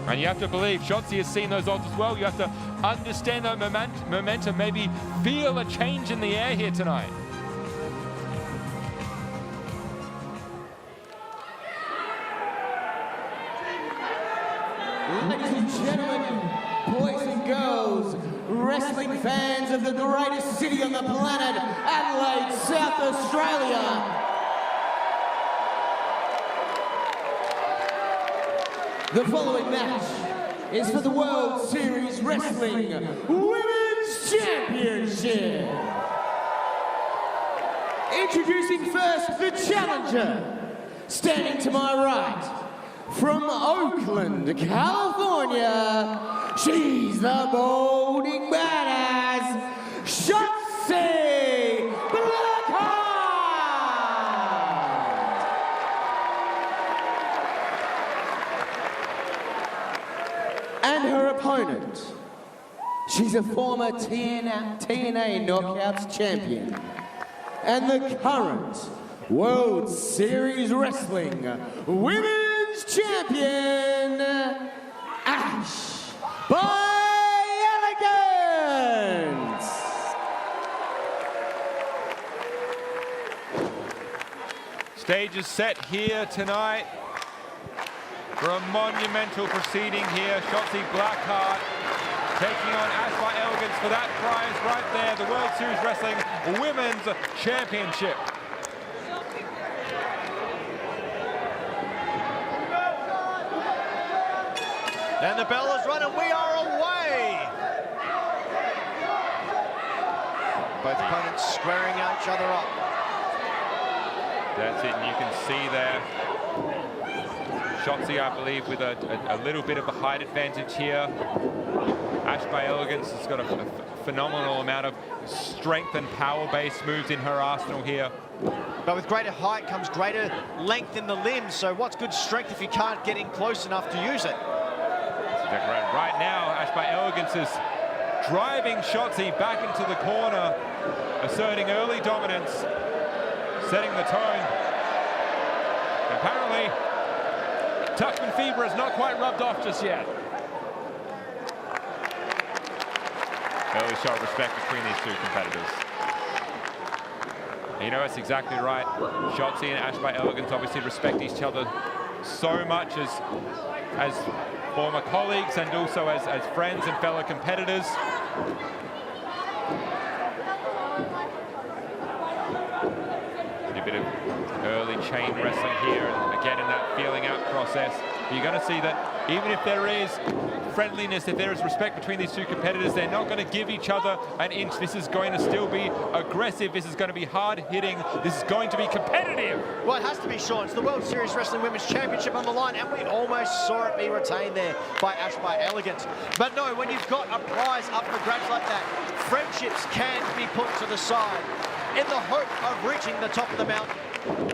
And you have to believe Shotzi has seen those odds as well. You have to understand that momentum, maybe feel a change in the air here tonight. Ladies and gentlemen, boys and girls, wrestling fans of the greatest city on the planet, Adelaide, South Australia. The following match is for the World Series Wrestling Women's Championship. Introducing first the challenger, standing to my right, from Oakland, California, she's the molding badass, Shotzi Blackheart. And her opponent, she's a former TNA Knockouts champion and the current World Series Wrestling Women's Champion, Ash by Elegance. Stage is set here tonight for a monumental proceeding here. Shotzi Blackheart taking on Ash by Elegance for that prize right there, the World Series Wrestling Women's Championship. And the bell is run and we are away. Both opponents squaring each other up. That's it, and you can see there Shotzi, I believe, with a little bit of a height advantage here. Ash by Elegance has got a phenomenal amount of strength and power-based moves in her arsenal here. But with greater height comes greater length in the limbs, so what's good strength if you can't get in close enough to use it? Right now, Ash by Elegance is driving Shotzi back into the corner, asserting early dominance, setting the tone. Apparently, Tuckman fever has not quite rubbed off just yet. Early show of respect between these two competitors. And you know, that's exactly right. Shotzi and Ash by Elegance obviously respect each other so much as former colleagues and also as friends and fellow competitors. A bit of early chain wrestling here, and again in that feeling out process. You're going to see that even if there is friendliness, if there is respect between these two competitors, they're not going to give each other an inch. This is going to still be aggressive. This is going to be hard-hitting. This is going to be competitive. Well, it has to be, Sean. It's the World Series Wrestling Women's Championship on the line, and we almost saw it be retained there by Ash by Elegance. But no, when you've got a prize up for grabs like that, friendships can be put to the side in the hope of reaching the top of the mountain.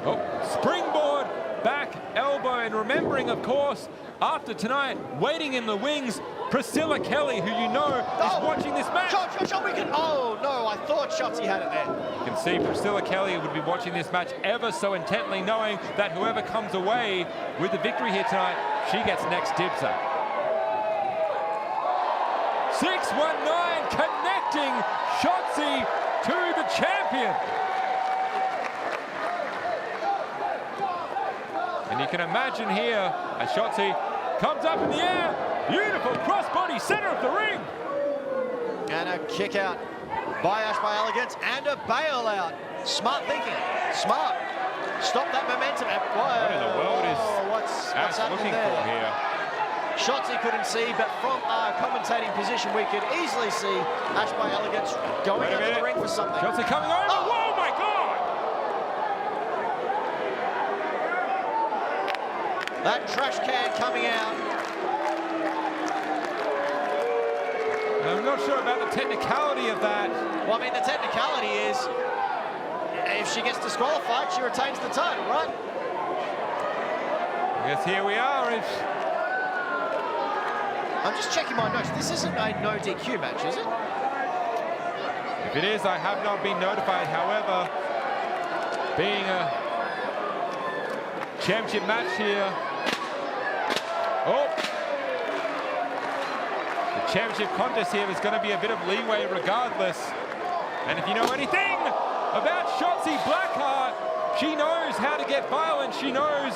Oh, springboard, back elbow, and remembering, of course, after tonight, waiting in the wings, Priscilla Kelly, who you know is watching this match. Oh, no, I thought Shotzi had it there. You can see Priscilla Kelly would be watching this match ever so intently, knowing that whoever comes away with the victory here tonight, she gets next dibs at. 619 connecting Shotzi to the champion. And you can imagine here as Shotzi comes up in the air, beautiful crossbody center of the ring. And a kick out by Ash by Elegance and a bailout. Smart thinking, smart. Stop that momentum. What in the world is what's Ash looking there? for here? Shotzi couldn't see, but from our commentating position, we could easily see Ash by Elegance going under the ring for something. Shotzi coming over. Oh. Whoa, my God! That trash can coming out. I'm not sure about the technicality of that. Well, I mean, the technicality is if she gets disqualified, she retains the title, right? I guess here we are. I'm just checking my notes. This isn't a no DQ match, is it? If it is, I have not been notified. However, being a championship match here. Oh! The championship contest here is going to be a bit of leeway regardless. And if you know anything about Shotzi Blackheart, she knows how to get violent. She knows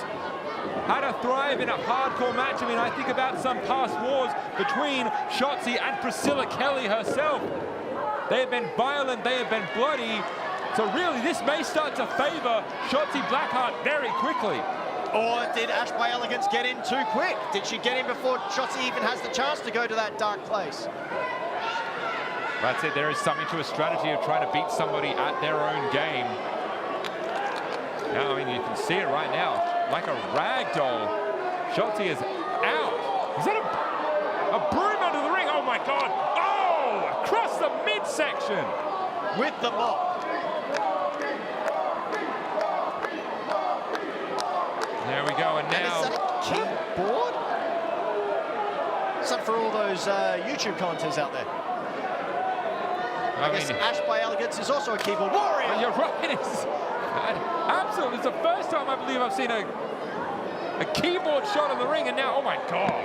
how to thrive in a hardcore match. I mean, I think about some past wars between Shotzi and Priscilla Kelly herself. They have been violent, they have been bloody. So really, this may start to favor Shotzi Blackheart very quickly. Or did Ash by Elegance get in too quick? Did she get in before Shotzi even has the chance to go to that dark place? That's it, there is something to a strategy of trying to beat somebody at their own game. Now, I mean, you can see it right now, like a rag doll. Shotzi is out. Is that a broom under the ring? Oh my God. Oh, across the midsection. With the mop. There we go, and now... And is that a keyboard? Something for all those YouTube commenters out there. I guess Ash by Elegance is also a keyboard warrior. You're right, it's absolutely. It's the first time I believe I've seen a keyboard shot in the ring, and now, oh my God.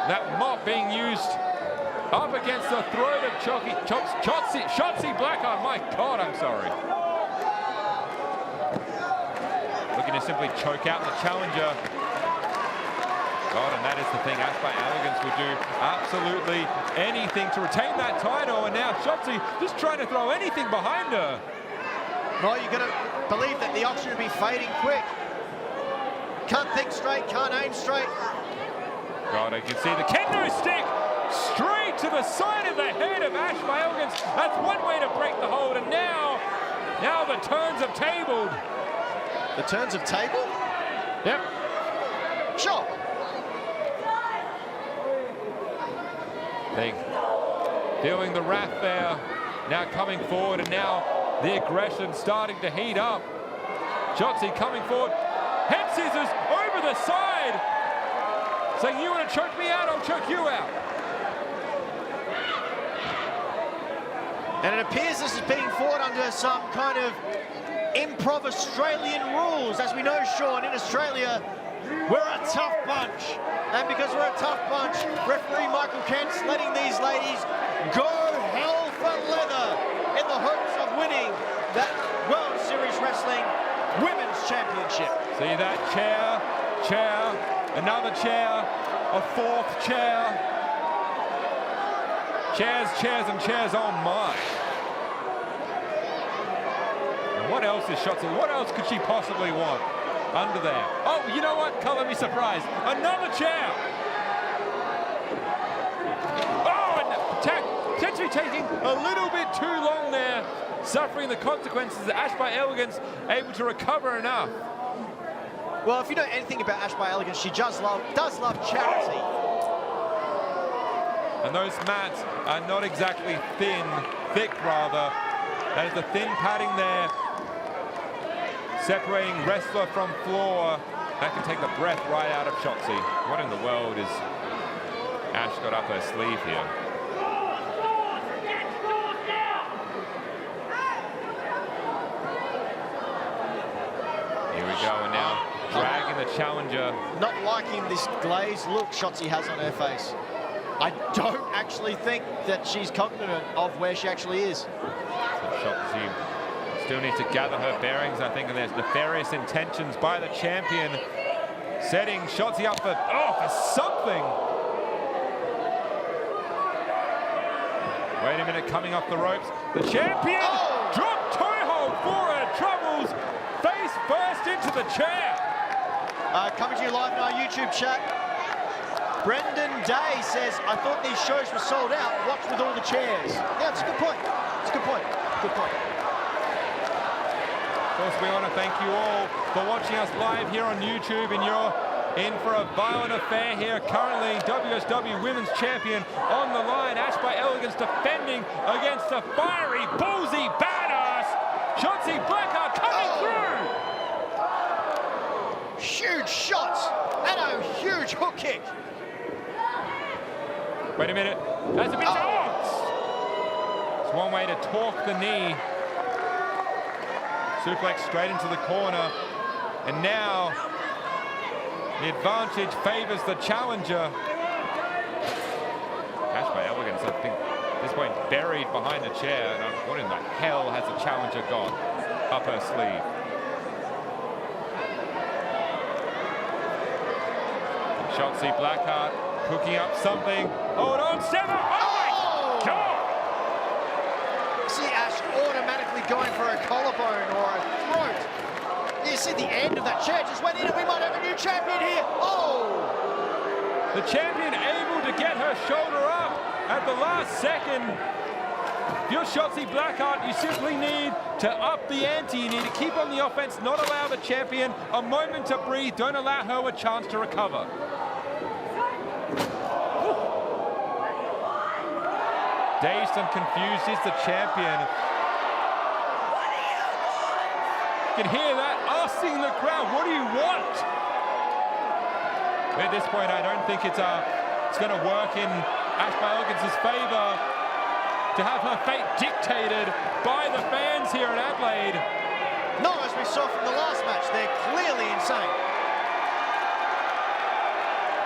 That mop being used up against the throat of Shotzi Blackheart. My God, I'm sorry. Looking to simply choke out the challenger. God, and that is the thing. Ash by Elegance would do absolutely anything to retain that title, and now Shotzi just trying to throw anything behind her. No, you're going to believe that the option would be fading quick. Can't think straight, can't aim straight. God, I can see the kendo stick straight to the side of the head of Ash by Elegance. That's one way to break the hold, and now the turns have tabled. The turns have tabled? Yep. Sure. They feeling the wrath there, now coming forward, and now the aggression starting to heat up. Shotzi coming forward, head scissors over the side, saying, you want to choke me out, I'll choke you out. And it appears this is being fought under some kind of improv Australian rules. As we know, Sean, in Australia, we're a tough bunch. And because we're a tough bunch, referee Michael Kent's letting these ladies go hell for leather in the hopes of winning that World Series Wrestling Women's Championship. See that chair, another chair, a fourth chair. Chairs and chairs, oh my. And what else is Shotzi? What else could she possibly want under there? Oh, you know what? Color me surprised. Another chair. Oh, and potentially taking a little bit too long there, suffering the consequences. Ash by Elegance able to recover enough. Well, if you know anything about Ash by Elegance, she does love charity. And those mats are not exactly thick rather. That is the thin padding there, separating wrestler from floor. That can take the breath right out of Shotzi. What in the world is Ash got up her sleeve here? Here we go, and now dragging the challenger. Not liking this glazed look Shotzi has on her face. I don't actually think that she's cognizant of where she actually is. So Shotzi still needs to gather her bearings, I think, and there's nefarious intentions by the champion, setting Shotzi up for something. Wait a minute, coming off the ropes. The champion drop toe hold for her troubles, face first into the chair. Coming to you live in our YouTube chat. Brendan Day says, I thought these shows were sold out. What's with all the chairs? Yeah, it's a good point. It's a good point. Good point. Of course, we want to thank you all for watching us live here on YouTube, and you're in for a violent affair here. Currently, WSW Women's Champion on the line. Ash by Elegance defending against the fiery, ballsy, badass Shotzi Blackheart coming through. Huge shots and a huge hook kick. Wait a minute. That's a bit. It's one way to torque the knee. Suplex straight into the corner. And now the advantage favors the challenger. Cash by Elegance, I think, at this point buried behind the chair. And what in the hell has the challenger got up her sleeve? Shotzi Blackheart cooking up something. Hold on, Sever! Oh my God! See Ash automatically going for a collarbone or a throat. You see the end of that chair just went in, and we might have a new champion here. Oh! The champion able to get her shoulder up at the last second. If you're Shotzi Blackheart, you simply need to up the ante. You need to keep on the offense, not allow the champion a moment to breathe. Don't allow her a chance to recover. Dazed and confused is the champion. You can hear that asking the crowd, what do you want? At this point, I don't think it's going to work in Ash by Elegance's favor to have her fate dictated by the fans here in Adelaide. No, as we saw from the last match, they're clearly insane.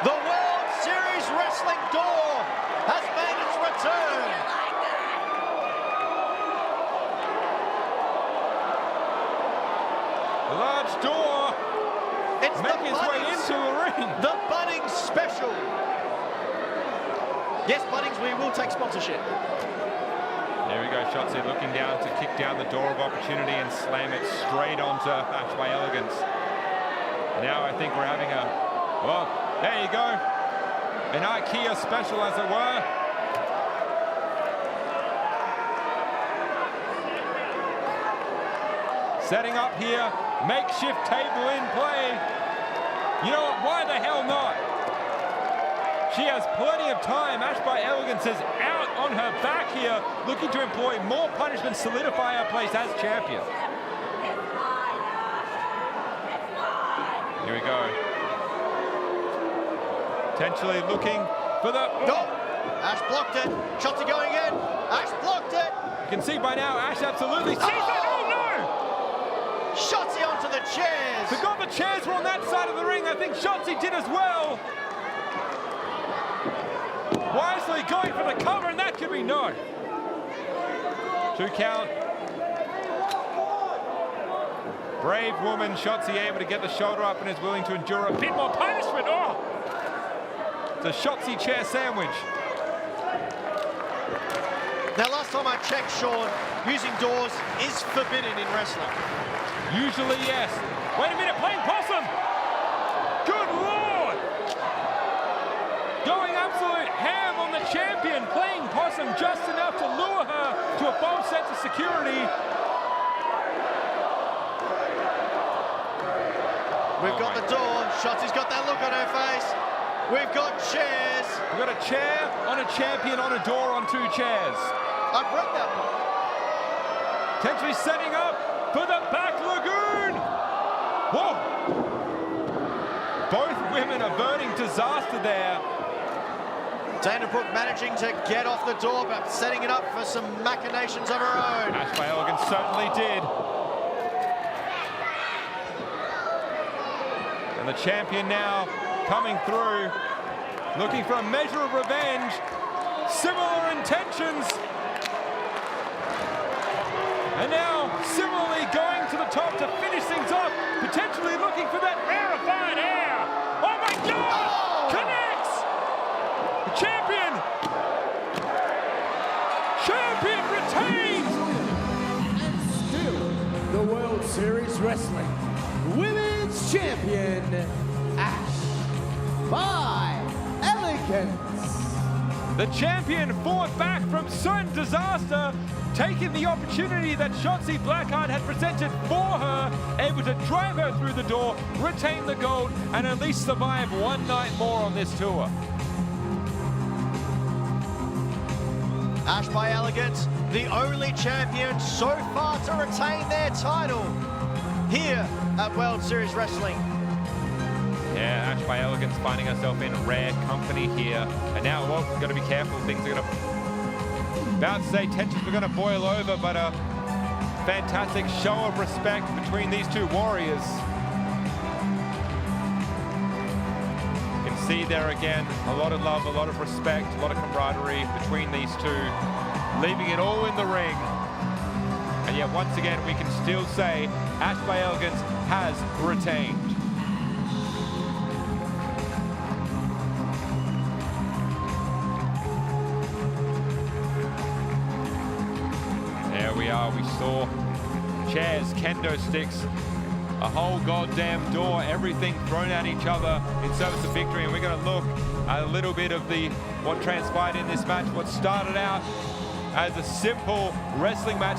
The World Series Wrestling door has made its return. The large door making its way into the ring. The Bunnings special. Yes, Bunnings, we will take sponsorship. There we go, Shotzi looking down to kick down the door of opportunity and slam it straight onto Ash by Elegance. Now I think we're having a, well, there you go. An IKEA special, as it were. Setting up here, makeshift table in play. You know what, why the hell not? She has plenty of time. Ash by Elegance is out on her back here, looking to employ more punishment, solidify her place as champion. Here we go. Potentially looking for the... No! Ash blocked it. Shotzi going in. Ash blocked it. You can see by now, Ash absolutely sees it. Oh no! Shotzi onto the chairs. Forgot the chairs were on that side of the ring. I think Shotzi did as well. Wisely going for the cover, and that could be no. 2 count. Brave woman, Shotzi able to get the shoulder up and is willing to endure a bit more punishment. Oh! It's a Shotzi chair sandwich. Now, last time I checked, Sean, using doors is forbidden in wrestling. Usually, yes. Wait a minute, playing possum! Good Lord! Going absolute ham on the champion, playing possum just enough to lure her to a false sense of security. We've got the door. Shotzi's got that look on her face. We've got chairs. We've got a chair on a champion on a door on 2 chairs. I've read that one. Potentially setting up for the back lagoon. Whoa! Both women averting disaster there. Dana Brooke managing to get off the door, but setting it up for some machinations of her own. Ash by Elegance certainly did. And the champion now coming through, looking for a measure of revenge. Similar intentions. And now, similarly going to the top to finish things off, potentially looking for that rarefied air. Oh my God! Oh! Connects! The champion! Champion retains! And still, the World Series Wrestling Women's Champion, Ash by Elegance. The champion fought back from sudden disaster, taking the opportunity that Shotzi Blackheart had presented for her, able to drive her through the door, retain the gold, and at least survive one night more on this tour. Ash by Elegance, the only champion so far to retain their title here at World Series Wrestling. Yeah, Ash by Elegance finding herself in rare company here. And now, well, we've got to be careful. Things are going to About to say tensions were going to boil over, but a fantastic show of respect between these two warriors. You can see there again, a lot of love, a lot of respect, a lot of camaraderie between these two, leaving it all in the ring. And yet once again, we can still say Ash by Elegance has retained. There we are, we saw chairs, kendo sticks, a whole goddamn door, everything thrown at each other in service of victory. And we're going to look at a little bit of what transpired in this match. What started out as a simple wrestling match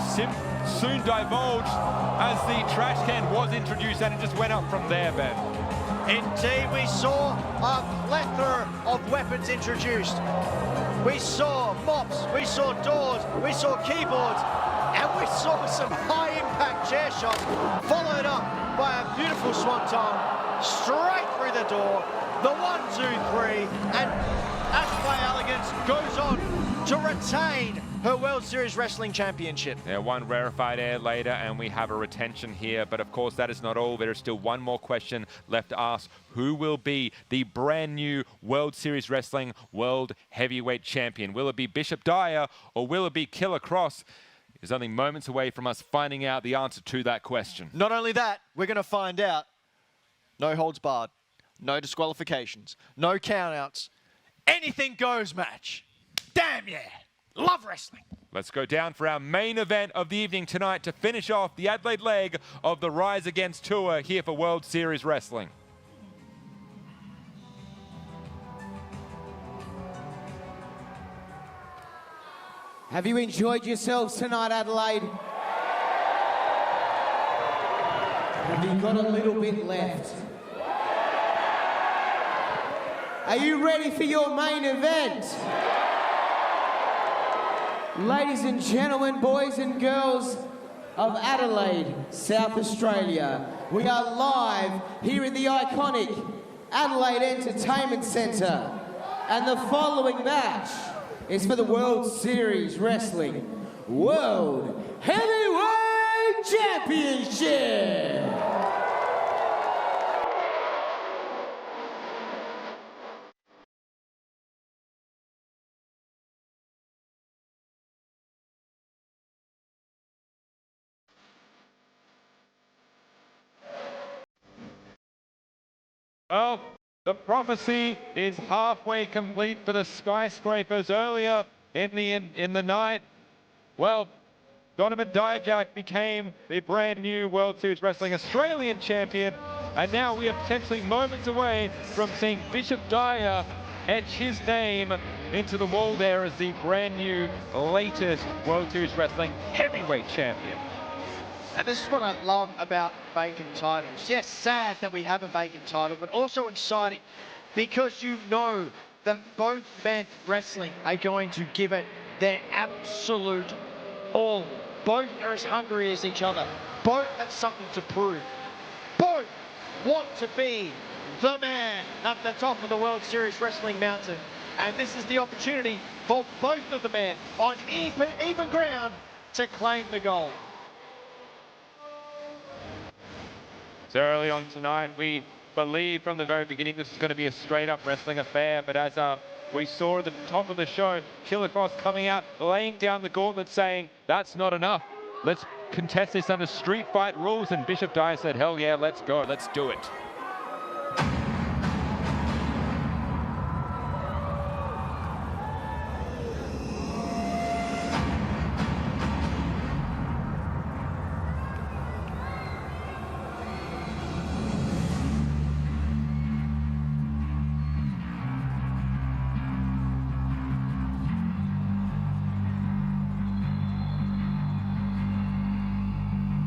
soon divulged as the trash can was introduced, and it just went up from there, Ben. Indeed, we saw a plethora of weapons introduced. We saw mops, we saw doors, we saw keyboards, and we saw some high-impact chair shots, followed up by a beautiful swanton straight through the door. The 1, 2, 3, and Ash by Elegance goes on to retain her World Series Wrestling Championship. Yeah, one rarefied air later, and we have a retention here. But of course, that is not all. There is still one more question left to ask. Who will be the brand new World Series Wrestling World Heavyweight Champion? Will it be Bishop Dyer, or will it be Killer Kross? It's only moments away from us finding out the answer to that question. Not only that, we're going to find out. No holds barred, no disqualifications, no countouts. Anything goes match. Damn yeah. Love wrestling. Let's go down for our main event of the evening tonight to finish off the Adelaide leg of the Rise Against Tour here for World Series Wrestling. Have you enjoyed yourselves tonight, Adelaide? Have you got a little bit left? Are you ready for your main event? Ladies and gentlemen, boys and girls of Adelaide, South Australia, we are live here in the iconic Adelaide Entertainment Centre. And the following match is for the World Series Wrestling World Heavyweight Championship. Well, the prophecy is halfway complete for the Skyscrapers earlier in the night. Well, Donovan Dyer became the brand new World Series Wrestling Australian champion, and now we are potentially moments away from seeing Bishop Dyer etch his name into the wall there as the brand new latest World Series Wrestling heavyweight champion. And this is what I love about vacant titles. Yes, sad that we have a vacant title, but also exciting because you know that both men wrestling are going to give it their absolute all. Both are as hungry as each other. Both have something to prove. Both want to be the man at the top of the World Series Wrestling mountain. And this is the opportunity for both of the men on even ground to claim the gold. So early on tonight, we believed from the very beginning this was going to be a straight-up wrestling affair, but as we saw at the top of the show, Killer Kross coming out, laying down the gauntlet, saying, that's not enough. Let's contest this under street fight rules, and Bishop Dyer said, hell yeah, let's go, let's do it.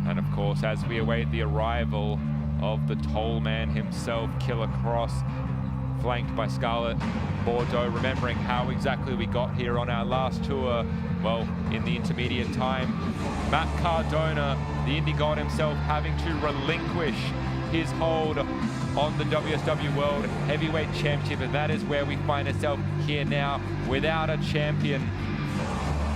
And of course, as we await the arrival of the tall man himself, Killer Kross, flanked by Scarlett Bordeaux, remembering how exactly we got here on our last tour, well, in the intermediate time. Matt Cardona, the indie god himself, having to relinquish his hold on the WSW World Heavyweight Championship, and that is where we find ourselves here now, without a champion.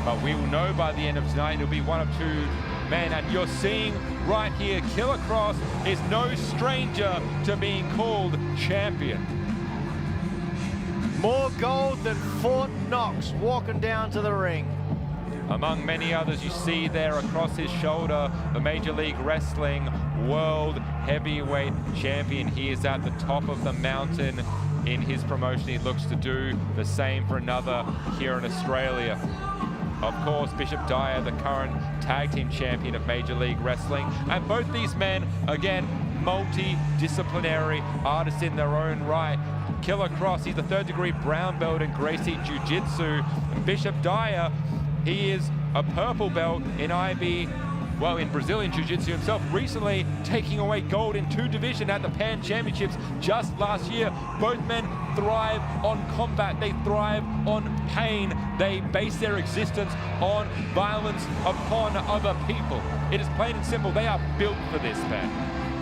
but we will know by the end of tonight it'll be one of two men. And you're seeing right here, Killer Kross is no stranger to being called champion. More gold than Fort Knox walking down to the ring. Among many others, you see there across his shoulder, the Major League Wrestling World Heavyweight Champion. He is at the top of the mountain in his promotion. He looks to do the same for another here in Australia. Of course, Bishop Dyer, the current tag team champion of Major League Wrestling. And both these men, again, multi-disciplinary artists in their own right. Killer Kross, he's a third-degree brown belt in Gracie Jiu-Jitsu. And Bishop Dyer, he is a purple belt in in Brazilian Jiu-Jitsu himself, recently taking away gold in 2 divisions at the Pan Championships just last year. Both men thrive on combat, they thrive on pain, they base their existence on violence upon other people. It is plain and simple, they are built for this, man.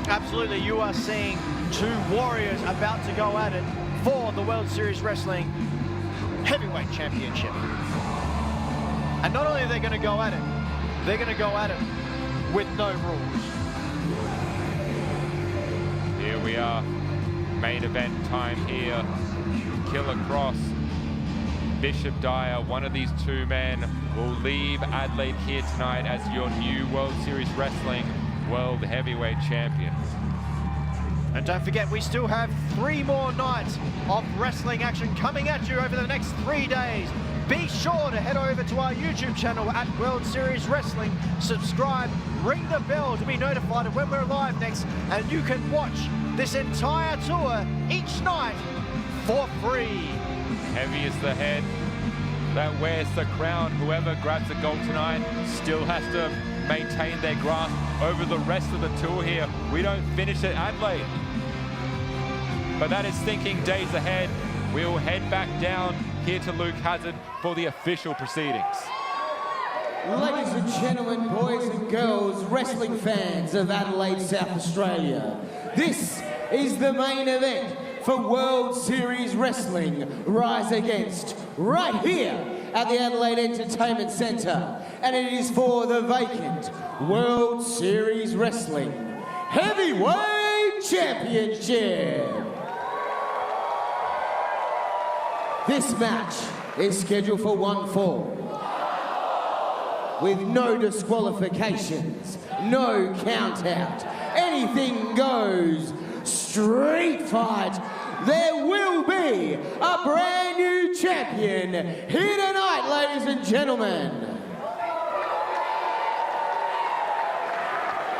Absolutely, you are seeing 2 warriors about to go at it for the World Series Wrestling Heavyweight Championship. And not only are they going to go at it, they're going to go at it with no rules. Here we are, main event time here. Killer Kross, Bishop Dyer, one of these 2 men will leave Adelaide here tonight as your new World Series Wrestling World Heavyweight Champion. And don't forget, we still have 3 more nights of wrestling action coming at you over the next 3 days. Be sure to head over to our YouTube channel at World Series Wrestling. Subscribe, ring the bell to be notified of when we're live next, and you can watch this entire tour each night for free. Heavy is the head that wears the crown. Whoever grabs the gold tonight still has to maintain their grasp over the rest of the tour here. We don't finish at Adelaide, but that is thinking days ahead. We'll head back down here to Luke Hazard for the official proceedings. Ladies and gentlemen, boys and girls, wrestling fans of Adelaide, South Australia, this is the main event for World Series Wrestling Rise Against, right here at the Adelaide Entertainment Centre, and it is for the vacant World Series Wrestling Heavyweight Championship. This match is scheduled for 1 fall, with no disqualifications, no count out, anything goes, street fight. There will be a brand new champion here tonight, ladies and gentlemen.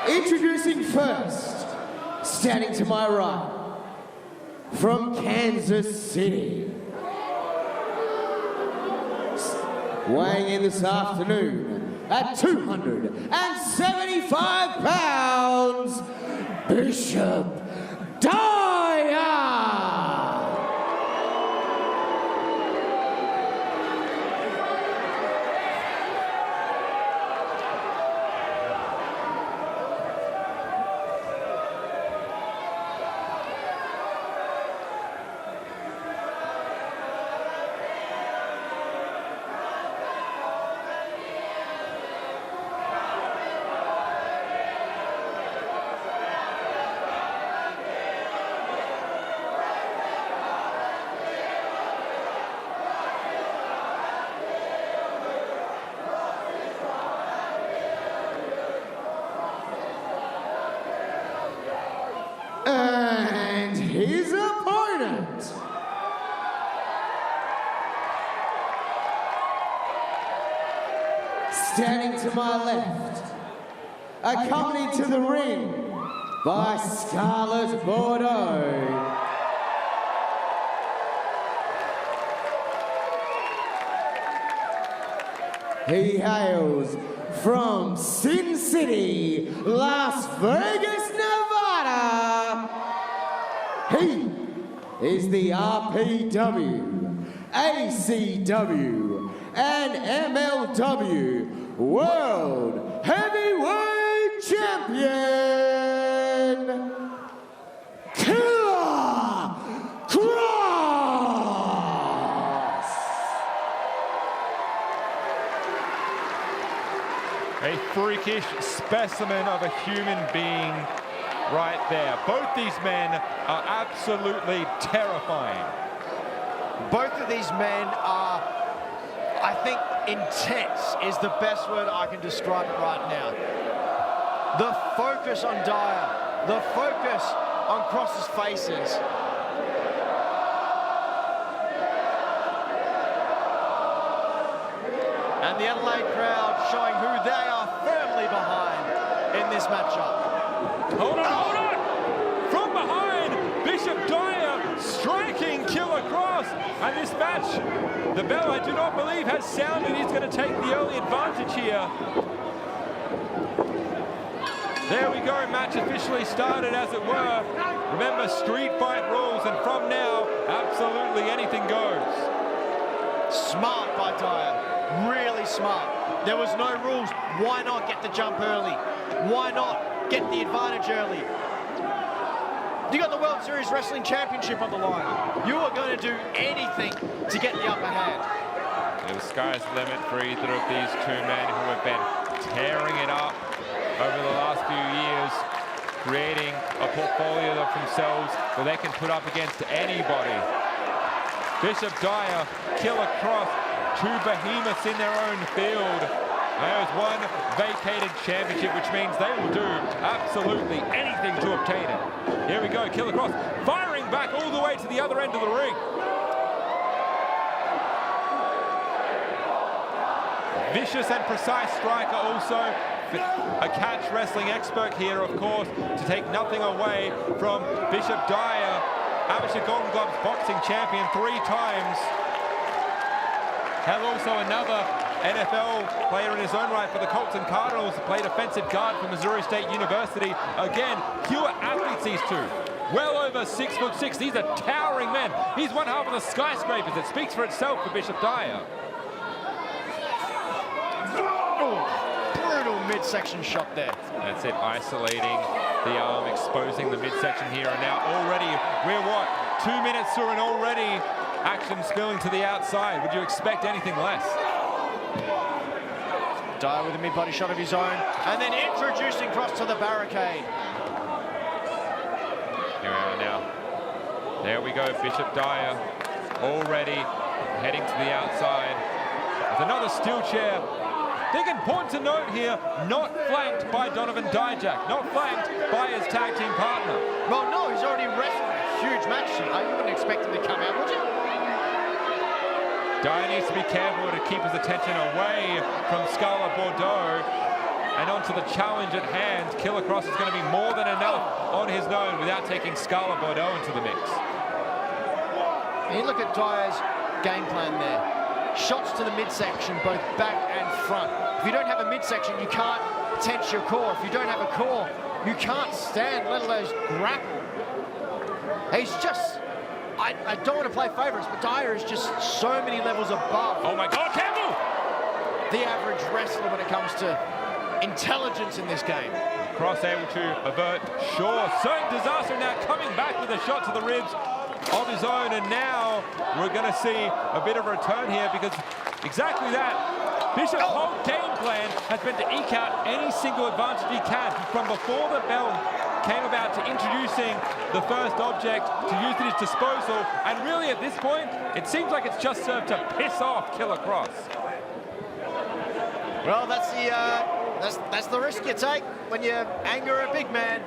Introducing first, standing to my right, from Kansas City, weighing in this afternoon at 275 pounds, Bishop Dyer! And his opponent, standing to my left, accompanied to the ring by Scarlet Bordeaux, he hails from Sin City, Las Vegas, Nevada. He is the RPW, ACW, and MLW World Heavyweight Champion, Killer Kross. 1 A freakish specimen of a human being right there. Both these men are absolutely terrifying. Both of these men are, I think, intense is the best word I can describe it right now. The focus on Dyer, the focus on Kross's faces. And the Adelaide crowd showing who they are firmly behind in this matchup. Hold on! From behind, Bishop Dyer striking Killer Kross. And this match, the bell, I do not believe, has sounded. He's going to take the early advantage here. There we go, match officially started, as it were. Remember, street fight rules, and from now, absolutely anything goes. Smart by Dyer, really smart. There was no rules. Why not get the jump early? Why not get the advantage early? You got the World Series Wrestling Championship on the line. You are going to do anything to get the upper hand. The sky's the limit for either of these two men who have been tearing it up over the last few years, creating a portfolio of themselves where they can put up against anybody. Bishop Dyer, Killer Kross, two behemoths in their own field. There's one vacated championship, which means they will do absolutely anything to obtain it. Here we go, Killer Kross firing back all the way to the other end of the ring. Vicious and precise striker also. A catch wrestling expert here, of course, to take nothing away from Bishop Dyer, amateur Golden Gloves boxing champion 3 times. Have also another NFL player in his own right for the Colts and Cardinals, played offensive guard for Missouri State University. Again, pure athletes, these two. Well over 6'6". These are towering men. He's one half of the skyscrapers. It speaks for itself for Bishop Dyer. Brutal midsection shot there. That's it, isolating the arm, exposing the midsection here. And now already, we're what, 2 minutes through, and already action spilling to the outside. Would you expect anything less? Dyer with a mid-body shot of his own, and then introducing Kross to the barricade. Here we are now. There we go, Bishop Dyer already heading to the outside. With another steel chair. I think important to note here, not flanked by Donovan Dijak, not flanked by his tag team partner. Well, no, he's already wrestled a huge match tonight. You wouldn't expect him to come out, would you? Dyer needs to be careful to keep his attention away from Scarlett Bordeaux and onto the challenge at hand. Killer Kross is going to be more than enough on his own without taking Scarlett Bordeaux into the mix. And you look at Dyer's game plan there. Shots to the midsection, both back and front. If you don't have a midsection, you can't tense your core. If you don't have a core, you can't stand, let alone grapple. He's just, I don't want to play favorites, but Dyer is just so many levels above. Oh my God, Campbell! The average wrestler when it comes to intelligence in this game. Kross able to avert certain disaster, now coming back with a shot to the ribs of his own, and now we're going to see a bit of a return here, because exactly that, Bishop's whole game plan has been to eke out any single advantage he can from before the bell came about to introducing the first object to use at his disposal, and really at this point it seems like it's just served to piss off Killer Kross. Well, that's the risk you take when you anger a big man.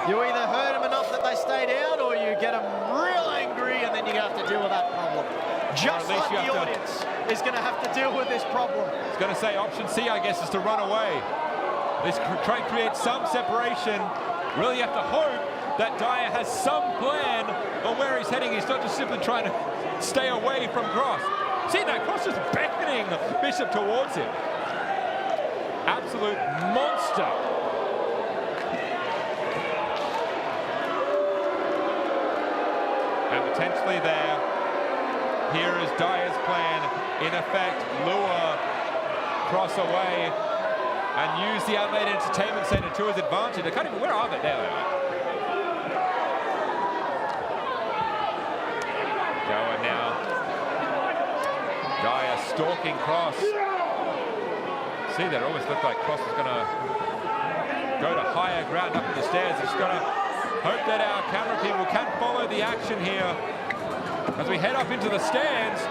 You either hurt them enough that they stay down, or you get them real angry and then you have to deal with that problem. Just like the audience is going to have to deal with this problem. I was going to say option C, I guess, is to run away. This try and create some separation. Really have to hope that Dyer has some plan on where he's heading. He's not just simply trying to stay away from Kross. See that? Kross is beckoning Bishop towards him. Absolute monster. And potentially there, here is Dyer's plan. In effect, lure Kross away and use the Adelaide Entertainment Centre to his advantage. I can't even, where are they? There they are. Going now. Dyer stalking Kross. see that. It almost looked like Kross was going to go to higher ground up the stairs. Just got to hope that our camera people can follow the action here as we head up into the stands.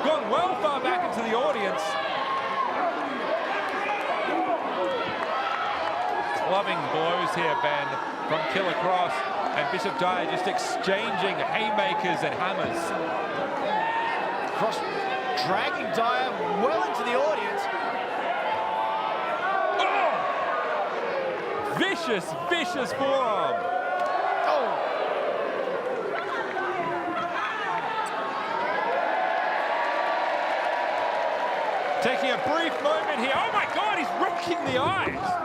Gone well far back into the audience. Clubbing blows here, Ben, from Killer Kross and Bishop Dyer, just exchanging haymakers and hammers. Kross dragging Dyer well into the audience. Oh! Vicious, vicious forearm. Oh! Taking a brief moment here. Oh my God, he's wrecking the eyes.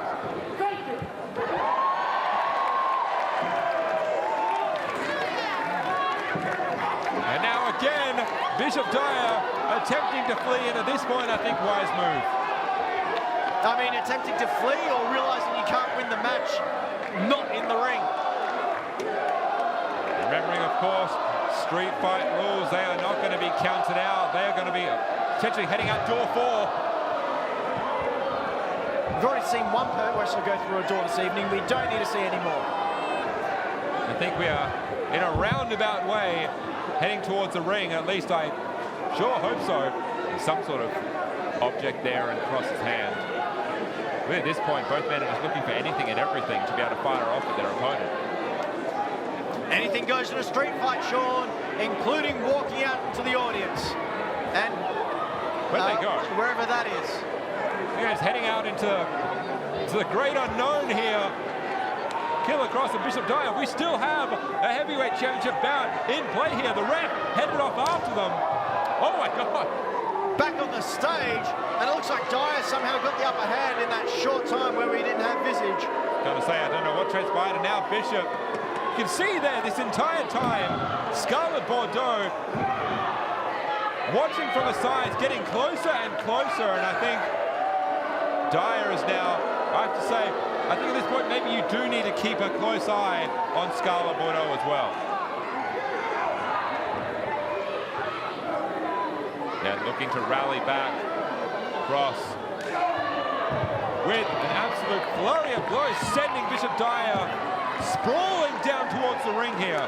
And now again, Bishop Dyer attempting to flee, and at this point, I think wise move. I mean, attempting to flee or realizing you can't win the match, not in the ring. Remembering, of course, street fight rules, they are not going to be counted out. They are going to be potentially heading out door 4. We've already seen one person go through a door this evening. We don't need to see any more. I think we are in a roundabout way heading towards the ring. At least I sure hope so. Some sort of object there in Kross's hand. At this point, both men are just looking for anything and everything to be able to fire off at their opponent. Anything goes in a street fight, Sean, including walking out into the audience. And where'd they go? Wherever that is. You guys heading out into the great unknown here. Killer Kross and Bishop Dyer. We still have a heavyweight championship bout in play here. The ref headed off after them. Oh my God. Back on the stage, and it looks like Dyer somehow got the upper hand in that short time where we didn't have visage. Gotta say, I don't know what transpired, and now Bishop, you can see there this entire time, Scarlet Bordeaux watching from the sides, getting closer and closer, and I think Dyer is now, I have to say, I think at this point maybe you do need to keep a close eye on Scarlet Bordeaux as well. And looking to rally back, Kross with an absolute flurry of blows, sending Bishop Dyer sprawling down towards the ring here.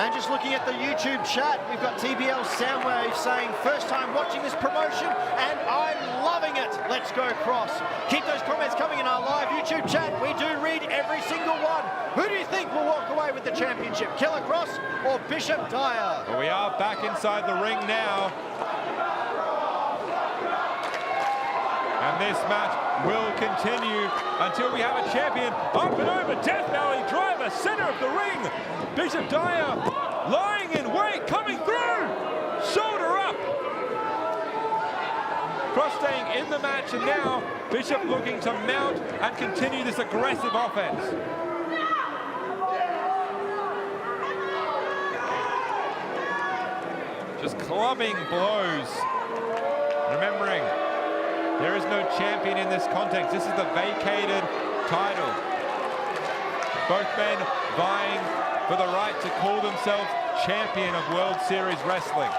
And just looking at the YouTube chat, we've got TBL Soundwave saying, first time watching this promotion, and I'm loving it. Let's go, Kross. Keep those comments coming in our live YouTube chat. We do read every single one. Who do you think will walk away with the championship, Killer Kross or Bishop Dyer? Well, we are back inside the ring now. And this match will continue until we have a champion. Up and over, Death Valley driver, center of the ring. Bishop Dyer lying in wait, coming through. Shoulder up. Kross staying in the match, and now Bishop looking to mount and continue this aggressive offense. Just clubbing blows. Remembering, there is no champion in this context. This is the vacated title. Both men vying for the right to call themselves champion of World Series Wrestling.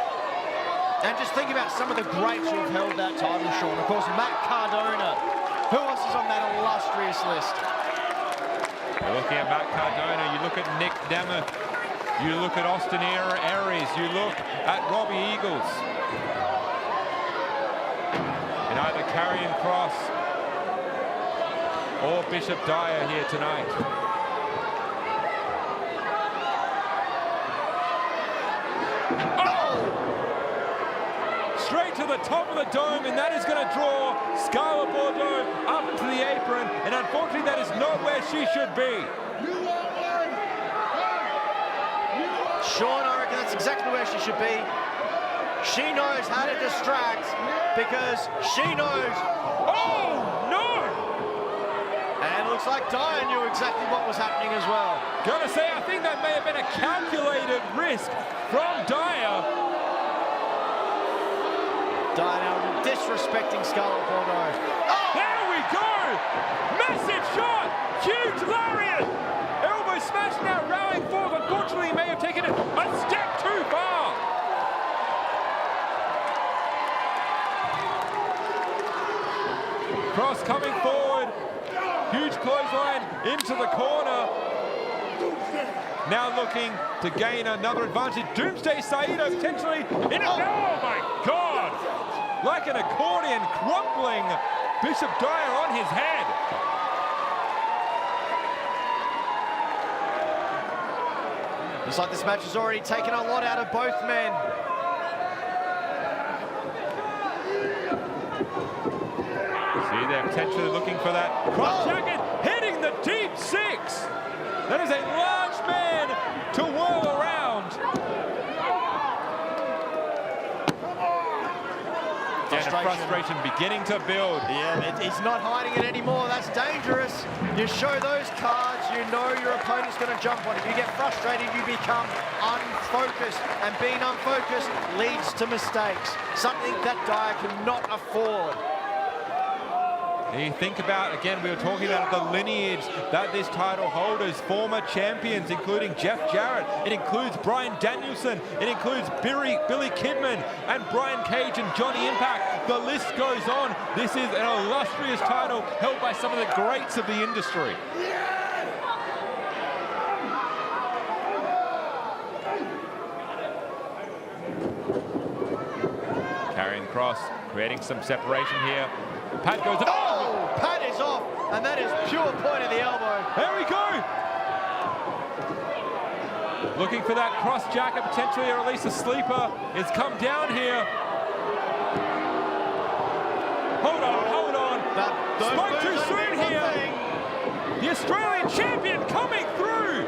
And just think about some of the greats who have held that title, Sean. Of course, Matt Cardona. Who else is on that illustrious list? You're looking at Matt Cardona, you look at Nic Nemeth, you look at Austin Aries, you look at Robbie Eagles. In either Karrion Kross or Bishop Dyer here tonight. Oh! Straight to the top of the dome, and that is going to draw Scarlet Bordeaux up into the apron, and unfortunately that is not where she should be. Sean, I reckon that's exactly where she should be. She knows how to distract because she knows. Oh, no! And it looks like Dyer knew exactly what was happening as well. Gotta say, I think that may have been a calculated risk from Dyer. Dyer now disrespecting Scarlet Bordeaux. Oh! There we go! Massive shot! Huge lariat! Elbow smash now rallying forward. Unfortunately, he may have taken it a step too far. Kross coming forward. Huge clothesline into the corner. Now looking to gain another advantage. Doomsday Saito potentially in it. Oh my God! Like an accordion crumpling Bishop Dyer on his head. Looks like this match has already taken a lot out of both men. See, they're potentially looking for that cross jacket, hitting the deep six. That is a large man to whirl around. And frustration beginning to build. Yeah, he's not hiding it anymore. That's dangerous. You show those cards, you know your opponent's going to jump on it. You get frustrated, you become unfocused. And being unfocused leads to mistakes. Something that Dyer cannot afford. You think about, again, we were talking about the lineage that this title holders, former champions, including Jeff Jarrett. It includes Bryan Danielson. It includes Billy Kidman and Brian Cage and Johnny Impact. The list goes on. This is an illustrious title held by some of the greats of the industry. Carrying Kross, creating some separation here. Pat goes, oh! Pat is off, and that is pure point of the elbow. There we go. Looking for that cross jacket potentially, or at least a sleeper. It's come down here. Hold on, hold on. Spoke too soon here. The Australian champion coming through.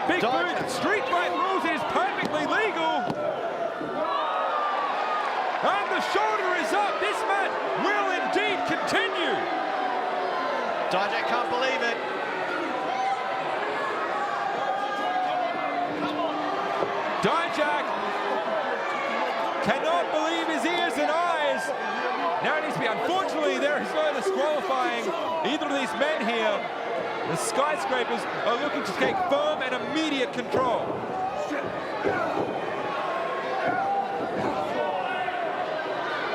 Big boot, street fight rules, it is perfectly legal. And the shoulder is up. This match will indeed continue. Dyer can't believe it. Dyer cannot believe his ears and eyes. Now it needs to be, unfortunately, there is no disqualifying either of these men here. The Skyscrapers are looking to take firm and immediate control.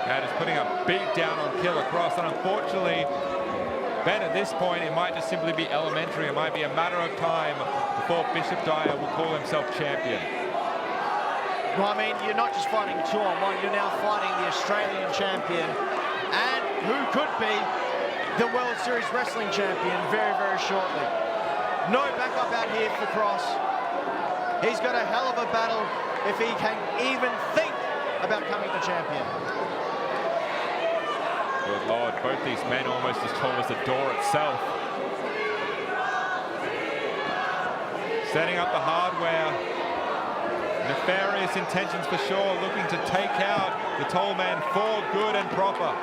That is putting a beat down on Killer Kross, and unfortunately, Ben, at this point, it might just simply be elementary. It might be a matter of time before Bishop Dyer will call himself champion. Well, I mean, you're not just fighting 2-on-1, you're now fighting the Australian champion, and who could be the World Series Wrestling champion very, very shortly. No backup out here for Kross. He's got a hell of a battle if he can even think about becoming the champion. Good Lord, both these men almost as tall as the door itself. Setting up the hardware. Nefarious intentions for sure, looking to take out the tall man for good and proper.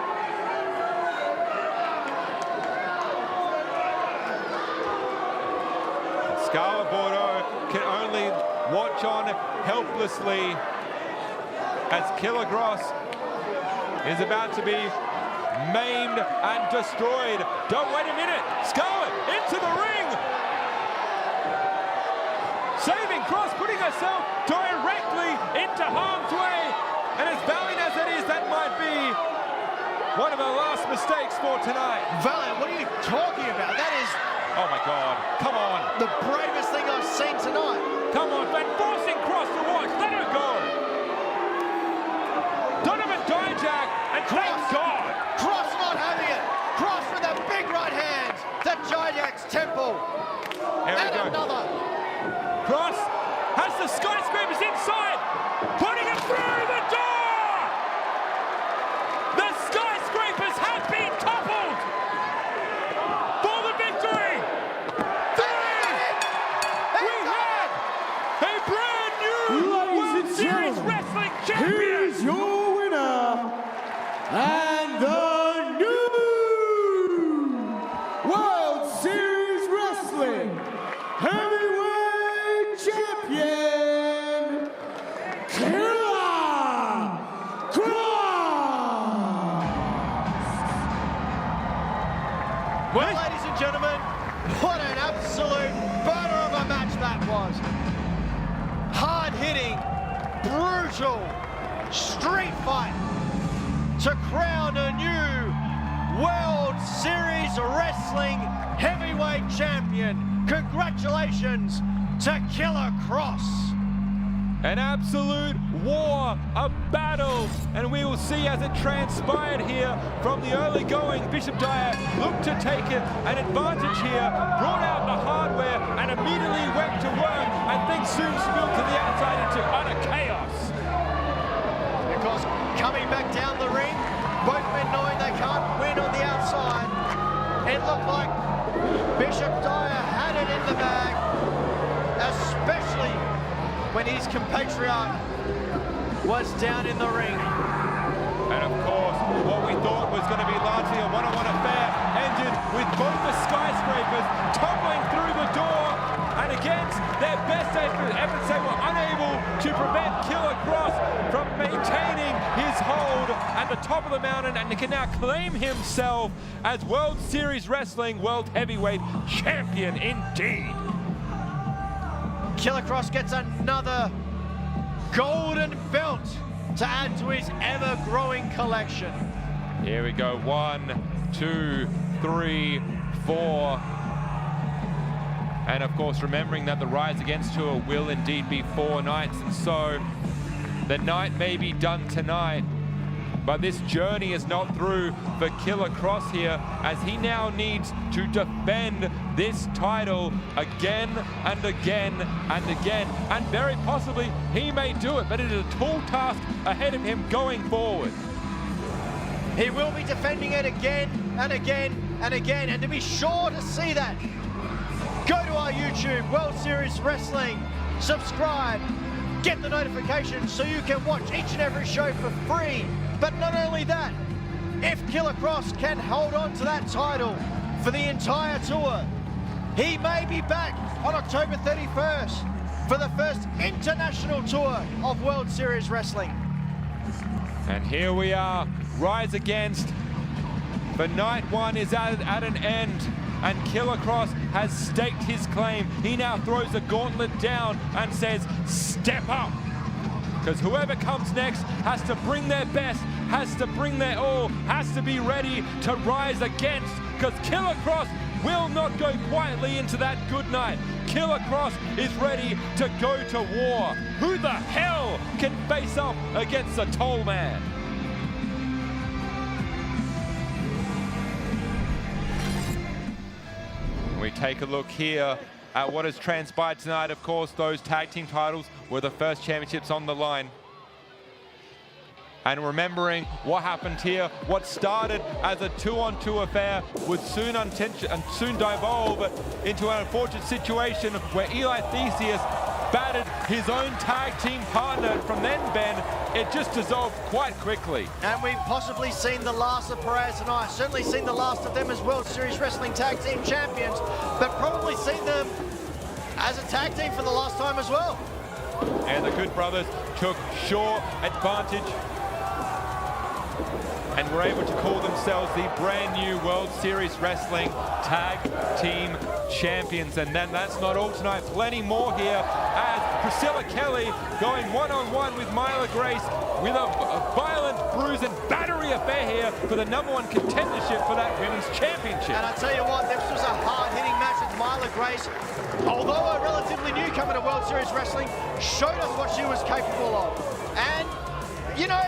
Scarlet Bordeaux can only watch on helplessly as Killer Kross is about to be maimed and destroyed. Don't wait a minute. Scarlet into the ring. Saving Kross, putting herself directly into harm's way. And as valiant as it is, that might be one of her last mistakes for tonight. Valiant, what are you talking about? That is... Oh my God, come on. the bravest thing I've seen tonight. Come on, Ben, forcing Kross to watch. Let her go. Donovan Dijak, and thank God. Kross not having it. Kross with a big right hand to Dijak's temple. Here we And go. another. Kross has the Skyscrapers inside, putting it through the door! The Skyscrapers have been toppled for the victory! We have a brand new World Series Wrestling champion! Here's your winner, and the new World Series Wrestling Heavyweight Champion, Killer Kross! Well, ladies and gentlemen, what an absolute burner of a match that was. Hard-hitting, brutal, street fight. to crown a new World Series Wrestling Heavyweight Champion. Congratulations to Killer Kross. An absolute war, a battle, and we will see as it transpired here from the early going. Bishop Dyer looked to take it, an advantage here, brought out the hardware and immediately went to work, and things soon spilled to the outside into utter chaos. Because coming back down the ring, both men knowing they can't win on the outside, it looked like Bishop Dyer had it in the bag, especially when his compatriot was down in the ring. And of course, what we thought was going to be largely a one-on-one affair ended with both the skyscrapers tumbling through the door, and against their best efforts, they were unable to prevent Killer Kross from maintaining his hold at the top of the mountain, and he can now claim himself as World Series Wrestling World Heavyweight Champion indeed. Killer Kross gets another golden belt to add to his ever-growing collection. Here we go, 1, 2, 3, 4. And of course, remembering that the Rise Against tour will indeed be 4 nights, and so the night may be done tonight, but this journey is not through for Killer Kross here, as he now needs to defend this title again and again and again, and very possibly he may do it, but it is a tall task ahead of him going forward. He will be defending it again and again and again, and to be sure to see that, go to our YouTube, World Series Wrestling, subscribe, get the notifications so you can watch each and every show for free. But not only that, if Killer Kross can hold on to that title for the entire tour, he may be back on October 31st for the first international tour of World Series Wrestling. And here we are, Rise Against. But night 1 is at an end, and Killer Kross has staked his claim. He now throws the gauntlet down and says, step up. Because whoever comes next has to bring their best, has to bring their all, has to be ready to rise against, because Killer Kross will not go quietly into that good night. Killer Kross is ready to go to war. Who the hell can face up against the Tall Man? We take a look here at what has transpired tonight. Of course, those tag team titles were the first championships on the line. And remembering what happened here, what started as a 2-on-2 affair would soon devolve into an unfortunate situation where Eli Theseus battered his own tag team partner. From then, Ben, it just dissolved quite quickly. And we've possibly seen the last of Perez and I, certainly seen the last of them as World Series Wrestling Tag Team Champions, but probably seen them as a tag team for the last time as well. And the Good Brothers took sure advantage and were able to call themselves the brand new World Series Wrestling Tag Team Champions. And then that's not all tonight, plenty more here as Priscilla Kelly going one-on-one with Myla Grace with a violent bruise and battery affair here for the #1 contendership for that Women's Championship. And I tell you what, this was a hard-hitting match with Myla Grace, although a relatively newcomer to World Series Wrestling, showed us what she was capable of. And, you know,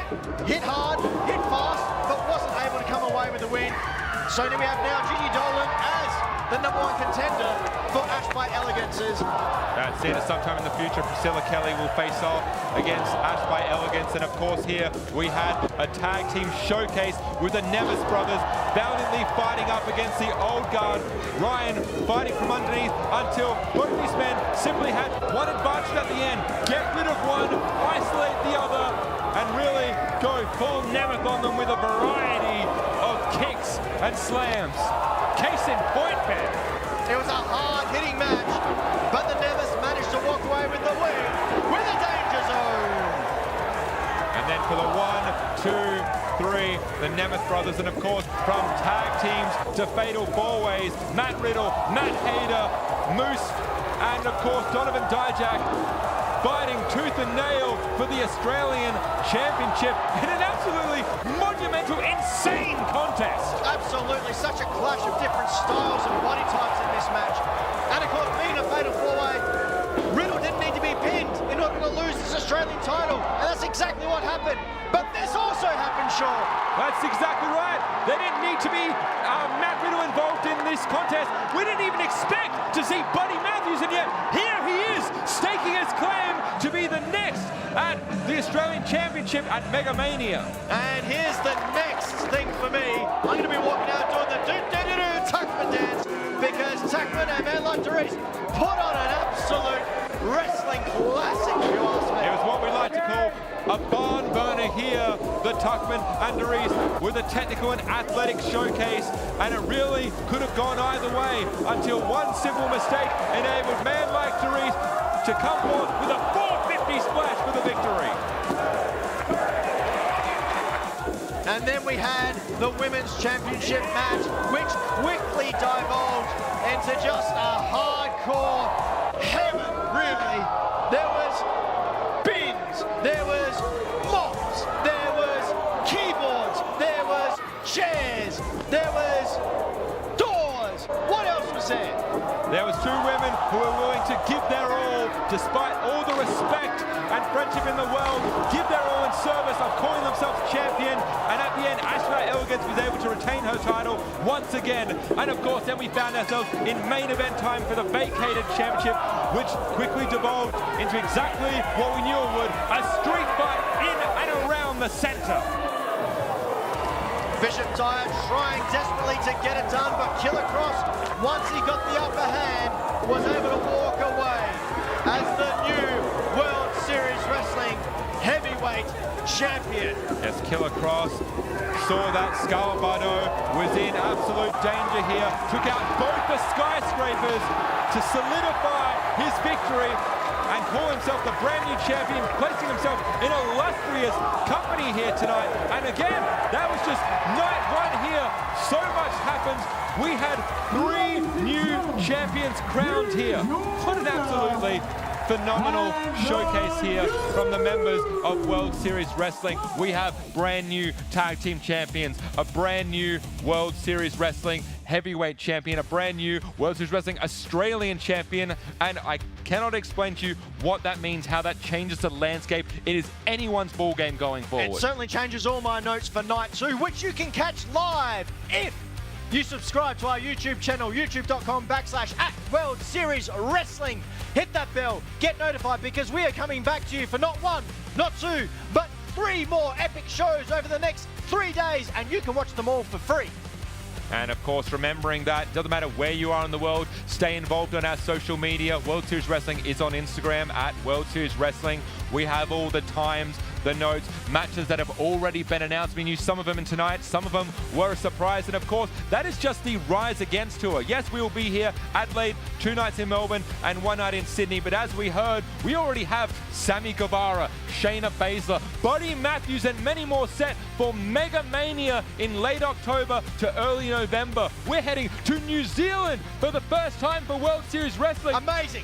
hit hard, hit fast, but wasn't able to come away with the win. So we have now Ginny Dolan as the #1 contender for Ash by Elegance's. That's it. Sometime in the future, Priscilla Kelly will face off against Ash by Elegance. And of course here we had a tag team showcase with the Nemesis brothers valiantly fighting up against the old guard. Ryan fighting from underneath until both these men simply had one advantage at the end. Get rid of one, isolate the other, and really go full Nemeth on them with a variety of kicks and slams. Case in point, Ben. It was a hard-hitting match, but the Nemesis managed to walk away with the win with a danger zone. And then for the 1, 2, 3, the Nemeth brothers, and of course from tag teams to fatal four-ways, Matt Riddle, Matt Hayter, Moose, and of course Donovan Dijak. fighting tooth and nail for the Australian Championship in an absolutely monumental, insane contest. Absolutely, such a clash of different styles and body types in this match. And of course, being a fatal four-way, Riddle didn't need to be pinned in order to lose this Australian title, and that's exactly what happened. But this also happened, Sean. That's exactly right. There didn't need to be Matt Riddle involved in this contest. We didn't even expect to see Buddy Matthews, and yet here he is, staking his claim to be the next at the Australian Championship at Mega Mania. And here's the next thing for me. I'm going to be walking out doing the do-do-do-do Tuckman dance, because Tuckman and man like DeReiss put on an absolute wrestling classic, if you ask me. It was what we like to call a barn burner here, the Tuckman and DeReiss with a technical and athletic showcase, and it really could have gone either way until one simple mistake enabled man like DeReiss to come forth with a 450 splash for the victory. And then we had the Women's Championship match, which quickly divulged into just a hardcore heaven, really. There was bins, there was mops, there was keyboards, there was chairs, there was doors. What else was there? There was two women who were willing to give their all, despite all the respect and friendship in the world, give their all in service of calling themselves champion, and at the end, Ashla Elegance was able to retain her title once again. And of course, then we found ourselves in main event time for the vacated championship, which quickly devolved into exactly what we knew it would, a street fight in and around the center. Bishop Dyer trying desperately to get it done, but Killer Kross, once he got the upper hand, was able to walk away as the new World Series Wrestling Heavyweight Champion. Yes, Killer Kross saw that Scarabado was in absolute danger here, took out both the skyscrapers to solidify his victory and call himself the brand new champion, placing himself in illustrious company here tonight. And again, that was just night one here. So much happens. We had 3 new champions crowned here. What an absolutely phenomenal showcase here from the members of World Series Wrestling. We have brand new tag team champions, a brand new World Series Wrestling heavyweight champion, a brand new World Series Wrestling Australian champion, and I cannot explain to you what that means, how that changes the landscape. It is anyone's ball game going forward. It certainly changes all my notes for night 2, which you can catch live if you subscribe to our YouTube channel, youtube.com/@World Series Wrestling. Hit that bell, get notified, because we are coming back to you for not 1, not 2, but 3 more epic shows over the next 3 days, and you can watch them all for free. And of course, remembering that it doesn't matter where you are in the world, stay involved on our social media. World Series Wrestling is on Instagram @World Series Wrestling. We have all the times, the notes, matches that have already been announced. We knew some of them in tonight, some of them were a surprise. And of course, that is just the Rise Against tour. Yes, we will be here, Adelaide, 2 nights in Melbourne and 1 night in Sydney. But as we heard, we already have Sammy Guevara, Shayna Baszler, Buddy Matthews, and many more set for Mega Mania in late October to early November. We're heading to New Zealand for the first time for World Series Wrestling. Amazing.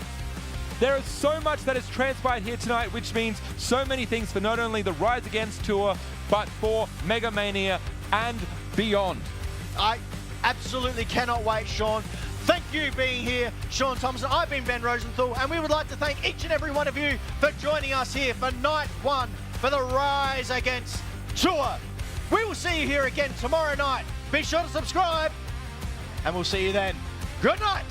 There is so much that has transpired here tonight, which means so many things for not only the Rise Against tour, but for Mega Mania and beyond. I absolutely cannot wait, Sean. Thank you being here, Sean Thompson. I've been Ben Rosenthal, and we would like to thank each and every one of you for joining us here for night 1 for the Rise Against tour. We will see you here again tomorrow night. Be sure to subscribe, and we'll see you then. Good night.